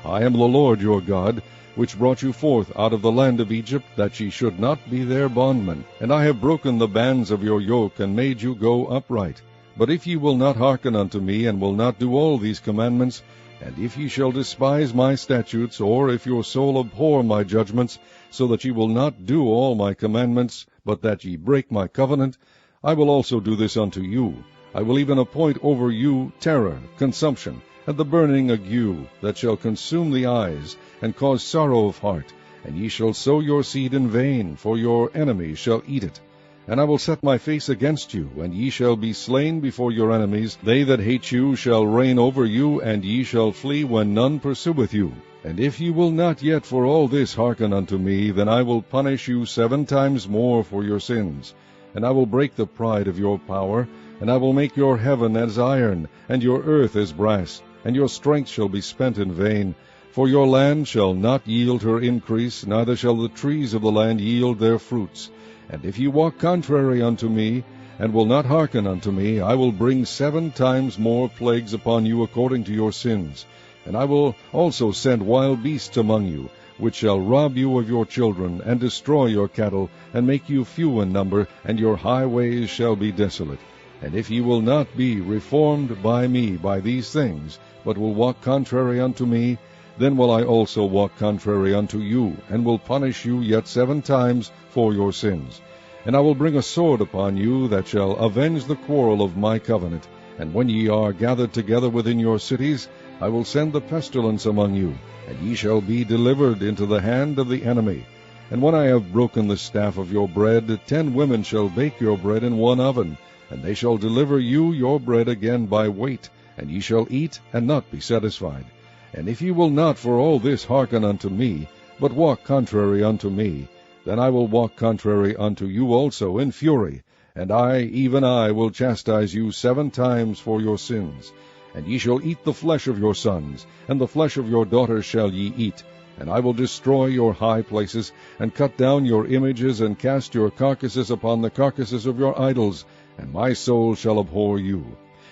I am the Lord your God, which brought you forth out of the land of Egypt, that ye should not be their bondmen. And I have broken the bands of your yoke, and made you go upright. But if ye will not hearken unto me, and will not do all these commandments, And if ye shall despise my statutes, or if your soul abhor my judgments, so that ye will not do all my commandments, but that ye break my covenant, I will also do this unto you. I will even appoint over you terror, consumption, and the burning ague, that shall consume the eyes, and cause sorrow of heart. And ye shall sow your seed in vain, for your enemies shall eat it. And I will set my face against you, and ye shall be slain before your enemies. They that hate you shall reign over you, and ye shall flee when none pursueth you. And if ye will not yet for all this hearken unto me, then I will punish you 7 times more for your sins. And I will break the pride of your power, and I will make your heaven as iron, and your earth as brass, and your strength shall be spent in vain. For your land shall not yield her increase, neither shall the trees of the land yield their fruits. And if ye walk contrary unto me, and will not hearken unto me, I will bring 7 times more plagues upon you according to your sins. And I will also send wild beasts among you, which shall rob you of your children, and destroy your cattle, and make you few in number, and your highways shall be desolate. And if ye will not be reformed by me by these things, but will walk contrary unto me, then will I also walk contrary unto you, and will punish you yet 7 times for your sins. And I will bring a sword upon you, that shall avenge the quarrel of my covenant. And when ye are gathered together within your cities, I will send the pestilence among you, and ye shall be delivered into the hand of the enemy. And when I have broken the staff of your bread, 10 women shall bake your bread in one oven, and they shall deliver you your bread again by weight, and ye shall eat and not be satisfied. And if ye will not for all this hearken unto me, but walk contrary unto me, then I will walk contrary unto you also in fury, and I, even I, will chastise you 7 times for your sins. And ye shall eat the flesh of your sons, and the flesh of your daughters shall ye eat. And I will destroy your high places, and cut down your images, and cast your carcasses upon the carcasses of your idols, and my soul shall abhor you.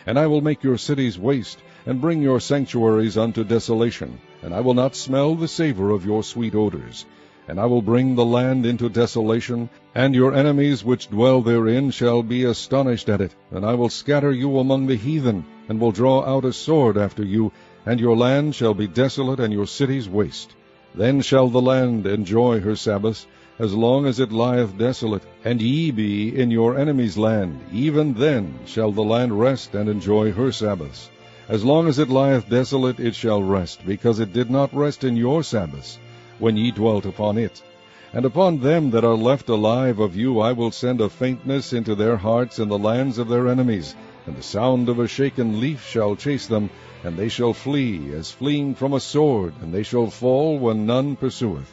And I will make your cities waste, and bring your sanctuaries unto desolation, and I will not smell the savor of your sweet odors. And I will bring the land into desolation, and your enemies which dwell therein shall be astonished at it. And I will scatter you among the heathen, and will draw out a sword after you, and your land shall be desolate, and your cities waste. Then shall the land enjoy her Sabbaths, as long as it lieth desolate, and ye be in your enemy's land. Even then shall the land rest and enjoy her Sabbaths. As long as it lieth desolate, it shall rest, because it did not rest in your Sabbaths, when ye dwelt upon it. And upon them that are left alive of you I will send a faintness into their hearts in the lands of their enemies, and the sound of a shaken leaf shall chase them, and they shall flee, as fleeing from a sword, and they shall fall when none pursueth.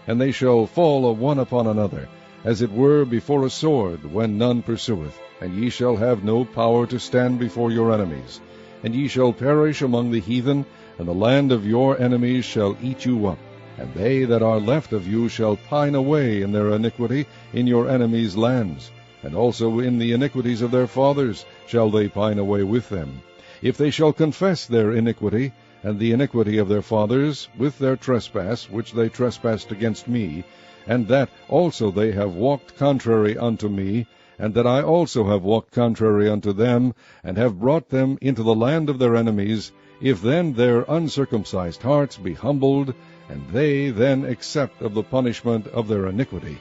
And they shall fall one upon another, as it were before a sword, when none pursueth, and ye shall have no power to stand before your enemies. And ye shall perish among the heathen, and the land of your enemies shall eat you up. And they that are left of you shall pine away in their iniquity in your enemies' lands, and also in the iniquities of their fathers shall they pine away with them. If they shall confess their iniquity, and the iniquity of their fathers, with their trespass, which they trespassed against me, and that also they have walked contrary unto me, and that I also have walked contrary unto them, and have brought them into the land of their enemies, if then their uncircumcised hearts be humbled, and they then accept of the punishment of their iniquity,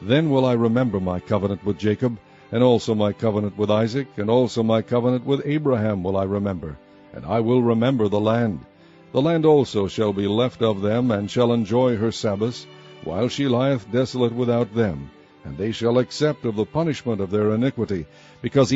then will I remember my covenant with Jacob, and also my covenant with Isaac, and also my covenant with Abraham will I remember, and I will remember the land. The land also shall be left of them, and shall enjoy her Sabbaths, while she lieth desolate without them, and they shall accept of the punishment of their iniquity, because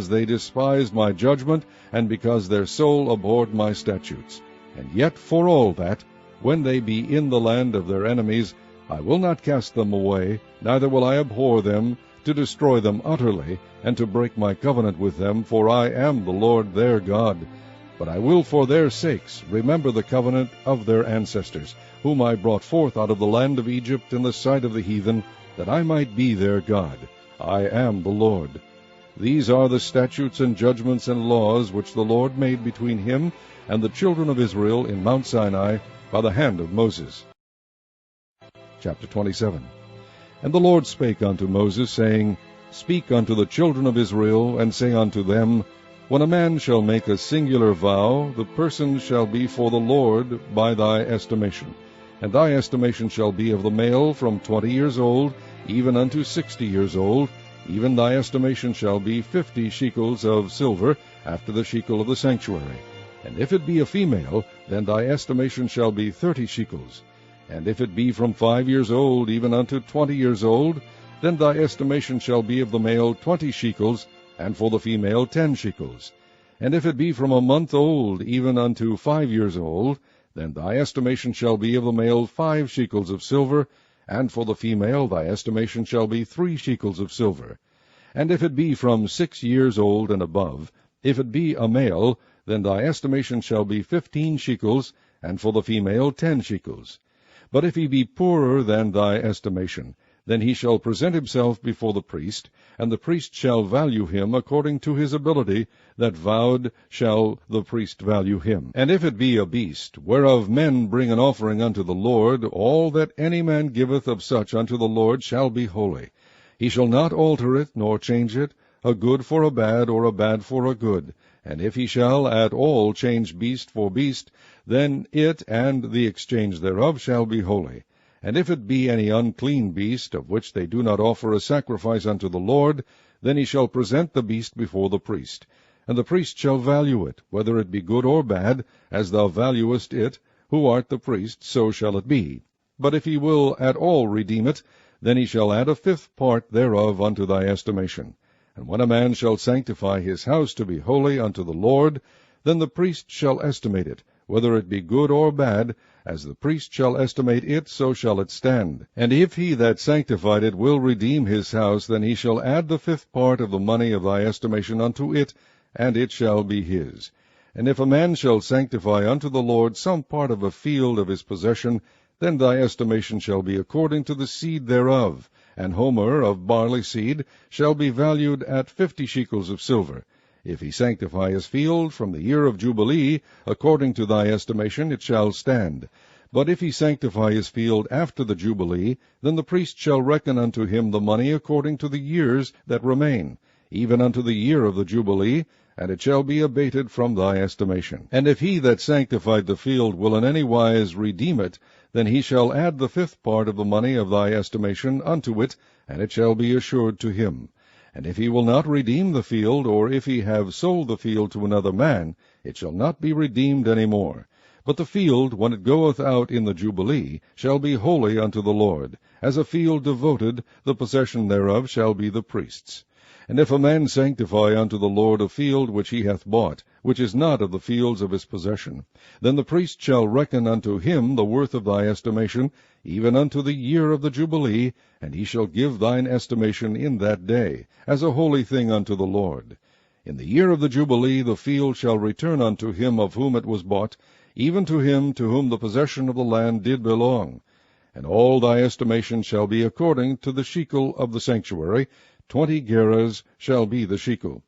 they despised my judgment, and because their soul abhorred my statutes. And yet for all that, when they be in the land of their enemies, I will not cast them away, neither will I abhor them, to destroy them utterly, and to break my covenant with them, for I am the Lord their God. But I will for their sakes remember the covenant of their ancestors, whom I brought forth out of the land of Egypt in the sight of the heathen, that I might be their God. I am the Lord. These are the statutes and judgments and laws which the Lord made between him and the children of Israel in Mount Sinai by the hand of Moses. Chapter 27. And the Lord spake unto Moses, saying, Speak unto the children of Israel, and say unto them, When a man shall make a singular vow, the person shall be for the Lord by thy estimation. And thy estimation shall be of the male from 20 years old, even unto 60 years old. Even thy estimation shall be 50 shekels of silver, after the shekel of the sanctuary. And if it be a female, then thy estimation shall be 30 shekels. And if it be from 5 years old, even unto 20 years old, then thy estimation shall be of the male 20 shekels, and for the female 10 shekels. And if it be from a month old, even unto 5 years old, then thy estimation shall be of the male 5 shekels of silver, and for the female thy estimation shall be 3 shekels of silver. And if it be from 6 years old and above, if it be a male, then thy estimation shall be 15 shekels, and for the female 10 shekels. But if he be poorer than thy estimation, then he shall present himself before the priest, and the priest shall value him according to his ability, that vowed shall the priest value him. And if it be a beast, whereof men bring an offering unto the Lord, all that any man giveth of such unto the Lord shall be holy. He shall not alter it, nor change it, a good for a bad, or a bad for a good. And if he shall at all change beast for beast, then it and the exchange thereof shall be holy. And if it be any unclean beast, of which they do not offer a sacrifice unto the Lord, then he shall present the beast before the priest. And the priest shall value it, whether it be good or bad, as thou valuest it, who art the priest, so shall it be. But if he will at all redeem it, then he shall add a 5th part thereof unto thy estimation. And when a man shall sanctify his house to be holy unto the Lord, then the priest shall estimate it, whether it be good or bad, as the priest shall estimate it, so shall it stand. And if he that sanctified it will redeem his house, then he shall add the 5th part of the money of thy estimation unto it, and it shall be his. And if a man shall sanctify unto the Lord some part of a field of his possession, then thy estimation shall be according to the seed thereof. An homer of barley seed shall be valued at 50 shekels of silver. If he sanctify his field from the year of Jubilee, according to thy estimation it shall stand. But if he sanctify his field after the Jubilee, then the priest shall reckon unto him the money according to the years that remain, even unto the year of the Jubilee, and it shall be abated from thy estimation. And if he that sanctified the field will in any wise redeem it, then he shall add the 5th part of the money of thy estimation unto it, and it shall be assured to him. And if he will not redeem the field, or if he have sold the field to another man, it shall not be redeemed any more. But the field, when it goeth out in the Jubilee, shall be holy unto the Lord. As a field devoted, the possession thereof shall be the priest's. And if a man sanctify unto the Lord a field which he hath bought, which is not of the fields of his possession, then the priest shall reckon unto him the worth of thy estimation, even unto the year of the Jubilee, and he shall give thine estimation in that day, as a holy thing unto the Lord. In the year of the Jubilee the field shall return unto him of whom it was bought, even to him to whom the possession of the land did belong. And all thy estimation shall be according to the shekel of the sanctuary. 20 gerahs shall be the shekel.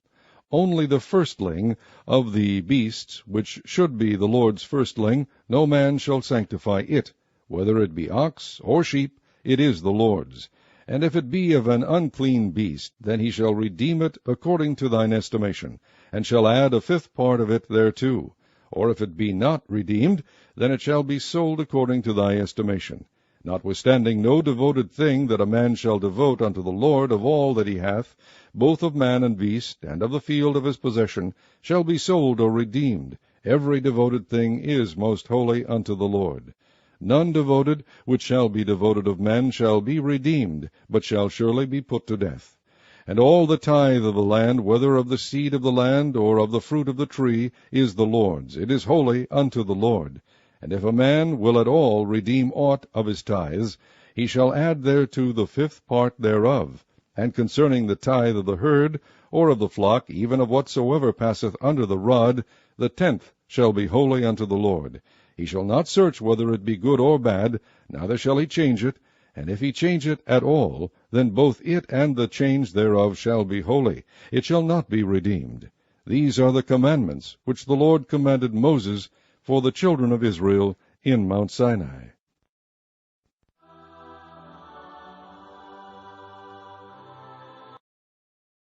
Only the firstling of the beasts, which should be the Lord's firstling, no man shall sanctify it. Whether it be ox or sheep, it is the Lord's. And if it be of an unclean beast, then he shall redeem it according to thine estimation, and shall add a 5th part of it thereto. Or if it be not redeemed, then it shall be sold according to thy estimation. Notwithstanding, no devoted thing that a man shall devote unto the Lord of all that he hath, both of man and beast, and of the field of his possession, shall be sold or redeemed. Every devoted thing is most holy unto the Lord. None devoted, which shall be devoted of men, shall be redeemed, but shall surely be put to death. And all the tithe of the land, whether of the seed of the land, or of the fruit of the tree, is the Lord's. It is holy unto the Lord. And if a man will at all redeem aught of his tithes, he shall add thereto the 5th part thereof. And concerning the tithe of the herd, or of the flock, even of whatsoever passeth under the rod, the 10th shall be holy unto the Lord. He shall not search whether it be good or bad, neither shall he change it. And if he change it at all, then both it and the change thereof shall be holy. It shall not be redeemed. These are the commandments which the Lord commanded Moses for the children of Israel in Mount Sinai.